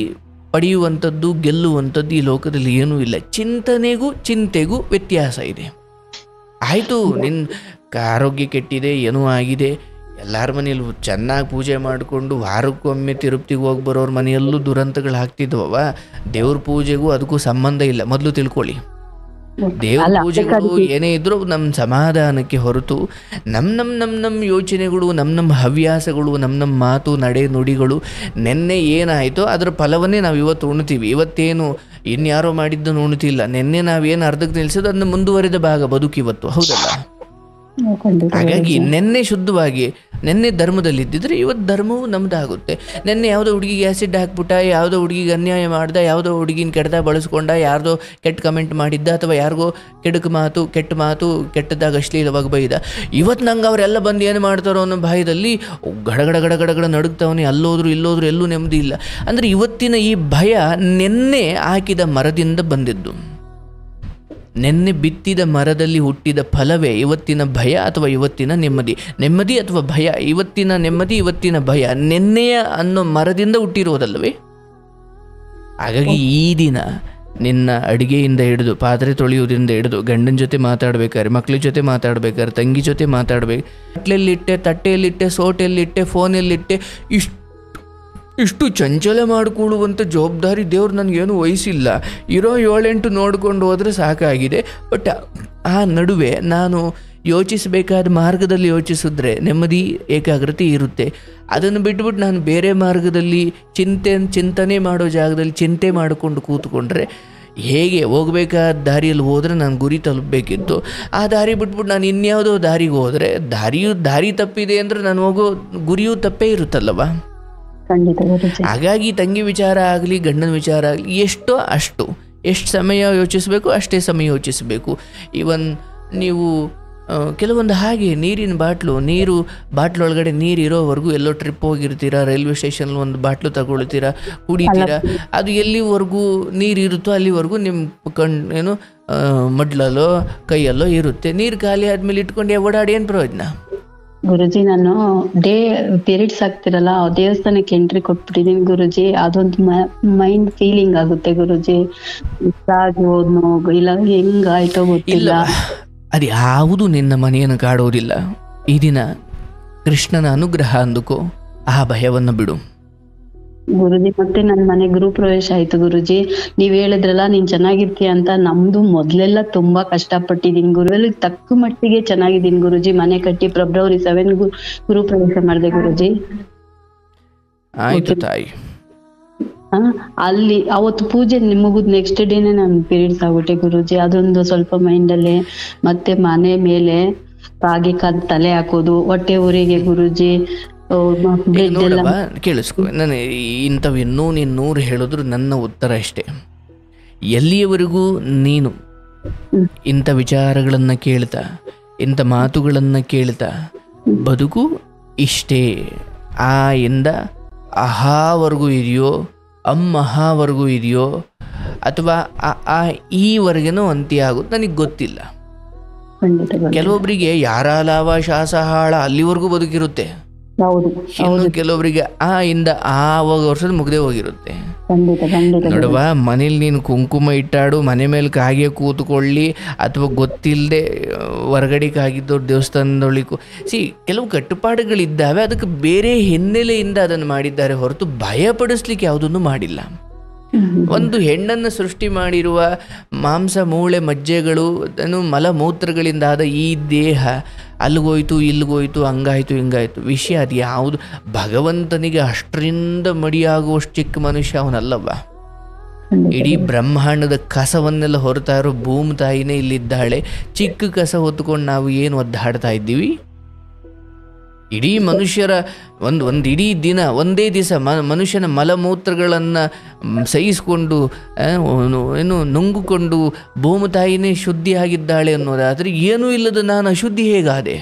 [SPEAKER 1] ಪಡೆಯುವಂಥದ್ದು, ಗೆಲ್ಲುವಂಥದ್ದು ಈ ಲೋಕದಲ್ಲಿ ಏನೂ ಇಲ್ಲ. ಚಿಂತೆಗೂ ವ್ಯತ್ಯಾಸ ಇದೆ. ಆಯಿತು, ನಿನ್ನ ಆರೋಗ್ಯ ಕೆಟ್ಟಿದೆ, ಏನೂ ಆಗಿದೆ, ಎಲ್ಲರ ಮನೆಯಲ್ಲೂ ಚೆನ್ನಾಗಿ ಪೂಜೆ ಮಾಡಿಕೊಂಡು ವಾರಕ್ಕೊಮ್ಮೆ ತಿರುಪತಿಗೆ ಹೋಗಿ ಬರೋರ ಮನೆಯಲ್ಲೂ ದುರಂತಗಳು ಆಗ್ತಿದ್ವವ. ದೇವ್ರ ಪೂಜೆಗೂ ಅದಕ್ಕೂ ಸಂಬಂಧ ಇಲ್ಲ, ಮೊದಲು ತಿಳ್ಕೊಳ್ಳಿ. ದೇವ್ರ ಪೂಜೆಗಳು ಏನೇ ಇದ್ರೂ ನಮ್ಮ ಸಮಾಧಾನಕ್ಕೆ ಹೊರತು ನಮ್ಮ ಯೋಚನೆಗಳು, ನಮ್ಮ ಹವ್ಯಾಸಗಳು, ನಮ್ಮ ಮಾತು, ನಡೆ, ನುಡಿಗಳು ನೆನ್ನೆ ಏನಾಯಿತೋ ಅದರ ಫಲವನ್ನೇ ನಾವು ಇವತ್ತು ಉಣ್ತೀವಿ. ಇವತ್ತೇನು ಇನ್ಯಾರೋ ಮಾಡಿದ್ದನ್ನು ಉಣ್ತಿಲ್ಲ. ನೆನ್ನೆ ನಾವೇನು ಅರ್ಧಕ್ಕೆ ನಿಲ್ಲಿಸೋದು ಅದನ್ನ ಮುಂದುವರೆದ ಭಾಗ ಬದುಕಿವತ್ತು, ಹೌದಲ್ಲ? ಹಾಗಾಗಿ ನೆನ್ನೆ ಶುದ್ಧವಾಗಿ ನೆನ್ನೆ ಧರ್ಮದಲ್ಲಿದ್ದಿದ್ರೆ ಇವತ್ತು ಧರ್ಮವು ನಮ್ದಾಗುತ್ತೆ. ನೆನ್ನೆ ಯಾವುದೋ ಹುಡುಗಿಗೆ ಆ್ಯಸಿಡ್ ಹಾಕ್ಬಿಟ್ಟ, ಯಾವುದೋ ಹುಡುಗಿಗೆ ಅನ್ಯಾಯ ಮಾಡ್ದ, ಯಾವುದೋ ಹುಡುಗಿನ ಕೆಟ್ಟದಾಗ ಬಳಸ್ಕೊಂಡ, ಯಾರ್ದೋ ಕೆಟ್ಟ ಕಮೆಂಟ್ ಮಾಡಿದ್ದ, ಅಥವಾ ಯಾರಿಗೋ ಕೆಟ್ಟ ಮಾತು ಕೆಟ್ಟದಾಗ ಅಶ್ಲೀಲವಾಗಿ ಬೈದ, ಇವತ್ತು ನಂಗೆ ಅವರೆಲ್ಲ ಬಂದು ಏನು ಮಾಡ್ತಾರೋ ಅನ್ನೋ ಭಯದಲ್ಲಿ ಗಡಗಡ ನಡುಗ್ತಾವನೆ. ಅಲ್ಲೋದ್ರು ಇಲ್ಲೋದ್ರು ಎಲ್ಲೂ ನೆಮ್ಮದಿ ಇಲ್ಲ. ಅಂದರೆ ಇವತ್ತಿನ ಈ ಭಯ ನೆನ್ನೆ ಹಾಕಿದ ಮರದಿಂದ ಬಂದಿದ್ದು. ನೆನ್ನೆ ಬಿತ್ತಿದ ಮರದಲ್ಲಿ ಹುಟ್ಟಿದ ಫಲವೇ ಇವತ್ತಿನ ಭಯ ಅಥವಾ ಇವತ್ತಿನ ನೆಮ್ಮದಿ ಅಥವಾ ಭಯ. ಇವತ್ತಿನ ನೆಮ್ಮದಿ, ಇವತ್ತಿನ ಭಯ ನೆನ್ನೆಯ ಅನ್ನೋ ಮರದಿಂದ ಹುಟ್ಟಿರೋದಲ್ಲವೇ? ಹಾಗಾಗಿ ಈ ದಿನ ನಿನ್ನ ಅಡುಗೆಯಿಂದ ಹಿಡಿದು, ಪಾತ್ರೆ ತೊಳೆಯೋದ್ರಿಂದ ಹಿಡಿದು, ಗಂಡನ ಜೊತೆ ಮಾತಾಡ್ಬೇಕಾದ್ರೆ, ಮಕ್ಳ ಜೊತೆ ಮಾತಾಡ್ಬೇಕಾದ್ರೆ, ತಂಗಿ ಜೊತೆ ಮಾತಾಡ್ಬೇಕು, ತಟ್ಟೆಯಲ್ಲಿಟ್ಟೆ, ಸೋಟೆಯಲ್ಲಿಟ್ಟೆ, ಫೋನಲ್ಲಿಟ್ಟೆ, ಇಷ್ಟು ಚಂಚಲ ಮಾಡಿಕೊಳ್ಳುವಂಥ ಜವಾಬ್ದಾರಿ ದೇವ್ರು ನನಗೇನು ವಹಿಸಿಲ್ಲ. ಇರೋ 7-8 ನೋಡಿಕೊಂಡು ಹೋದರೆ ಸಾಕಾಗಿದೆ. ಬಟ್ ಆ ನಡುವೆ ನಾನು ಯೋಚಿಸಬೇಕಾದ ಮಾರ್ಗದಲ್ಲಿ ಯೋಚಿಸಿದ್ರೆ ನೆಮ್ಮದಿ, ಏಕಾಗ್ರತೆ ಇರುತ್ತೆ. ಅದನ್ನು ಬಿಟ್ಬಿಟ್ಟು ನಾನು ಬೇರೆ ಮಾರ್ಗದಲ್ಲಿ ಚಿಂತನೆ ಮಾಡೋ ಜಾಗದಲ್ಲಿ ಚಿಂತೆ ಮಾಡಿಕೊಂಡು ಕೂತ್ಕೊಂಡ್ರೆ ಹೇಗೆ? ಹೋಗಬೇಕಾದ ದಾರಿಯಲ್ಲಿ ಹೋದರೆ ನಾನು ಗುರಿ ತಲುಪಬೇಕಿತ್ತು. ಆ ದಾರಿ ಬಿಟ್ಬಿಟ್ಟು ನಾನು ಇನ್ಯಾವುದೋ ದಾರಿಗೆ ಹೋದರೆ ದಾರಿ ತಪ್ಪಿದೆ ಅಂದರೆ ನಾನು ಹೋಗೋ ಗುರಿಯೂ ತಪ್ಪೇ ಇರುತ್ತಲ್ಲವ? ಹಾಗಾಗಿ ತಂಗಿ ವಿಚಾರ ಆಗಲಿ, ಗಂಡನ ವಿಚಾರ ಆಗಲಿ, ಎಷ್ಟು ಸಮಯ ಯೋಚಿಸಬೇಕು ಅಷ್ಟೇ ಸಮಯ ಯೋಚಿಸಬೇಕು. ಈವನ್ ನೀವು ಕೆಲವೊಂದು ಹಾಗೆ ನೀರಿನ ಬಾಟ್ಲೊಳಗಡೆ ನೀರು ಇರೋವರೆಗೂ ಎಲ್ಲೋ ಟ್ರಿಪ್ ಹೋಗಿರ್ತೀರ, ರೈಲ್ವೆ ಸ್ಟೇಷನ್ ಒಂದು ಬಾಟ್ಲು ತಗೊಳ್ತೀರಾ, ಕುಡಿತೀರಾ. ಅದು ಎಲ್ಲಿವರೆಗೂ ನೀರು ಇರುತ್ತೋ ಅಲ್ಲಿವರೆಗೂ ನಿಮ್ಮ ಮಡ್ಲಲ್ಲೋ ಕೈಯಲ್ಲೋ ಇರುತ್ತೆ. ನೀರು ಖಾಲಿ ಆದ್ಮೇಲೆ ಇಟ್ಕೊಂಡು ಓಡಾಡಿ ಏನು ಪ್ರಯೋಜನ?
[SPEAKER 2] ಗುರುಜಿ ನಾನು ಪೀರಿಯಡ್ಸ್ ಆಗ್ತಿರಲ್ಲ ದೇವಸ್ಥಾನಕ್ಕೆ ಎಂಟ್ರಿ ಕೊಟ್ಬಿಟ್ಟಿದೀನಿ ಗುರುಜಿ. ಅದೊಂದು ಮೈಂಡ್ ಫೀಲಿಂಗ್ ಆಗುತ್ತೆ ಗುರುಜಿ. ಹೋದ್ನೋ ಇಲ್ಲ ಹೆಂಗಾಯ್ತೋ ಗೊತ್ತಿಲ್ಲ.
[SPEAKER 1] ಅದು ಯಾವುದು ನಿನ್ನ ಮನೆಯನ್ನು ಕಾಡೋದಿಲ್ಲ. ಈ ದಿನ ಕೃಷ್ಣನ ಅನುಗ್ರಹ ಅಂದುಕೋ, ಆ ಭಯವನ್ನು ಬಿಡು
[SPEAKER 2] ಗುರುಜಿ. ಮತ್ತೆ ನನ್ ಮನೆ ಗೃಹ ಪ್ರವೇಶ ಆಯ್ತು ಗುರುಜಿ. ನೀವ್ ಹೇಳಿದ್ರಲ್ಲ ನೀನ್ ಚೆನ್ನಾಗಿರ್ತೀಯ ಅಂತ. ನಮ್ದು ಮೊದ್ಲೆಲ್ಲ ತುಂಬಾ ಕಷ್ಟಪಟ್ಟಿದೀನಿ ಗುರು, ತಕ್ಕ ಮಟ್ಟಿಗೆ ಚೆನ್ನಾಗಿದ್ದೀನಿ ಗುರುಜಿ. ಮನೆ ಕಟ್ಟಿ ಫೆಬ್ರವರಿ 7 ಗೃಹ ಪ್ರವೇಶ ಮಾಡಿದೆ ಗುರುಜಿ.
[SPEAKER 1] ಆಯ್ತು ತಾಯಿ.
[SPEAKER 2] ಅಲ್ಲಿ ಅವತ್ತು ಪೂಜೆ ಮುಗಿದ್ ನೆಕ್ಸ್ಟ್ ಡೇನೆ ನಾನು ಪೀರಿಯಡ್ಸ್ ಆಗ್ಬಿಟ್ಟೆ ಗುರುಜಿ. ಅದೊಂದು ಸ್ವಲ್ಪ ಮೈಂಡ್ ಅಲ್ಲಿ. ಮತ್ತೆ ಮನೆ ಮೇಲೆ ರಾಗಿ ತಲೆ ಹಾಕೋದು, ಹೊಟ್ಟೆ ಊರಿಗೆ ಗುರುಜಿ.
[SPEAKER 1] ನೋಡಮ್ಮ ಕೇಳಿಸ್ಕೊ, ನಾನು ಇಂಥವೆನ್ನೂ ನೀನು 100 ಹೇಳಿದ್ರು ನನ್ನ ಉತ್ತರ ಅಷ್ಟೇ. ಎಲ್ಲಿಯವರೆಗೂ ನೀನು ಇಂಥ ವಿಚಾರಗಳನ್ನು ಕೇಳ್ತಾ, ಇಂಥ ಮಾತುಗಳನ್ನು ಕೇಳ್ತಾ ಬದುಕು ಇಷ್ಟೇ, ಆ ಇಂದ ಅಹಾವರೆಗೂ ಇದೆಯೋ ಅಮ್ಮಹಾವರೆಗೂ ಇದೆಯೋ ಅಥವಾ ಆ ಈವರೆಗೇನೋ ಅಂತ್ಯ ಆಗುತ್ತೆ ನನಗೆ ಗೊತ್ತಿಲ್ಲ. ಕೆಲವೊಬ್ಬರಿಗೆ ಯಾರ ಲಾಭ ಶಾಸಹಾಳ ಅಲ್ಲಿವರೆಗೂ ಬದುಕಿರುತ್ತೆ. ಇನ್ನು ಕೆಲವೊಬ್ಬರಿಗೆ ಆ ಇಂದ ಆ ವರ್ಷದ ಮುಗ್ದೇ ಹೋಗಿರುತ್ತೆ. ನೋಡುವ, ಮನೇಲಿ ನೀನು ಕುಂಕುಮ ಇಟ್ಟಾಡು, ಮನೆ ಮೇಲೆ ಕಾಗೆ ಕೂತ್ಕೊಳ್ಳಿ, ಅಥವಾ ಗೊತ್ತಿಲ್ಲದೆ ಹೊರಗಡೆ ಕಾಗಿದ್ದವ್ರು ದೇವಸ್ಥಾನದೊಳಿಗೂ ಕೆಲವು ಕಟ್ಟುಪಾಡುಗಳಿದ್ದಾವೆ. ಅದಕ್ಕೆ ಬೇರೆ ಹಿನ್ನೆಲೆಯಿಂದ ಅದನ್ನು ಮಾಡಿದ್ದಾರೆ ಹೊರತು ಭಯಪಡಿಸ್ಲಿಕ್ಕೆ ಯಾವುದನ್ನು ಮಾಡಿಲ್ಲ. ಒಂದು ಹೆಣ್ಣನ್ನು ಸೃಷ್ಟಿ ಮಾಡಿರುವ ಮಾಂಸ ಮೂಳೆ ಮಜ್ಜೆಗಳು ಮಲಮೂತ್ರಗಳಿಂದಾದ ಈ ದೇಹ ಅಲ್ಲಿಗೋಯ್ತು ಇಲ್ಲಿಗೋಯ್ತು ಹಂಗಾಯ್ತು ಹಿಂಗಾಯ್ತು ವಿಷಯ ಅದು ಯಾವುದು? ಭಗವಂತನಿಗೆ ಅಷ್ಟರಿಂದ ಮಡಿಯಾಗುವಷ್ಟು ಚಿಕ್ಕ ಮನುಷ್ಯ ಅವನಲ್ಲವ. ಇಡೀ ಬ್ರಹ್ಮಾಂಡದ ಕಸವನ್ನೆಲ್ಲ ಹೊರತಾ ಇರೋ ಭೂಮಿ ತಾಯಿನೇ ಇಲ್ಲಿದ್ದಾಳೆ. ಚಿಕ್ಕ ಕಸ ಹೊತ್ಕೊಂಡು ನಾವು ಏನು ಒದ್ದಾಡ್ತಾ ಇದ್ದೀವಿ? ಇಡೀ ಮನುಷ್ಯರ ಒಂದು ಇಡೀ ದಿನ ಒಂದೇ ದಿವಸ ಮನುಷ್ಯನ ಮಲಮೂತ್ರಗಳನ್ನು ಸಹಿಸಿಕೊಂಡು ಏನು ನುಂಗಿಕೊಂಡು ಭೂಮಿ ತಾಯಿನೇ ಶುದ್ಧಿಯಾಗಿದ್ದಾಳೆ ಅನ್ನೋದಾದರೆ ಏನೂ ಇಲ್ಲದ ನಾನು ಅಶುದ್ಧಿ ಹೇಗಾದೆ?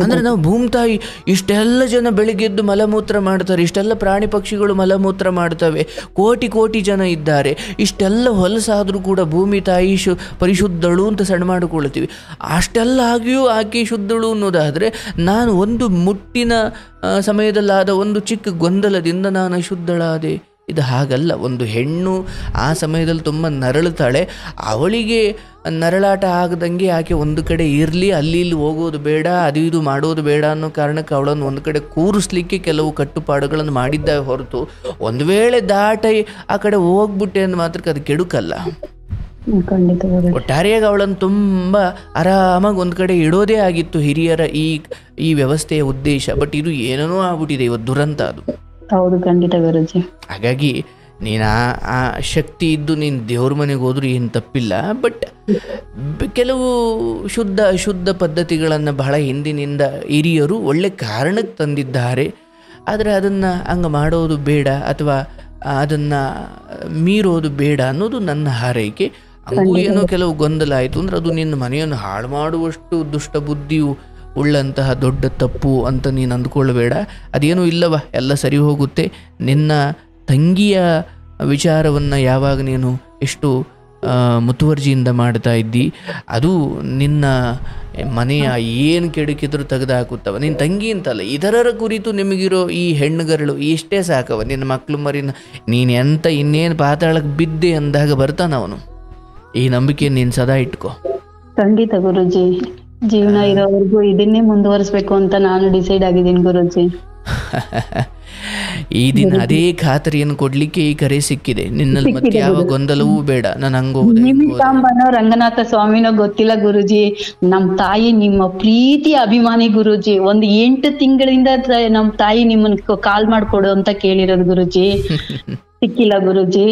[SPEAKER 1] ಅಂದರೆ ನಾವು ಭೂಮಿ ತಾಯಿ ಇಷ್ಟೆಲ್ಲ ಜನ ಬೆಳಿಗ್ಗೆದ್ದು ಮಲಮೂತ್ರ ಮಾಡ್ತಾರೆ, ಇಷ್ಟೆಲ್ಲ ಪ್ರಾಣಿ ಪಕ್ಷಿಗಳು ಮಲಮೂತ್ರ ಮಾಡ್ತವೆ, ಕೋಟಿ ಕೋಟಿ ಜನ ಇದ್ದಾರೆ, ಇಷ್ಟೆಲ್ಲ ಹೊಲಸಾದರೂ ಕೂಡ ಭೂಮಿ ತಾಯಿ ಪರಿಶುದ್ಧಳು ಅಂತ ಸಣ್ಣ ಮಾಡಿಕೊಳ್ತೀವಿ. ಅಷ್ಟೆಲ್ಲ ಆಗಿಯೂ ಆಕೆ ಶುದ್ಧಳು ಅನ್ನೋದಾದರೆ ನಾನು ಒಂದು ಮುಟ್ಟಿನ ಸಮಯದಲ್ಲಾದ ಒಂದು ಚಿಕ್ಕ ಗೊಂದಲದಿಂದ ನಾನು ಅಶುದ್ಧಳಾದೆ. ಇದು ಹಾಗಲ್ಲ. ಒಂದು ಹೆಣ್ಣು ಆ ಸಮಯದಲ್ಲಿ ತುಂಬ ನರಳುತ್ತಾಳೆ. ಅವಳಿಗೆ ನರಳಾಟ ಆಗದಂಗೆ ಆಕೆ ಒಂದು ಕಡೆ ಇರಲಿ, ಅಲ್ಲಿ ಇಲ್ಲಿ ಹೋಗೋದು ಬೇಡ, ಅದು ಇದು ಮಾಡೋದು ಬೇಡ ಅನ್ನೋ ಕಾರಣಕ್ಕೆ ಅವಳನ್ನು ಒಂದು ಕಡೆ ಕೂರಿಸ್ಲಿಕ್ಕೆ ಕೆಲವು ಕಟ್ಟುಪಾಡುಗಳನ್ನು ಮಾಡಿದ್ದಾವೆ ಹೊರತು ಒಂದು ವೇಳೆ ದಾಟಿ ಆ ಕಡೆ ಹೋಗ್ಬಿಟ್ಟೆ ಅಂದ ಮಾತ್ರಕ್ಕೆ ಅದು ಕೆಡುಕಲ್ಲ. ಒಟ್ಟಾರೆಯಾಗಿ ಅವಳನ್ನು ತುಂಬ ಆರಾಮಾಗಿ ಒಂದು ಕಡೆ ಇಡೋದೇ ಆಗಿತ್ತು ಹಿರಿಯರ ಈ ವ್ಯವಸ್ಥೆಯ ಉದ್ದೇಶ. ಬಟ್ ಇದು ಏನೇನೋ ಆಗ್ಬಿಟ್ಟಿದೆ ಇವತ್ತು, ದುರಂತ ಅದು.
[SPEAKER 2] ಹೌದು, ಖಂಡಿತ ಗುರುಜಿ.
[SPEAKER 1] ಹಾಗಾಗಿ ನೀನು ಆ ಶಕ್ತಿ ಇದ್ದು ನೀನು ದೇವ್ರ ಮನೆಗೆ ಹೋದ್ರೂ ಏನು ತಪ್ಪಿಲ್ಲ. ಬಟ್ ಕೆಲವು ಶುದ್ಧ ಅಶುದ್ಧ ಪದ್ಧತಿಗಳನ್ನು ಬಹಳ ಹಿಂದಿನಿಂದ ಹಿರಿಯರು ಒಳ್ಳೆ ಕಾರಣಕ್ಕೆ ತಂದಿದ್ದಾರೆ. ಆದರೆ ಅದನ್ನು ಹಂಗೆ ಮಾಡೋದು ಬೇಡ ಅಥವಾ ಅದನ್ನು ಮೀರೋದು ಬೇಡ ಅನ್ನೋದು ನನ್ನ ಹಾರೈಕೆ. ಹಂಗೂ ಏನೋ ಕೆಲವು ಗೊಂದಲ ಆಯಿತು ಅಂದರೆ ಅದು ನಿನ್ನ ಮನೆಯನ್ನು ಹಾಳು ಮಾಡುವಷ್ಟು ದುಷ್ಟ ಬುದ್ಧಿಯು ಉಳ್ಳಂತಹ ದೊಡ್ಡ ತಪ್ಪು ಅಂತ ನೀನು ಅಂದ್ಕೊಳ್ಬೇಡ. ಅದೇನೂ ಇಲ್ಲವ, ಎಲ್ಲ ಸರಿ ಹೋಗುತ್ತೆ. ನಿನ್ನ ತಂಗಿಯ ವಿಚಾರವನ್ನು ಯಾವಾಗ ನೀನು ಎಷ್ಟು ಮುತುವರ್ಜಿಯಿಂದ ಮಾಡ್ತಾ ಇದ್ದಿ, ಅದು ನಿನ್ನ ಮನೆಯ ಏನು ಕೆಡುಕಿದ್ರು ತೆಗೆದುಹಾಕುತ್ತವ. ನಿನ್ನ ತಂಗಿ ಅಂತಲ್ಲ, ಇತರರ ಕುರಿತು ನಿಮಗಿರೋ ಈ ಹೆಣ್ಣುಗರಳು ಇಷ್ಟೇ ಸಾಕವ. ನಿನ್ನ ಮಕ್ಕಳು ಮರಿನ ನೀನು ಎಂತ ಇನ್ನೇನು ಪಾತಾಳಕ್ಕೆ ಬಿದ್ದೆ ಅಂದಾಗ ಬರ್ತಾನವನು. ಈ ನಂಬಿಕೆ ನೀನು ಸದಾ ಇಟ್ಕೋ.
[SPEAKER 2] ಖಂಡಿತ ಗುರುಜಿ. ಜೀವನ ಇರೋವರೆಗೂ ಇದನ್ನೇ ಮುಂದುವರಿಸಬೇಕು ಅಂತ ನಾನು ಡಿಸೈಡ್ ಆಗಿದ್ದೀನಿ ಗುರುಜಿ.
[SPEAKER 1] ಈ ದಿನ ಅದೇ ಖಾತರಿಯನ್ನು ಕೊಡ್ಲಿಕ್ಕೆ ಈ ಕರೆ ಸಿಕ್ಕಿದೆ. ನಿನ್ನಲ್ಲಿ ಮತ್ತೆ ಯಾವ ಗೊಂದಲವೂ ಬೇಡ. ನಾನು
[SPEAKER 2] ನಿಮಿಷಾಂಬನೋ ರಂಗನಾಥ ಸ್ವಾಮಿನೋ ಗೊತ್ತಿಲ್ಲ ಗುರುಜಿ, ನಮ್ ತಾಯಿ ನಿಮ್ಮ ಪ್ರೀತಿ ಅಭಿಮಾನಿ ಗುರುಜಿ. ಒಂದು 8 ತಿಂಗಳಿಂದ ನಮ್ ತಾಯಿ ನಿಮ್ಮನ್ನ ಕಾಲ್ ಮಾಡ್ಕೊಡು ಅಂತ ಕೇಳಿರೋದು ಗುರುಜಿ, ಸಿಕ್ಕಿಲ್ಲ ಗುರುಜಿ.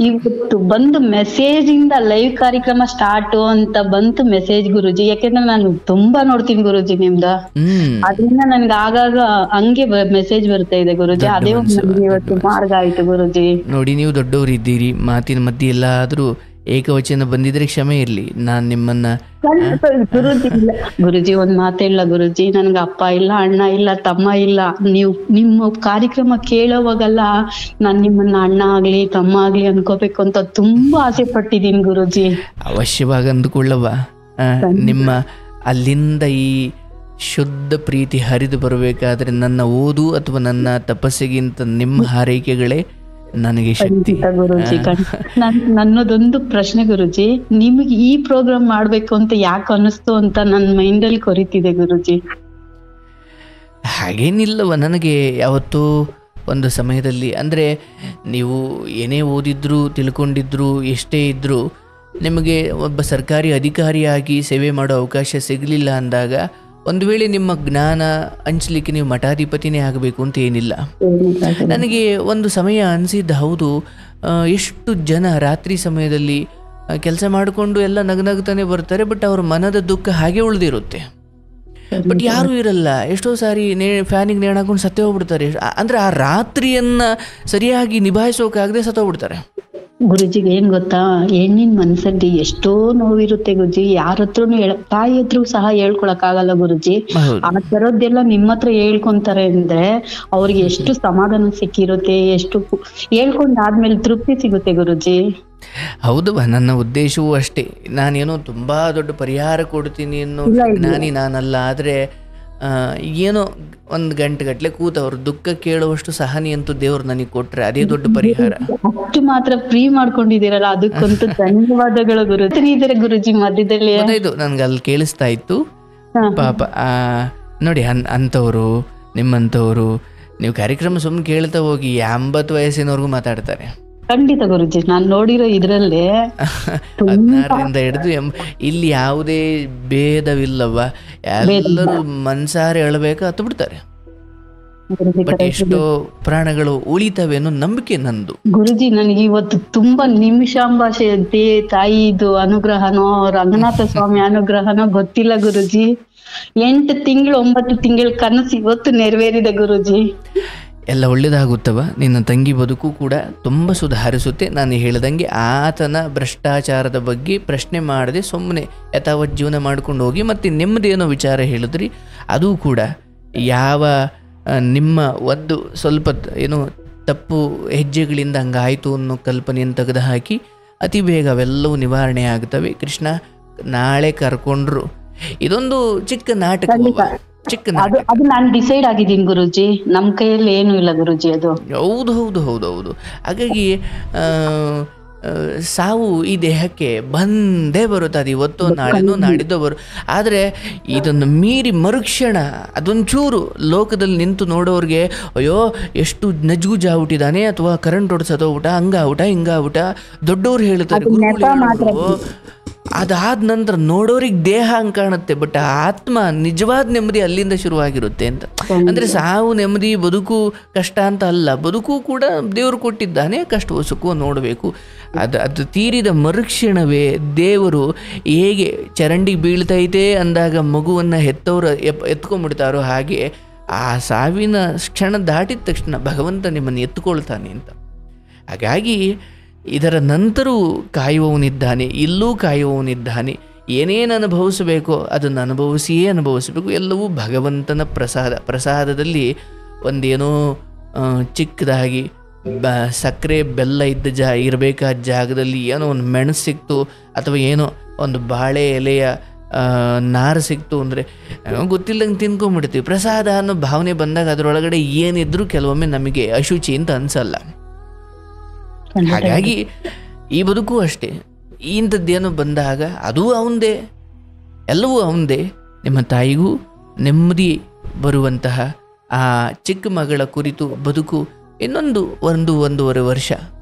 [SPEAKER 2] ಇವತ್ತು ಬಂದು ಮೆಸೇಜ್ ಇಂದ ಲೈವ್ ಕಾರ್ಯಕ್ರಮ ಸ್ಟಾರ್ಟ್ ಅಂತ ಬಂತು ಮೆಸೇಜ್ ಗುರುಜಿ. ಯಾಕೆಂದ್ರೆ ನಾನು ತುಂಬಾ ನೋಡ್ತೀನಿ ಗುರುಜಿ ನಿಮ್ದ, ಅದರಿಂದ ನನ್ಗೆ ಆಗಾಗ ಹಂಗೆ ಮೆಸೇಜ್ ಬರ್ತಾ ಇದೆ ಗುರುಜಿ. ಅದೇ ಇವತ್ತು ಮಾರ್ಗ ಆಯ್ತು ಗುರುಜಿ.
[SPEAKER 1] ನೋಡಿ, ನೀವು ದೊಡ್ಡವರು ಇದ್ದೀರಿ, ಮಾತಿನ ಮಧ್ಯೆ ಎಲ್ಲಾದ್ರೂ ಏಕವಚನ ಬಂದಿದ್ರೆ ಕ್ಷಮೆ ಇರಲಿ, ನಾನು ನಿಮ್ಮನ್ನು
[SPEAKER 2] ಗುರುಜಿ ಇಲ್ಲ ಗುರುಜಿ, ಒಂದ್ ಮಾತಿಲ್ಲ ಗುರುಜಿ, ನನ್ಗೆ ಅಪ್ಪ ಇಲ್ಲ, ಅಣ್ಣ ಇಲ್ಲ, ತಮ್ಮ ಇಲ್ಲ. ನೀವು ನಿಮ್ಮ ಕಾರ್ಯಕ್ರಮ ಕೇಳೋವಾಗಲ್ಲ ನಾನ್ ನಿಮ್ಮನ್ನ ಅಣ್ಣ ಆಗ್ಲಿ ತಮ್ಮ ಆಗ್ಲಿ ಅನ್ಕೋಬೇಕು ಅಂತ ತುಂಬಾ ಆಸೆ ಪಟ್ಟಿದ್ದೀನಿ ಗುರುಜಿ.
[SPEAKER 1] ಅವಶ್ಯವಾಗಿ ಅಂದುಕೊಳ್ಳವ. ನಿಮ್ಮ ಅಲ್ಲಿಂದ ಈ ಶುದ್ಧ ಪ್ರೀತಿ ಹರಿದು ಬರಬೇಕಾದ್ರೆ ನನ್ನ ಓದು ಅಥವಾ ನನ್ನ ತಪಸ್ಸಿಗಿಂತ ನಿಮ್ಮ ಹಾರೈಕೆಗಳೇ ನನಗೆ ಶಕ್ತಿ.
[SPEAKER 2] ಗುರುಜಿ ನನ್ನದೊಂದು ಪ್ರಶ್ನೆ ಗುರುಜಿ, ನಿಮಗೆ ಈ ಪ್ರೋಗ್ರಾಮ್ ಮಾಡ್ಬೇಕು ಅಂತ ಯಾಕೆ ಅನ್ನಿಸ್ತು ಅಂತ ನನ್ನ ಮೈಂಡಲ್ಲಿ ಕೊರಿತಿದೆ ಗುರುಜಿ.
[SPEAKER 1] ಹಾಗೇನಿಲ್ಲವ, ನನಗೆ ಯಾವತ್ತೂ ಒಂದು ಸಮಯದಲ್ಲಿ ಅಂದರೆ ನೀವು ಏನೇ ಓದಿದ್ರು ತಿಳ್ಕೊಂಡಿದ್ರು ಎಷ್ಟೇ ಇದ್ದರೂ ನಿಮಗೆ ಒಬ್ಬ ಸರ್ಕಾರಿ ಅಧಿಕಾರಿಯಾಗಿ ಸೇವೆ ಮಾಡೋ ಅವಕಾಶ ಸಿಗಲಿಲ್ಲ ಅಂದಾಗ ಒಂದು ವೇಳೆ ನಿಮ್ಮ ಜ್ಞಾನ ಹಂಚಲಿಕ್ಕೆ ನೀವು ಮಠಾಧಿಪತಿನೇ ಆಗಬೇಕು ಅಂತ ಏನಿಲ್ಲ. ನನಗೆ ಒಂದು ಸಮಯ ಅನಿಸಿದ್ದು, ಹೌದು, ಎಷ್ಟು ಜನ ರಾತ್ರಿ ಸಮಯದಲ್ಲಿ ಕೆಲಸ ಮಾಡಿಕೊಂಡು ಎಲ್ಲ ನಗನಗ್ತಾನೆ ಬರ್ತಾರೆ, ಬಟ್ ಅವ್ರ ಮನದ ದುಃಖ ಹಾಗೆ ಉಳಿದಿರುತ್ತೆ. ಬಟ್ ಯಾರೂ ಇರಲ್ಲ. ಎಷ್ಟೋ ಸಾರಿ ಫ್ಯಾನಿಗೆ ನೇಣು ಹಾಕೊಂಡು ಸತ್ತೇ ಹೋಗ್ಬಿಡ್ತಾರೆ. ಅಂದರೆ ಆ ರಾತ್ರಿಯನ್ನು ಸರಿಯಾಗಿ ನಿಭಾಯಿಸೋಕಾಗದೆ ಸತ್ತೋಗ್ಬಿಡ್ತಾರೆ.
[SPEAKER 2] ಗುರುಜಿಗೆ ಏನ್ ಗೊತ್ತಾ, ಹೆಣ್ಣಿನ ಮನ್ಸಲ್ಲಿ ಎಷ್ಟೋ ನೋವಿರುತ್ತೆ ಗುರುಜಿ. ಯಾರ ಹತ್ರನು ತಾಯಿ ಹತ್ರ ಸಹ ಹೇಳ್ಕೊಳಕ್ ಆಗಲ್ಲ ಗುರುಜಿ. ಆ ತರದ್ದೆಲ್ಲ ನಿಮ್ಮ ಹತ್ರ ಹೇಳ್ಕೊಂತಾರೆ ಅಂದ್ರೆ ಅವ್ರಿಗೆ ಎಷ್ಟು ಸಮಾಧಾನ ಸಿಕ್ಕಿರುತ್ತೆ, ಎಷ್ಟು ಹೇಳ್ಕೊಂಡಾದ್ಮೇಲೆ ತೃಪ್ತಿ ಸಿಗುತ್ತೆ ಗುರುಜಿ.
[SPEAKER 1] ಹೌದು, ನನ್ನ ಉದ್ದೇಶವೂ ಅಷ್ಟೇ. ನಾನೇನೋ ತುಂಬಾ ದೊಡ್ಡ ಪರಿಹಾರ ಕೊಡ್ತೀನಿ ಅನ್ನೋ ಜ್ಞಾನಿ ನಾನಲ್ಲ. ಆದರೆ ಏನೋ ಒಂದು ಗಂಟೆಗಟ್ಟಲೆ ಕೂತು ಅವ್ರ ದುಃಖ ಕೇಳುವಷ್ಟು ಸಹನಿ ಅಂತೂ ದೇವ್ರು ನನಗೆ ಕೊಟ್ರೆ ಅದೇ ದೊಡ್ಡ ಪರಿಹಾರ.
[SPEAKER 2] ಅಷ್ಟು ಮಾತ್ರ ಫ್ರೀ ಮಾಡ್ಕೊಂಡಿದ್ದೀರಲ್ಲ, ಅದಕ್ಕಂತೂ ಧನ್ಯವಾದಗಳು ಗುರುಜಿ. ಗುರುಜಿ ಮಧ್ಯದಲ್ಲಿ
[SPEAKER 1] ಇದು ನನ್ಗೆ ಅಲ್ಲಿ ಕೇಳಿಸ್ತಾ ಇತ್ತು. ಪಾಪ ನೋಡಿ, ಅಂಥವ್ರು ನಿಮ್ಮಂಥವ್ರು ನೀವು ಕಾರ್ಯಕ್ರಮ ಸುಮ್ಮನೆ ಕೇಳ್ತಾ ಹೋಗಿ 80 ವಯಸ್ಸಿನವ್ರಿಗೂ ಮಾತಾಡ್ತಾರೆ.
[SPEAKER 2] ಖಂಡಿತ ಗುರುಜಿ, ನಾನ್ ನೋಡಿರೋ ಇದ್ರಲ್ಲೇ
[SPEAKER 1] 16ರಿಂದ ಹಿಡಿದು ಇಲ್ಲಿ ಯಾವುದೇ ಭೇದವಿಲ್ಲವ. ಎಲ್ಲರೂ ಮನ್ಸಾರೆ ಹೇಳಬೇಕು ಹತ್ತು ಬಿಡ್ತಾರೆ. ಬಟ್ ಎಷ್ಟೋ ಪ್ರಾಣಗಳು ಉಳಿತವೆ ಅನ್ನೋ ನಂಬಿಕೆ ನಂದು
[SPEAKER 2] ಗುರುಜಿ. ನನಗೆ ಇವತ್ತು ತುಂಬಾ ನಿಮಿಷಾಂಬಾಷೆ ತಾಯಿದು ಅನುಗ್ರಹನೋ ರಂಗನಾಥ ಸ್ವಾಮಿ ಅನುಗ್ರಹನೋ ಗೊತ್ತಿಲ್ಲ ಗುರುಜಿ. 8 ತಿಂಗಳು 9 ತಿಂಗಳ ಕನಸು ಇವತ್ತು ನೆರವೇರಿದೆ ಗುರುಜಿ.
[SPEAKER 1] ಎಲ್ಲ ಒಳ್ಳೇದಾಗುತ್ತವ. ನಿನ್ನ ತಂಗಿ ಬದುಕು ಕೂಡ ತುಂಬ ಸುಧಾರಿಸುತ್ತೆ. ನಾನು ಹೇಳ್ದಂಗೆ ಆತನ ಭ್ರಷ್ಟಾಚಾರದ ಬಗ್ಗೆ ಪ್ರಶ್ನೆ ಮಾಡದೆ ಸುಮ್ಮನೆ ಯಥಾವತ್ ಜೀವನ ಮಾಡ್ಕೊಂಡು ಹೋಗಿ. ಮತ್ತು ನಿಮ್ಮದೇನೋ ವಿಚಾರ ಹೇಳಿದ್ರಿ, ಅದು ಕೂಡ ಯಾವ ನಿಮ್ಮ ಒಂದು ಸ್ವಲ್ಪ ಏನೋ ತಪ್ಪು ಹೆಜ್ಜೆಗಳಿಂದ ಹಂಗಾಯಿತು ಅನ್ನೋ ಕಲ್ಪನೆಯನ್ನು ತೆಗೆದುಹಾಕಿ ಅತಿ ಬೇಗ ಅವೆಲ್ಲವೂ ನಿವಾರಣೆ ಆಗ್ತವೆ. ಕೃಷ್ಣ ನಾಳೆ ಕರ್ಕೊಂಡ್ರು. ಇದೊಂದು ಚಿಕ್ಕ ನಾಟಕ, ಚಿಕ್ಕ ನಾಟಕ.
[SPEAKER 2] ಅದು ನಾನು ಡಿಸೈಡ್ ಆಗಿದ್ದೀನಿ ಗುರುಜಿ, ನಮ್ಮ ಕೈಯಲ್ಲಿ ಏನು ಇಲ್ಲ ಗುರುಜಿ. ಅದು
[SPEAKER 1] ಹೌದು ಹೌದು ಹೌದು ಹೌದು. ಹಾಗಾಗಿ ಸಾವು ಈ ದೇಹಕ್ಕೆ ಬಂದೇ ಬರುತ್ತೆ. ಅದು ಇವತ್ತೋ ನಾಳೆನೋ ನಾಡಿದ್ದೋ ಆದರೆ ಇದನ್ನು ಮೀರಿ ಮರುಕ್ಷಣ ಅದೊಂಚೂರು ಲೋಕದಲ್ಲಿ ನಿಂತು ನೋಡೋರಿಗೆ ಅಯ್ಯೋ ಎಷ್ಟು ನಜ್ಗುಜಾಗ್ಬಿಟ್ಟಿದ್ದಾನೆ, ಅಥವಾ ಕರೆಂಟ್ ಹೊಡ್ಸೋದೋಗ್ಬಿಟ್ಟ, ಹಂಗಾಗ್ಬಿಟ್ಟ ಹಿಂಗಾಗ್ಬಿಟ್ಟ ದೊಡ್ಡವ್ರು ಹೇಳ್ತಾರೆ, ಗುರುಗಳು. ಅದಾದ ನಂತರ ನೋಡೋರಿಗೆ ದೇಹ ಹಂಗೆ ಕಾಣುತ್ತೆ, ಬಟ್ ಆತ್ಮ ನಿಜವಾದ ನೆಮ್ಮದಿ ಅಲ್ಲಿಂದ ಶುರುವಾಗಿರುತ್ತೆ ಅಂತ. ಅಂದರೆ ಸಾವು ನೆಮ್ಮದಿ, ಬದುಕು ಕಷ್ಟ ಅಂತ ಅಲ್ಲ, ಬದುಕು ಕೂಡ ದೇವರು ಕೊಟ್ಟಿದ್ದಾನೆ, ಕಷ್ಟವೋ ಸುಖವೋ ನೋಡಬೇಕು. ಅದು ತೀರಿದ ಮರುಕ್ಷಣವೇ ದೇವರು ಹೇಗೆ ಚರಂಡಿಗೆ ಬೀಳ್ತೈತೆ ಅಂದಾಗ ಮಗುವನ್ನು ಹೆತ್ತವರು ಎತ್ಕೊಂಡ್ಬಿಡ್ತಾರೋ ಹಾಗೆ ಆ ಸಾವಿನ ಕ್ಷಣ ದಾಟಿದ ತಕ್ಷಣ ಭಗವಂತ ನಿಮ್ಮನ್ನು ಎತ್ತುಕೊಳ್ತಾನೆ ಅಂತ. ಹಾಗಾಗಿ ಇದರ ನಂತರವೂ ಕಾಯುವವನಿದ್ದಾನೆ, ಇಲ್ಲೂ ಕಾಯುವವನಿದ್ದಾನೆ. ಏನೇನು ಅನುಭವಿಸಬೇಕೋ ಅದನ್ನು ಅನುಭವಿಸಿಯೇ ಅನುಭವಿಸಬೇಕು. ಎಲ್ಲವೂ ಭಗವಂತನ ಪ್ರಸಾದದಲ್ಲಿ ಒಂದೇನೋ ಚಿಕ್ಕದಾಗಿ ಸಕ್ಕರೆ ಬೆಲ್ಲ ಇದ್ದ ಇರಬೇಕಾದ ಜಾಗದಲ್ಲಿ ಏನೋ ಒಂದು ಮೆಣಸು ಸಿಕ್ತು, ಅಥವಾ ಏನೋ ಒಂದು ಬಾಳೆ ಎಲೆಯ ನಾರು ಸಿಕ್ತು ಅಂದರೆ ಗೊತ್ತಿಲ್ಲಂಗೆ ತಿನ್ಕೊಂಡ್ಬಿಡ್ತೀವಿ. ಪ್ರಸಾದ ಅನ್ನೋ ಭಾವನೆ ಬಂದಾಗ ಅದರೊಳಗಡೆ ಏನಿದ್ರೂ ಕೆಲವೊಮ್ಮೆ ನಮಗೆ ಅಶುಚಿ ಅಂತ ಅನಿಸಲ್ಲ. ಹಾಗಾಗಿ ಈ ಬದುಕು ಅಷ್ಟೇ. ಇಂಥದ್ದೇನೋ ಬಂದಾಗ ಅದೂ ಅವಂದೇ, ಎಲ್ಲವೂ ಅವಂದೇ. ನಿಮ್ಮ ತಾಯಿಗೂ ನೆಮ್ಮದಿ ಬರುವಂತಹ ಆ ಚಿಕ್ಕ ಮಗಳ ಕುರಿತು ಬದುಕು ಇನ್ನೊಂದು 1-1.5 ವರ್ಷ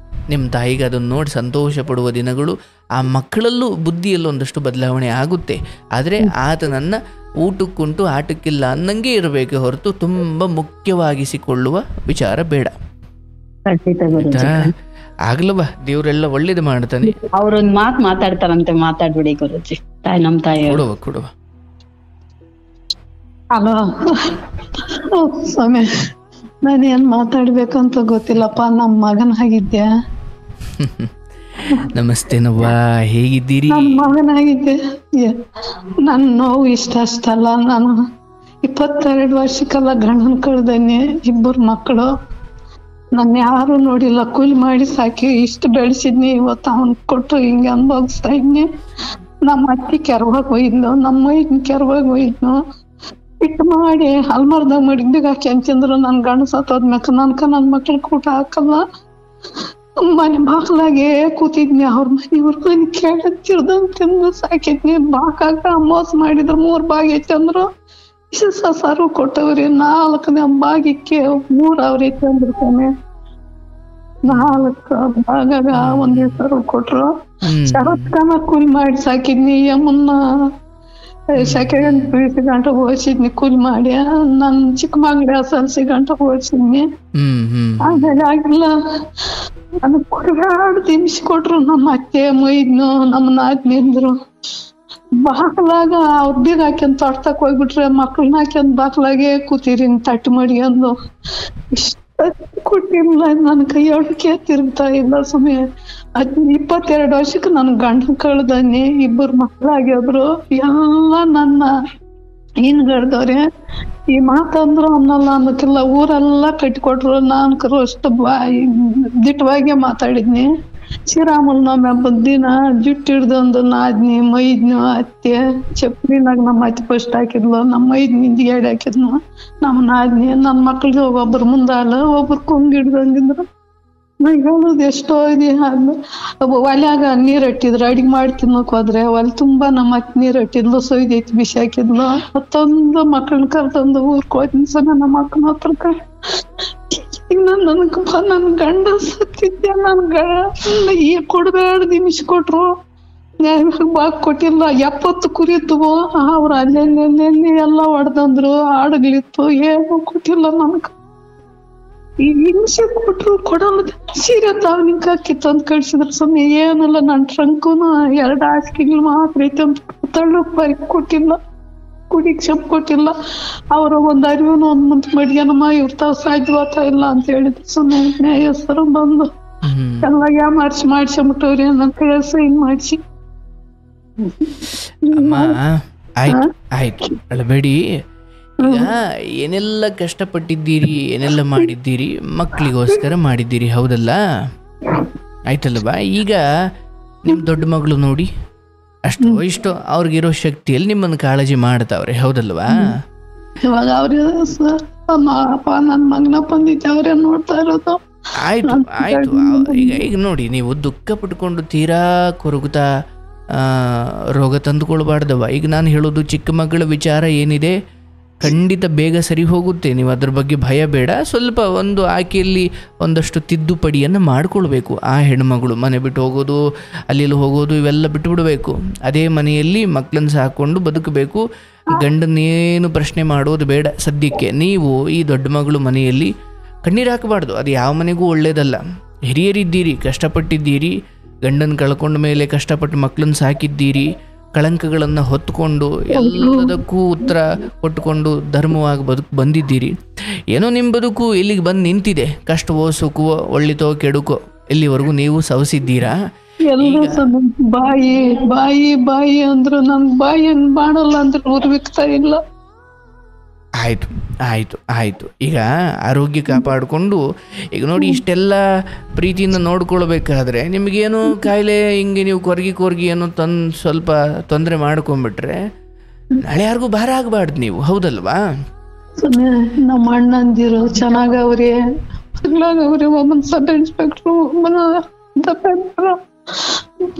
[SPEAKER 1] ನಿಮ್ಮ ತಾಯಿಗೆ ಅದನ್ನು ನೋಡಿ ಸಂತೋಷ ಪಡುವ ದಿನಗಳು. ಆ ಮಕ್ಕಳಲ್ಲೂ ಬುದ್ಧಿಯಲ್ಲೂ ಒಂದಷ್ಟು ಬದಲಾವಣೆ ಆಗುತ್ತೆ. ಆದರೆ ಆತನನ್ನು ಊಟಕ್ಕುಂಟು ಆಟಕ್ಕಿಲ್ಲ ಅನ್ನಂಗೆ ಇರಬೇಕೆ ಹೊರತು ತುಂಬ ಮುಖ್ಯವಾಗಿಸಿಕೊಳ್ಳುವ ವಿಚಾರ ಬೇಡ. ಆಗ್ಲವ, ದೇವರೆಲ್ಲ ಒಳ್ಳೇದು ಮಾಡ್ತಾನೆ.
[SPEAKER 2] ಅವ್ರೊಂದ್ ಮಾತಾಡ್ತಾರಂತೆ, ಮಾತಾಡ್ಬಿಡಿ ಗುರುಜಿ. ನಮ್ ತಾಯಿ
[SPEAKER 1] ಕೊಡುವ.
[SPEAKER 3] ಅಲೋ ಸ್ವಾಮಿ, ನಾನೇನ್ ಮಾತಾಡ್ಬೇಕಂತ ಗೊತ್ತಿಲ್ಲಪ್ಪ. ನಮ್ಮ ಮಗನಾಗಿದ್ದೆ
[SPEAKER 1] ನಮಸ್ತೆ ನವ್ವ, ಹೇಗಿದ್ದೀರಿ?
[SPEAKER 2] ನನ್ನ ಮಗನಾಗಿದ್ದೆ. ನನ್ನ ನೋವು ಇಷ್ಟ ಅಷ್ಟಲ್ಲ. ನಾನು 22 ವರ್ಷಕ್ಕೆಲ್ಲ ಗಂಡನ ಕಳ್ದೇನೆ. 2 ಮಕ್ಕಳು. ನನ್ನ ಯಾರು ನೋಡಿಲ್ಲ. ಕೂಲಿ ಮಾಡಿ ಸಾಕಿ ಇಷ್ಟು ಬೆಳೆಸಿದ್ನಿ. ಇವತ್ತು ಅವನ್ ಕೊಟ್ಟು ಹಿಂಗೆ ಅನ್ಭವಿಸ್ತಾ ಇದ್ನಿ. ನಮ್ಮ ಅತ್ತಿ ಕೆರವಾಗ ಹೋಯ್ದ್ನು, ನಮ್ಮ ಮೈದ್ನ ಕೆರವಾಗ ಹೋಯ್ದ್ನು. ಇಟ್ಟು ಮಾಡಿ ಹಲ್ಮರ್ದಾಗ ಮಡಿದ್ದಾಗ ಹಾಕ್ಯಂತಿಂದ್ರು. ನನ್ ಗಂಡ ಸತ್ತೋದ್ಮ್ಯಾಕ ನನ್ನ ಮಕ್ಳಿಗೆ ಊಟ ಹಾಕಲ್ಲ. ಮನೆ ಬಾಗ್ಲಾಗೆ ಕೂತಿದ್ನಿ. ಅವ್ರ ಮನೆಯವ್ರ ಕೇಳತ್ತಿರ್ದಂತಿಂದು ಸಾಕಿದ್ನಿ. ಬಾಕಾಗ ಮೋಸ ಮಾಡಿದ್ರು. 3 ಬಾಗಿ ಐತಂದ್ರು. ಸಾರು ಕೊಟ್ಟವ್ರಿ. 4ನೇ ಬಾಗಿಕ್ಕೆ 3 ಅವ್ರ ಐತಂದ್ರು. 4 ಭಾಗಾಗ 1 ಸಾರು ಕೊಟ್ರು. ಶರತ್ಕನ ಕೂಲಿ ಮಾಡಿ ಸಾಕಿದ್ನಿ. ಯಮನ್ನ ಸೆಕೆಂಡ್ PUC ಗಂಟ ಓದಿಸಿದ್ನಿ ಕೂಲಿ ಮಾಡಿ. ನನ್ ಚಿಕ್ಕ ಮಗಳ SLC ಗಂಟ ಓದಿಸಿದ್ನಿ. ಆಮೇಲೆ ಆಗಿಲ್ಲ. ನನ್ ಕೊಡಗಾಡ್ ತಿನ್ಸ್ಕೊಟ್ರು. ನಮ್ಮ ಅತ್ತೆ ಮೈದ್ನು, ನಮ್ಮ ನಾದ್ನಿಂದ್ರು. ಬಾಗ್ಲಾಗ ಅವ್ರ ಬೀಗ ಹಾಕ್ಯಂತ ತೊಡ್ತಕ್ ಹೋಗ್ಬಿಟ್ರೆ ಮಕ್ಳನ್ನ ಹಾಕ್ಯಂತ ಬಾಗ್ಲಾಗೆ ಕೂತಿರಿನ್ ತಟ್ಟು ಮಡಿಯಂದು. ಇಷ್ಟ ಕೊಟ್ಟಿಲ್ಲ. ನನ್ ಕೈ ಅಡ್ಕೆ ತಿರುಗ್ತಾ ಇಲ್ಲ. ಸಮಯ 22 ವರ್ಷಕ್ಕೆ ನನ್ ಗಂಡ ಕಳ್ದಾನೆ. 2 ಮಕ್ಳಾಗ್ಯದ್ರು. ಎಲ್ಲ ನನ್ನ ಹಿಂಗಡ್ದವ್ರೆ. ಈ ಮಾತಂದ್ರು ಅನ್ನಲ್ಲ ಅನ್ನಕ್ಕಿಲ್ಲ. ಊರೆಲ್ಲ ಕಟ್ಟಿಕೊಟ್ರು. ನಾನ್ ಅಷ್ಟು ದಿಟ್ಟವಾಗೆ ಮಾತಾಡಿದ್ನಿ. ಶ್ರೀರಾಮುಲ್ ಹಬ್ಬದ ದಿನ ಜುಟ್ಟು ಹಿಡ್ದೊಂದು ನಾದ್ನಿ ಮೈದ್ನು ಅತ್ತೆ ಚಪ್ಲಿನಾಗ ನಮ್ಮ ಅತ್ತೆ ಫಸ್ಟ್ ಹಾಕಿದ್ಲು. ನಮ್ಮ ಮೈದ್ನಿಂದ 2 ಹಾಕಿದ್ನು. ನಮ್ಮ ನಾದ್ನಿ ನನ್ನ ಮಕ್ಳಿಗೆ ಒಬ್ಬರು ಮುಂದಾಲ ಒಬ್ರು ಕೊಂಗ್ ಹಿಡ್ದಂಗಿದ್ರು. ಹೇಳೋದು ಎಷ್ಟೋ ಇದೆ. ಒಲ್ಯಾಗ ನೀರ್ ಇಟ್ಟಿದ್ರು. ಅಡಿಗೆ ಮಾಡಿ ತಿನ್ನಕ್ ಹೋದ್ರೆ ಒಲೆ ತುಂಬಾ ನಮ್ಮ ಅತ್ತೆ ನೀರ್ ಇಟ್ಟಿದ್ಲು. ಸೊಯ್ದೈತಿ ಬಿಸಿ ಹಾಕಿದ್ಲು. ಮತ್ತೊಂದು ಮಕ್ಳನ್ನ ಕರ್ದೊಂದು ಊರ್ಕ್ ಹೋಯ್ತೀನಿ. ನಮ್ಮ ಮಕ್ಕಳ ಹತ್ರ ಈಗ ನನ್ ಗಂಡ ಸತ್ತಿದ್ದೆ. ನನ್ ಗಂಡ ಈ ಕೊಡ್ಬೇಡ ನಿಮಿಷ ಕೊಟ್ರು. ಬಾಗ್ ಕೊಟ್ಟಿಲ್ಲ. 70 ಕುರಿದ್ವು. ಅವ್ರು ಅಲ್ಲೆಲ್ಲಿ ಎಲ್ಲ ಹೊಡ್ದಂದ್ರು. ಆಡುಗಳಿತ್ತು. ಏನು ಕೊಟ್ಟಿಲ್ಲ ನನ್ಗ. ಈ ಹಿಂಸೆ ಕೊಟ್ರು ಕೊಡಲ್ಲ. ಸೀರೆ ತಾವನಿಂಗ್ ಕಿತ್ತಂದ್ ಕಳ್ಸಿದ್ರು. ಸಮಯ ಏನಲ್ಲ. ನನ್ ಟ್ರಂಕುನು 2 ಹಾಸಿಗೆಗಳು ಮಾತ್ರ ಐತೆ ಅಂತ ತಳ್ಳಕ್ ಬರೀಕ್ ಕೊಟ್ಟಿಲ್ಲ. ಕುಡಿಕ್ ಸೊಪ್ಪು ಕೊಟ್ಟಿಲ್ಲ. ಅವ್ರ ಒಂದ್ ಅರಿವುನು 1 ಮಂತ್ ಮಡ್ಯಾನಮ್ಮ ಇರ್ತಾವ ಸಾಧ್ಯವಾತ ಇಲ್ಲ ಅಂತ ಹೇಳಿದ್ರು. ಸುಮ್ಮನೆ ನ್ಯಾಯಸ್ಥರು ಬಂದು ಎಲ್ಲ ಮಾಡ್ಸ್ಕೊಂಬಿಟ್ಟವ್ರಿ. ನನ್ನ ಕೈ ಸೈನ್ ಮಾಡಿಸಿ.
[SPEAKER 1] ಆಯ್ತು ಅಳಬೇಡಿ. ಈಗ ಏನೆಲ್ಲ ಕಷ್ಟಪಟ್ಟಿದ್ದೀರಿ, ಏನೆಲ್ಲ ಮಾಡಿದ್ದೀರಿ, ಮಕ್ಕಳಿಗೋಸ್ಕರ ಮಾಡಿದ್ದೀರಿ, ಹೌದಲ್ಲ? ಆಯ್ತಲ್ವಾ? ಈಗ ನಿಮ್ಮ ದೊಡ್ಡ ಮಗಳು ನೋಡಿ, ಅಷ್ಟು ಇಷ್ಟು ಅವ್ರಿಗಿರೋ ಶಕ್ತಿಯಲ್ಲಿ ನಿಮ್ಮನ್ನು ಕಾಳಜಿ ಮಾಡ್ತಾವ್ರೆ, ಹೌದಲ್ವಾ?
[SPEAKER 2] ಇವಾಗ ಅವ್ರ ನನ್ ಮಗನ ಬಂದಿದ್ದೆ. ಅವ್ರೇ ನೋಡ್ತಾ ಇರೋದು.
[SPEAKER 1] ಆಯ್ತು. ಈಗ ನೋಡಿ, ನೀವು ದುಃಖ ಪಟ್ಕೊಂಡು ತೀರಾ ಕೊರಗುತ್ತಾ ರೋಗ ತಂದುಕೊಳ್ಬಾರ್ದವ. ಈಗ ನಾನು ಹೇಳೋದು ಚಿಕ್ಕ ಮಗಳ ವಿಚಾರ ಏನಿದೆ ಖಂಡಿತ ಬೇಗ ಸರಿ ಹೋಗುತ್ತೆ. ನೀವು ಅದ್ರ ಬಗ್ಗೆ ಭಯ ಬೇಡ. ಸ್ವಲ್ಪ ಆಕೆಯಲ್ಲಿ ಒಂದಷ್ಟು ತಿದ್ದುಪಡಿಯನ್ನು ಮಾಡಿಕೊಳ್ಬೇಕು. ಆ ಹೆಣ್ಮಗಳು ಮನೆ ಬಿಟ್ಟು ಹೋಗೋದು, ಅಲ್ಲಿ ಹೋಗೋದು, ಇವೆಲ್ಲ ಬಿಟ್ಟುಬಿಡಬೇಕು. ಅದೇ ಮನೆಯಲ್ಲಿ ಮಕ್ಕಳನ್ನು ಸಾಕೊಂಡು ಬದುಕಬೇಕು. ಗಂಡನ್ನೇನು ಪ್ರಶ್ನೆ ಮಾಡೋದು ಬೇಡ ಸದ್ಯಕ್ಕೆ. ನೀವು ಈ ದೊಡ್ಡ ಮಗಳು ಮನೆಯಲ್ಲಿ ಕಣ್ಣೀರು ಹಾಕಬಾರ್ದು. ಅದು ಯಾವ ಮನೆಗೂ ಒಳ್ಳೆಯದಲ್ಲ. ಹಿರಿಯರಿದ್ದೀರಿ, ಕಷ್ಟಪಟ್ಟಿದ್ದೀರಿ, ಗಂಡನ ಕಳ್ಕೊಂಡ ಮೇಲೆ ಕಷ್ಟಪಟ್ಟು ಮಕ್ಕಳನ್ನು ಸಾಕಿದ್ದೀರಿ, ಕಳಂಕಗಳನ್ನು ಹೊತ್ತುಕೊಂಡು ಎಲ್ಲದಕ್ಕೂ ಉತ್ತರ ಕೊಟ್ಟುಕೊಂಡು ಧರ್ಮವಾಗಿ ಬಂದಿದ್ದೀರಿ. ಏನೋ ನಿಮ್ಮ ಬದುಕು ಇಲ್ಲಿಗೆ ಬಂದು ನಿಂತಿದೆ. ಕಷ್ಟವೋ ಸುಖವೋ ಒಳ್ಳಿತೋ ಕೆಡುಕೋ ಇಲ್ಲಿವರೆಗೂ ನೀವು ಸವಸಿದ್ದೀರಾ.
[SPEAKER 2] ಬಾಯಿ ಬಾಯಿ ಬಾಯಿ ಅಂದ್ರು ನನ್ ಬಾಯಿ ಮಾಡಲ್ಲ ಅಂದ್ರೆ ಉರ್ವಿಕ್ತಾ ಇಲ್ಲ.
[SPEAKER 1] ಆಯಿತು. ಈಗ ಆರೋಗ್ಯ ಕಾಪಾಡಿಕೊಂಡು, ಈಗ ನೋಡಿ, ಇಷ್ಟೆಲ್ಲ ಪ್ರೀತಿಯಿಂದ ನೋಡ್ಕೊಳ್ಬೇಕಾದ್ರೆ ನಿಮಗೇನು ಕಾಯಿಲೆ ಹಿಂಗೆ ನೀವು ಕೊರ್ಗಿ ಏನೋ ಸ್ವಲ್ಪ ತೊಂದರೆ ಮಾಡ್ಕೊಂಡ್ಬಿಟ್ರೆ ನಾಳೆ ಯಾರಿಗೂ ಭಾರ ಆಗಬಾರ್ದು ನೀವು, ಹೌದಲ್ವಾ?
[SPEAKER 2] ನಮ್ಮ ಅಣ್ಣಂದಿರು ಚೆನ್ನಾಗವ್ರಿ, ಒಬ್ಬನ್ ಸಬ್ ಇನ್ಸ್ಪೆಕ್ಟ್ರು, ಒಬ್ಬನ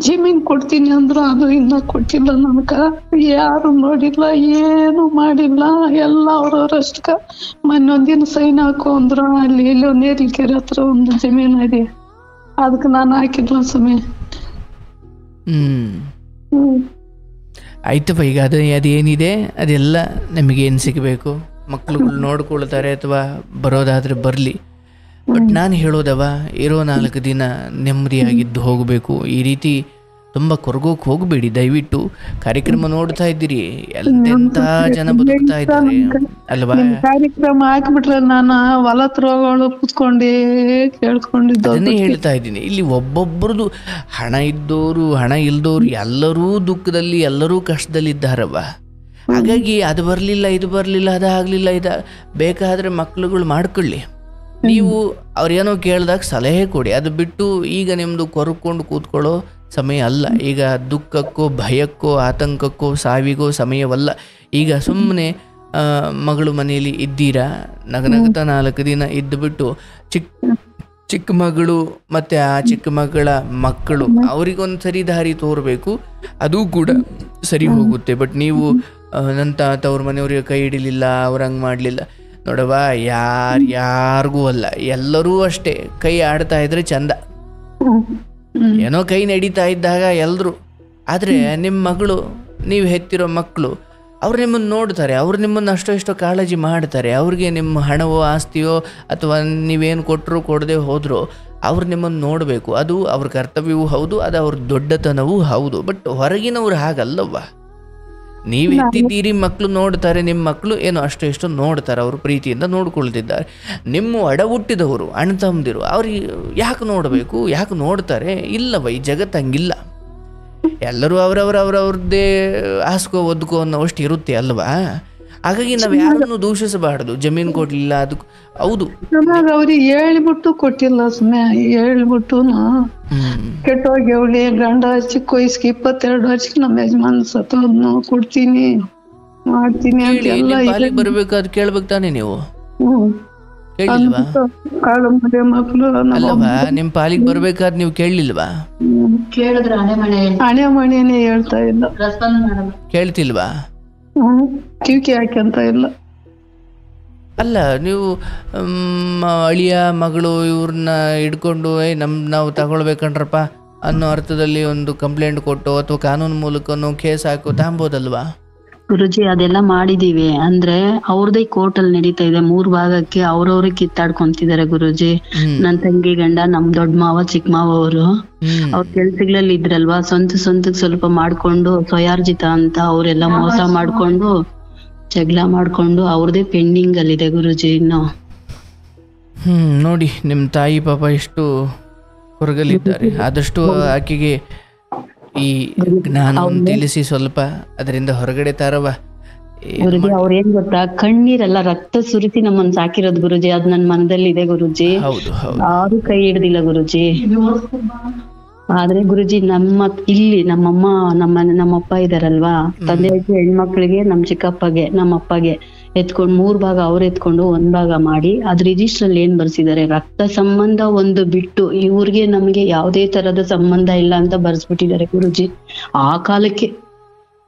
[SPEAKER 2] ಜಮೀನ್ ಕೊಡ್ತೀನಿ ಅಂದ್ರು ಅದು ಇನ್ನ ಕೊಟ್ಟಿಲ್ಲ. ನನ್ಕ ಯಾರು ನೋಡಿಲ್ಲ, ಏನು ಮಾಡಿಲ್ಲ. ಎಲ್ಲ ಅವ್ರವ್ರಷ್ಟಕ ಮೊನ್ನೊಂದಿನ ಸೈನ್ ಹಾಕು ಅಂದ್ರು. ಅಲ್ಲಿ ಎಲ್ಲೋ ನೇರ್ಲಿಕೆರೆ ಹತ್ರ ಒಂದು ಜಮೀನ್ ಇದೆ, ಅದಕ್ಕೆ ನಾನು ಹಾಕಿದ್ಲ ಸಮಯ.
[SPEAKER 1] ಆಯ್ತಪ್ಪ. ಈಗ ಅದೇನಿದೆ ಅದೆಲ್ಲ ನಮಗೇನು ಸಿಗಬೇಕು, ಮಕ್ಳುಗಳು ನೋಡ್ಕೊಳ್ತಾರೆ ಅಥವಾ ಬರೋದಾದ್ರೆ ಬರಲಿ. ಬಟ್ ನಾನು ಹೇಳೋದವ, ಇರೋ 4 ದಿನ ನೆಮ್ಮದಿಯಾಗಿದ್ದು ಹೋಗಬೇಕು. ಈ ರೀತಿ ತುಂಬ ಕೊರಗೋಕೆ ಹೋಗಬೇಡಿ ದಯವಿಟ್ಟು. ಕಾರ್ಯಕ್ರಮ ನೋಡ್ತಾ ಇದ್ದೀರಿ, ಎಂತೆಂಥ ಜನ ಬದುಕ್ತಾ ಇದ್ದಾರೆ ಅಲ್ವಾ.
[SPEAKER 3] ಕಾರ್ಯಕ್ರಮ ಹಾಕ್ಬಿಟ್ರೆ ನಾನು ಹೊಲ ರೋಗಗಳು ಕುತ್ಕೊಂಡೇ ಕೇಳ್ಕೊಂಡಿದ್ದು.
[SPEAKER 1] ಅದನ್ನೇ ಹೇಳ್ತಾ ಇದ್ದೀನಿ, ಇಲ್ಲಿ ಒಬ್ಬೊಬ್ಬರದು ಹಣ ಇದ್ದವರು ಹಣ ಇಲ್ದವ್ರು ಎಲ್ಲರೂ ದುಃಖದಲ್ಲಿ, ಎಲ್ಲರೂ ಕಷ್ಟದಲ್ಲಿದ್ದಾರವ್ವ. ಹಾಗಾಗಿ ಅದು ಬರಲಿಲ್ಲ, ಇದು ಬರಲಿಲ್ಲ, ಅದಾಗಲಿಲ್ಲ, ಬೇಕಾದರೆ ಮಕ್ಳುಗಳು ಮಾಡ್ಕೊಳ್ಳಿ. ನೀವು ಅವ್ರೇನೋ ಕೇಳಿದಾಗ ಸಲಹೆ ಕೊಡಿ. ಅದು ಬಿಟ್ಟು ಈಗ ನಿಮ್ಮದು ಕೊರ್ಕೊಂಡು ಕೂತ್ಕೊಳ್ಳೋ ಸಮಯ ಅಲ್ಲ. ಈಗ ದುಃಖಕ್ಕೋ, ಭಯಕ್ಕೋ, ಆತಂಕಕ್ಕೋ, ಸಾವಿಗೋ ಸಮಯವಲ್ಲ. ಈಗ ಸುಮ್ಮನೆ ಮಗಳು ಮನೆಯಲ್ಲಿ ಇದ್ದೀರಾ, ನಗನಗ್ತಾ 4 ದಿನ ಇದ್ದುಬಿಟ್ಟು ಚಿಕ್ಕ ಮಗಳು ಮತ್ತು ಆ ಚಿಕ್ಕ ಮಗಳ ಮಕ್ಕಳು ಅವರಿಗೊಂದು ಸರಿ ದಾರಿ ತೋರಬೇಕು, ಅದು ಕೂಡ ಸರಿ ಹೋಗುತ್ತೆ. ಬಟ್ ನೀವು ನಂತ ತವ್ರ ಮನೆಯವ್ರಿಗೆ ಕೈ ಹಿಡಿಲಿಲ್ಲ, ಅವ್ರು ಹಂಗೆ ಮಾಡಲಿಲ್ಲ ನೋಡವ್ವ, ಯಾರಿಗೂ ಅಲ್ಲ, ಎಲ್ಲರೂ ಅಷ್ಟೇ. ಕೈ ಆಡ್ತಾ ಇದ್ರೆ ಚಂದ, ಏನೋ ಕೈ ನಡೀತಾ ಇದ್ದಾಗ ಎಲ್ಲರೂ. ಆದರೆ ನಿಮ್ಮ ಮಗಳು, ನೀವು ಹೆತ್ತಿರೋ ಮಕ್ಕಳು, ಅವ್ರು ನಿಮ್ಮನ್ನು ನೋಡ್ತಾರೆ, ಅವ್ರು ನಿಮ್ಮನ್ನು ಅಷ್ಟೋ ಕಾಳಜಿ ಮಾಡ್ತಾರೆ. ಅವ್ರಿಗೆ ನಿಮ್ಮ ಹಣವೋ ಆಸ್ತಿಯೋ ಅಥವಾ ನೀವೇನು ಕೊಟ್ಟರು ಕೊಡದೆ ಹೋದರೂ ಅವ್ರು ನಿಮ್ಮನ್ನು ನೋಡಬೇಕು. ಅದು ಅವ್ರ ಕರ್ತವ್ಯವೂ ಹೌದು, ಅದು ಅವ್ರ ದೊಡ್ಡತನವೂ ಹೌದು. ಬಟ್ ಹೊರಗಿನವ್ರು ಹಾಗಲ್ಲವ್ವ. ನೀವು ಎತ್ತಿದ್ದೀರಿ, ಮಕ್ಕಳು ನೋಡ್ತಾರೆ, ನಿಮ್ಮ ಮಕ್ಕಳು ಏನೋ ಅಷ್ಟು ನೋಡ್ತಾರೆ, ಅವರು ಪ್ರೀತಿಯಿಂದ ನೋಡ್ಕೊಳ್ತಿದ್ದಾರೆ. ನಿಮ್ಮ ಒಡ ಹುಟ್ಟಿದವರು ಅಣ್ಣ ತಮ್ಮದಿರು ಅವ್ರಿಗೆ ಯಾಕೆ ನೋಡಬೇಕು, ಯಾಕೆ ನೋಡ್ತಾರೆ? ಇಲ್ಲವ, ಈ ಜಗತ್ತು ಹಂಗಿಲ್ಲ. ಎಲ್ಲರೂ ಅವ್ರವ್ರದ್ದೇ ಹಾಸ್ಕೋ ಒದ್ಕೋ ಅನ್ನೋಷ್ಟು ಇರುತ್ತೆ ಅಲ್ವಾ. ಹಾಗಾಗಿ ನಾವು ಯಾರನ್ನು ದೂಷಿಸಬಾರ್ದು. ಜಮೀನು ಕೊಡ್ಲಿಲ್ಲ, ಅದಕ್ಕೆ ಹೌದು
[SPEAKER 3] ಅವ್ರಿಗೆ ಹೇಳ್ಬಿಟ್ಟು ಕೊಟ್ಟಿಲ್ಲ, ಸುಮ್ಮನೆ ಹೇಳ್ಬಿಟ್ಟು ಕೆಟ್ಟೋಗಿ ಅವಳಿ ಗಂಡ ಚಿಕ್ಕ ವಯಸ್ಸಿಗೆ 22 ವರ್ಷಕ್ಕೆ ನಮ್ಮ ಯಜಮಾನ್ ಸತ್ತೋದ್ನು, ಕೊಡ್ತೀನಿ ಮಾಡ್ತೀನಿ ಅಂತ ಎಲ್ಲ
[SPEAKER 1] ಬರ್ಬೇಕಾದ್ ಕೇಳ್ಬೇಕು ತಾನೇ ನೀವು.
[SPEAKER 3] ಕಾಳು ಮನೆ ಮಕ್ಳು
[SPEAKER 1] ಅಲ್ಲವಾ, ನಿಮ್ ಪಾಲಿಗೆ ಬರ್ಬೇಕಾದ್ ನೀವು ಕೇಳಲಿಲ್ವಾ?
[SPEAKER 2] ಕೇಳಿದ್ರೆ
[SPEAKER 3] ಹಣೆ ಮಣೆನೇ ಹೇಳ್ತಾ ಇಲ್ಲ,
[SPEAKER 1] ಕೇಳ್ತಿಲ್ವಾ?
[SPEAKER 3] ಕಿವಿಕೆ ಹಾಕ್ಯಂತ ಇಲ್ಲ.
[SPEAKER 1] ಅಲ್ಲ, ನೀವು ಅಳಿಯ ಮಗಳು ಇವ್ರನ್ನ ಹಿಡ್ಕೊಂಡು ನಾವು ತಗೊಳ್ಬೇಕಂಡ್ರಪ್ಪ ಅನ್ನೋ ಅರ್ಥದಲ್ಲಿ ಒಂದು ಕಂಪ್ಲೇಂಟ್ ಕೊಟ್ಟು ಅಥವಾ ಕಾನೂನು ಮೂಲಕನೂ ಕೇಸ್ ಹಾಕೋ ತಾಂಬೋದಲ್ವಾ?
[SPEAKER 2] ಗುರುಜಿ ಅದೆಲ್ಲ ಮಾಡಿದೀವಿ. ಅಂದ್ರೆ ಅವ್ರದೇ ಕೋರ್ಟ್ ಅಲ್ಲಿ ನಡೀತಾ ಇದೆ. 3 ಭಾಗಕ್ಕೆ ಅವ್ರವ್ರಿಗೆ ಕಿತ್ತಾಡ್ಕೊಂತಿದಾರೆ ಗುರುಜಿ. ನನ್ ತಂಗಿ ಗಂಡ, ನಮ್ ದೊಡ್ಡ ಮಾವ, ಚಿಕ್ಕ ಮಾವ ಅವರು ಅವ್ರ ಕೆಲ್ಸಗಳಲ್ಲಿ ಇದ್ರಲ್ವಾ, ಸ್ವಂತಕ್ಕೆ ಸ್ವಲ್ಪ ಮಾಡ್ಕೊಂಡು ಸ್ವಯಾರ್ಜಿತ ಅಂತ ಅವರೆಲ್ಲ ಮೋಸ ಮಾಡ್ಕೊಂಡು ಜಗಳ ಮಾಡ್ಕೊಂಡು ಅವ್ರದೇ ಪೆಂಡಿಂಗ್ ಅಲ್ಲಿದೆ ಗುರುಜಿ ಇನ್ನು.
[SPEAKER 1] ನೋಡಿ, ನಿಮ್ ತಾಯಿ ಪಾಪ ಎಷ್ಟು ಹೊರಗಲಿದ್ದಾರೆ. ಆದಷ್ಟು ಆಕೆಗೆ ಈ ಜ್ಞಾನವನ್ನು ತಿಳಿಸಿ ಸ್ವಲ್ಪ ಅದರಿಂದ ಹೊರಗಡೆ ತಾರವ.
[SPEAKER 2] ಗುರುಜಿ ಅವ್ರೇನ್ ಗೊತ್ತಾ, ಕಣ್ಣೀರೆಲ್ಲ ರಕ್ತ ಸುರಿಸಿ ನಮ್ಮನ್ನ ಸಾಕಿರೋದು ಗುರುಜಿ. ಅದ್ ನನ್ ಮನದಲ್ಲಿ ಇದೆ ಗುರುಜಿ. ಯಾರು ಕೈ ಹಿಡ್ದಿಲ್ಲ ಗುರುಜಿ. ಆದ್ರೆ ಗುರುಜಿ ಇಲ್ಲಿ ನಮ್ಮಮ್ಮ ನಮ್ಮಪ್ಪ ಇದಾರಲ್ವಾ, ತಂದೆ ಹೆಣ್ಮಕ್ಳಿಗೆ, ನಮ್ ಚಿಕ್ಕಪ್ಪಗೆ, ನಮ್ಮಪ್ಪಗೆ ಎತ್ಕೊಂಡು 3 ಭಾಗ ಅವ್ರು ಎತ್ಕೊಂಡು 1 ಭಾಗ ಮಾಡಿ ಅದ್ ರಿಜಿಸ್ಟರ್ ಅಲ್ಲಿ ಏನ್ ಬರ್ಸಿದಾರೆ, ರಕ್ತ ಸಂಬಂಧ ಒಂದು ಬಿಟ್ಟು ಇವ್ರಿಗೆ ನಮ್ಗೆ ಯಾವ್ದೇ ತರದ ಸಂಬಂಧ ಇಲ್ಲ ಅಂತ ಬರ್ಸ್ಬಿಟ್ಟಿದ್ದಾರೆ ಗುರುಜಿ. ಆ ಕಾಲಕ್ಕೆ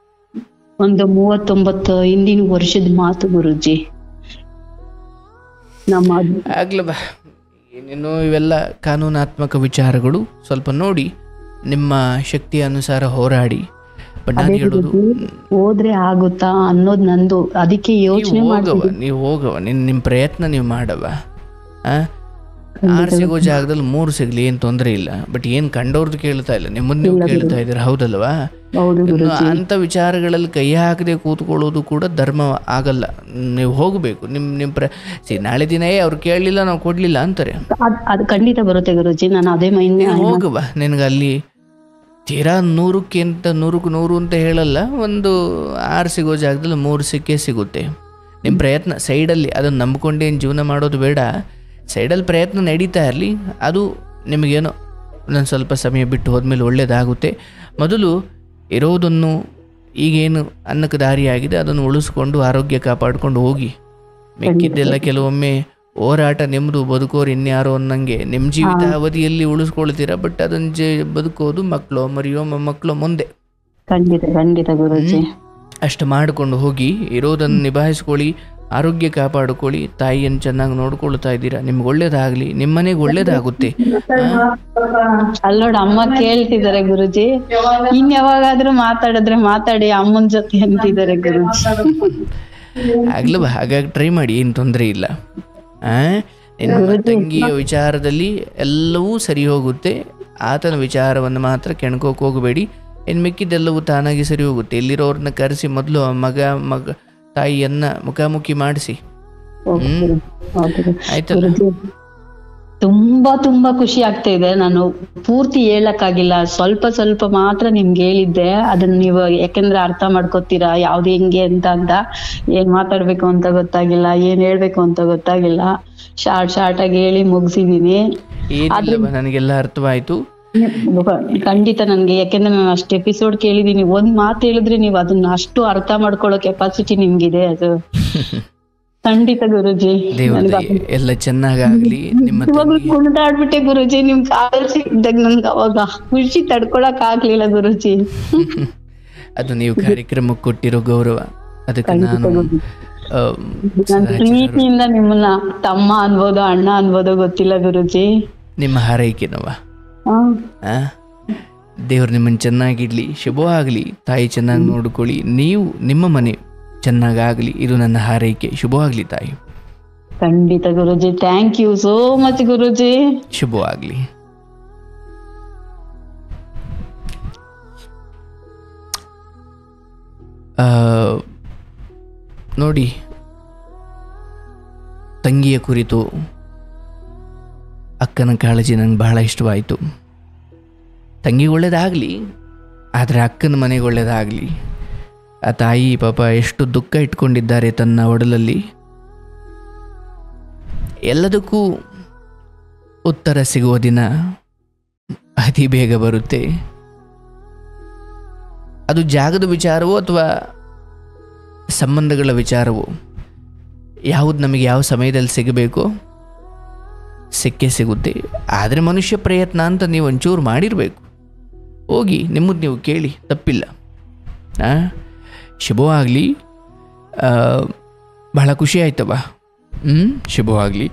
[SPEAKER 2] ಒಂದು 39 ಹಿಂದಿನ ವರ್ಷದ ಮಾತು ಗುರುಜಿ.
[SPEAKER 1] ಆಗ್ಲವಾ, ಏನೇನೋ ಇವೆಲ್ಲ ಕಾನೂನಾತ್ಮಕ ವಿಚಾರಗಳು. ಸ್ವಲ್ಪ ನೋಡಿ, ನಿಮ್ಮ ಶಕ್ತಿಯ ಅನುಸಾರ ಹೋರಾಡಿ. ಬಟ್ ನಾನು ಹೇಳೋದು,
[SPEAKER 2] ಹೋದ್ರೆ ಆಗುತ್ತಾ ಅನ್ನೋದು ನಂದು. ಅದಕ್ಕೆ ಯೋಚನೆ
[SPEAKER 1] ನೀವು ಹೋಗವ, ನಿಮ್ಮ ಪ್ರಯತ್ನ ನೀವು ಮಾಡವ. 6 ಸಿಗೋ ಜಾಗದಲ್ಲಿ 3 ಸಿಗ್ಲಿ, ಏನ್ ತೊಂದರೆ ಇಲ್ಲ. ಬಟ್ ಏನ್ ಕಂಡವ್ರದ್ದು ಕೇಳ್ತಾ ಇಲ್ಲ, ನಿಮ್ಮನ್ನ ನೀವು ಕೇಳ್ತಾ ಇದ್ದೀರ, ಹೌದಲ್ವಾ? ಅಂತ ವಿಚಾರಗಳಲ್ಲಿ ಕೈ ಹಾಕದೆ ಕೂತ್ಕೊಳ್ಳೋದು ಕೂಡ ಧರ್ಮ ಆಗಲ್ಲ. ನೀವು ಹೋಗ್ಬೇಕು. ನಾಳೆ ದಿನ ಅವ್ರು ಕೇಳಲಿಲ್ಲ, ನಾವು ಕೊಡ್ಲಿಲ್ಲ ಅಂತಾರೆ.
[SPEAKER 2] ಅದು ಖಂಡಿತ ಬರುತ್ತೆ ಗುರುಜಿ. ನಾನು ಅದೇ
[SPEAKER 1] ಹೋಗುವ. ನಿನಗೆ ಅಲ್ಲಿ ತೀರಾ 100ಕ್ಕಿಂತ 100ಕ್ಕೆ 100 ಅಂತ ಹೇಳಲ್ಲ. ಒಂದು 6 ಸಿಗೋ ಜಾಗದಲ್ಲಿ 3 ಸಿಕ್ಕೇ ಸಿಗುತ್ತೆ. ನಿಮ್ಮ ಪ್ರಯತ್ನ ಸೈಡಲ್ಲಿ ಅದನ್ನು ನಂಬ್ಕೊಂಡೇನು ಜೀವನ ಮಾಡೋದು ಬೇಡ. ಸೈಡಲ್ಲಿ ಪ್ರಯತ್ನ ನಡೀತಾ ಇರಲಿ. ಅದು ನಿಮಗೇನೋ ನಾನು ಸ್ವಲ್ಪ ಸಮಯ ಬಿಟ್ಟು ಹೋದ್ಮೇಲೆ ಒಳ್ಳೆಯದಾಗುತ್ತೆ. ಮೊದಲು ಇರೋದನ್ನು, ಈಗೇನು ಅನ್ನಕ್ಕೆ ದಾರಿಯಾಗಿದೆ ಅದನ್ನು ಉಳಿಸ್ಕೊಂಡು ಆರೋಗ್ಯ ಕಾಪಾಡ್ಕೊಂಡು ಹೋಗಿ. ಮಿಕ್ಕಿದ್ದೆಲ್ಲ ಕೆಲವೊಮ್ಮೆ ಹೋರಾಟ ನಿಮ್ಮದು, ಬದುಕೋರು ಇನ್ಯಾರೋ ಅನ್ನಂಗೆ ನಿಮ್ಮ ಜೀವಿತ ಅವಧಿಯಲ್ಲಿ ಉಳಿಸ್ಕೊಳ್ತೀರ. ಬಟ್ ಅದನ್ನು ಬದುಕೋದು ಮಕ್ಕಳು, ಮರಿಯೋ ಮೊಮ್ಮಕ್ಕಳು ಮುಂದೆ.
[SPEAKER 2] ಖಂಡಿತ ಗುರುಜಿ.
[SPEAKER 1] ಅಷ್ಟು ಮಾಡಿಕೊಂಡು ಹೋಗಿ, ಇರೋದನ್ನು ನಿಭಾಯಿಸ್ಕೊಳ್ಳಿ, ಆರೋಗ್ಯ ಕಾಪಾಡಿಕೊಳ್ಳಿ. ತಾಯಿಯನ್ನು ಚೆನ್ನಾಗಿ ನೋಡ್ಕೊಳ್ತಾ ಇದ್ದೀರಾ, ನಿಮ್ಗೆ ಒಳ್ಳೇದಾಗ್ಲಿ, ನಿಮ್ಮನೆಗೆ ಒಳ್ಳೇದಾಗುತ್ತೆ.
[SPEAKER 2] ಅಲ್ಲೋಡ ಅಮ್ಮ ಕೇಳ್ತಿದ್ದಾರೆ ಗುರುಜಿ. ಯಾವಾಗಾದ್ರೂ ಮಾತಾಡಿದ್ರೆ ಮಾತಾಡಿ ಅಮ್ಮನ ಜೊತೆ ಅಂತಿದ್ದಾರೆ ಗುರುಜಿ.
[SPEAKER 1] ಆಗ್ಲವ, ಹಾಗಾಗಿ ಟ್ರೈ ಮಾಡಿ, ಏನು ತೊಂದರೆ ಇಲ್ಲ. ನಿಮ್ಮ ತಂಗಿಯ ವಿಚಾರದಲ್ಲಿ ಎಲ್ಲವೂ ಸರಿ ಹೋಗುತ್ತೆ. ಆತನ ವಿಚಾರವನ್ನು ಮಾತ್ರ ಕೆಣ್ಕೋಕೆ ಹೋಗಬೇಡಿ. ಇನ್ನು ಮಿಕ್ಕಿದ್ದೆಲ್ಲವೂ ತಾನಾಗಿ ಸರಿ ಹೋಗುತ್ತೆ. ಎಲ್ಲಿರೋರನ್ನ ಕರೆಸಿ ಮೊದಲು ಮಗ ತಾಯಿಯನ್ನ ಮುಖಾಮುಖಿ ಮಾಡಿಸಿ. ಆಯ್ತಲ್ಲ?
[SPEAKER 2] ತುಂಬಾ ಖುಷಿ ಆಗ್ತಾ ಇದೆ. ನಾನು ಪೂರ್ತಿ ಹೇಳಕ್ಕಾಗಿಲ್ಲ, ಸ್ವಲ್ಪ ಮಾತ್ರ ನಿಮ್ಗೆ ಹೇಳಿದ್ದೆ. ಅದನ್ನ ನೀವು ಯಾಕೆಂದ್ರೆ ಅರ್ಥ ಮಾಡ್ಕೋತೀರಾ ಯಾವ್ದು ಹೆಂಗೆ ಅಂತ ಏನ್ ಮಾತಾಡ್ಬೇಕು ಅಂತ ಗೊತ್ತಾಗಿಲ್ಲ, ಏನ್ ಹೇಳ್ಬೇಕು ಅಂತ ಗೊತ್ತಾಗಿಲ್ಲ. ಶಾರ್ಟ್ ಆಗಿ ಹೇಳಿ ಮುಗಿಸಿದೀನಿ.
[SPEAKER 1] ನನಗೆಲ್ಲ ಅರ್ಥವಾಯ್ತು.
[SPEAKER 2] ಖಂಡಿತ ನನ್ಗೆ, ಯಾಕೆಂದ್ರೆ ನಾನು ಅಷ್ಟು ಎಪಿಸೋಡ್ ಕೇಳಿದೀನಿ. ಒಂದ್ ಮಾತು ಹೇಳಿದ್ರೆ ನೀವು ಅದನ್ನ ಅಷ್ಟು ಅರ್ಥ ಮಾಡ್ಕೊಳ್ಳೋ ಕೆಪಾಸಿಟಿ ನಿಮ್ಗಿದೆ. ಅದು ಖಂಡಿತ ಗುರುಜಿ.
[SPEAKER 1] ಎಲ್ಲ ಚೆನ್ನಾಗಾಗ್ಲಿ.
[SPEAKER 2] ಕುಣಿದಾಡ್ಬಿಟ್ಟೆ ಗುರುಜಿ, ನಿಮ್ ಕಾಲ್ ಸಿಕ್ಕಿದಾಗ ನನ್ಗೆ ಅವಾಗ ಖುಷಿ ತಡ್ಕೊಳಕ್ ಆಗ್ಲಿಲ್ಲ ಗುರುಜಿ.
[SPEAKER 1] ಅದು ನೀವು ಕಾರ್ಯಕ್ರಮಕ್ಕೆ ಕೊಟ್ಟಿರೋ ಗೌರವ, ಅದಕ್ಕೆ ನಾನು
[SPEAKER 2] ಪ್ರೀತಿಯಿಂದ ನಿಮ್ಮನ್ನ ತಮ್ಮ ಅನ್ಬೋದು, ಅಣ್ಣ ಅನ್ಬೋದು ಗೊತ್ತಿಲ್ಲ ಗುರುಜಿ.
[SPEAKER 1] ನಿಮ್ಮ ಹಾರೈಕೆನವ. ದೇವ್ರು ನಿಮ್ಮನ್ನು ಚೆನ್ನಾಗಿಡ್ಲಿ, ಶುಭವಾಗಲಿ. ತಾಯಿ ಚೆನ್ನಾಗಿ ನೋಡ್ಕೊಳ್ಳಿ, ನೀವು ನಿಮ್ಮ ಮನೆ ಚೆನ್ನಾಗಾಗಲಿ. ಇದು ನನ್ನ ಹಾರೈಕೆ. ಶುಭವಾಗಲಿ ತಾಯಿ.
[SPEAKER 2] ಖಂಡಿತ ಗುರುಜಿ. ಥ್ಯಾಂಕ್ ಯು ಸೋ ಮಚ್ ಗುರುಜಿ.
[SPEAKER 1] ಶುಭವಾಗಲಿ. ನೋಡಿ, ತಂಗಿಯ ಕುರಿತು ಅಕ್ಕನ ಕಾಳಜಿ ನನಗೆ ಬಹಳ ಇಷ್ಟವಾಯಿತು. ತಂಗಿಗೆ ಒಳ್ಳೇದಾಗಲಿ, ಆದರೆ ಅಕ್ಕನ ಮನೆಗೆ ಒಳ್ಳೇದಾಗಲಿ. ಆ ತಾಯಿ ಪಾಪ ಎಷ್ಟು ದುಃಖ ಇಟ್ಕೊಂಡಿದ್ದಾರೆ ತನ್ನ ಒಡಲಲ್ಲಿ. ಎಲ್ಲದಕ್ಕೂ ಉತ್ತರ ಸಿಗುವ ದಿನ ಅತಿ ಬೇಗ ಬರುತ್ತೆ. ಅದು ಜಾಗದ ವಿಚಾರವೋ ಅಥವಾ ಸಂಬಂಧಗಳ ವಿಚಾರವೋ, ಯಾವುದು ನಮಗೆ ಯಾವ ಸಮಯದಲ್ಲಿ ಸಿಗಬೇಕೋ ಸಿಕ್ಕೇ ಸಿಗುತ್ತೆ. ಆದರೆ ಮನುಷ್ಯ ಪ್ರಯತ್ನ ಅಂತ ನೀವು ಒಂಚೂರು ಮಾಡಿರಬೇಕು. ಹೋಗಿ ನಿಮ್ಮದು ನೀವು ಕೇಳಿ, ತಪ್ಪಿಲ್ಲ. ಶುಭವಾಗಲಿ. ಬಹಳ ಖುಷಿ ಆಯ್ತವ. ಶುಭವಾಗಲಿ.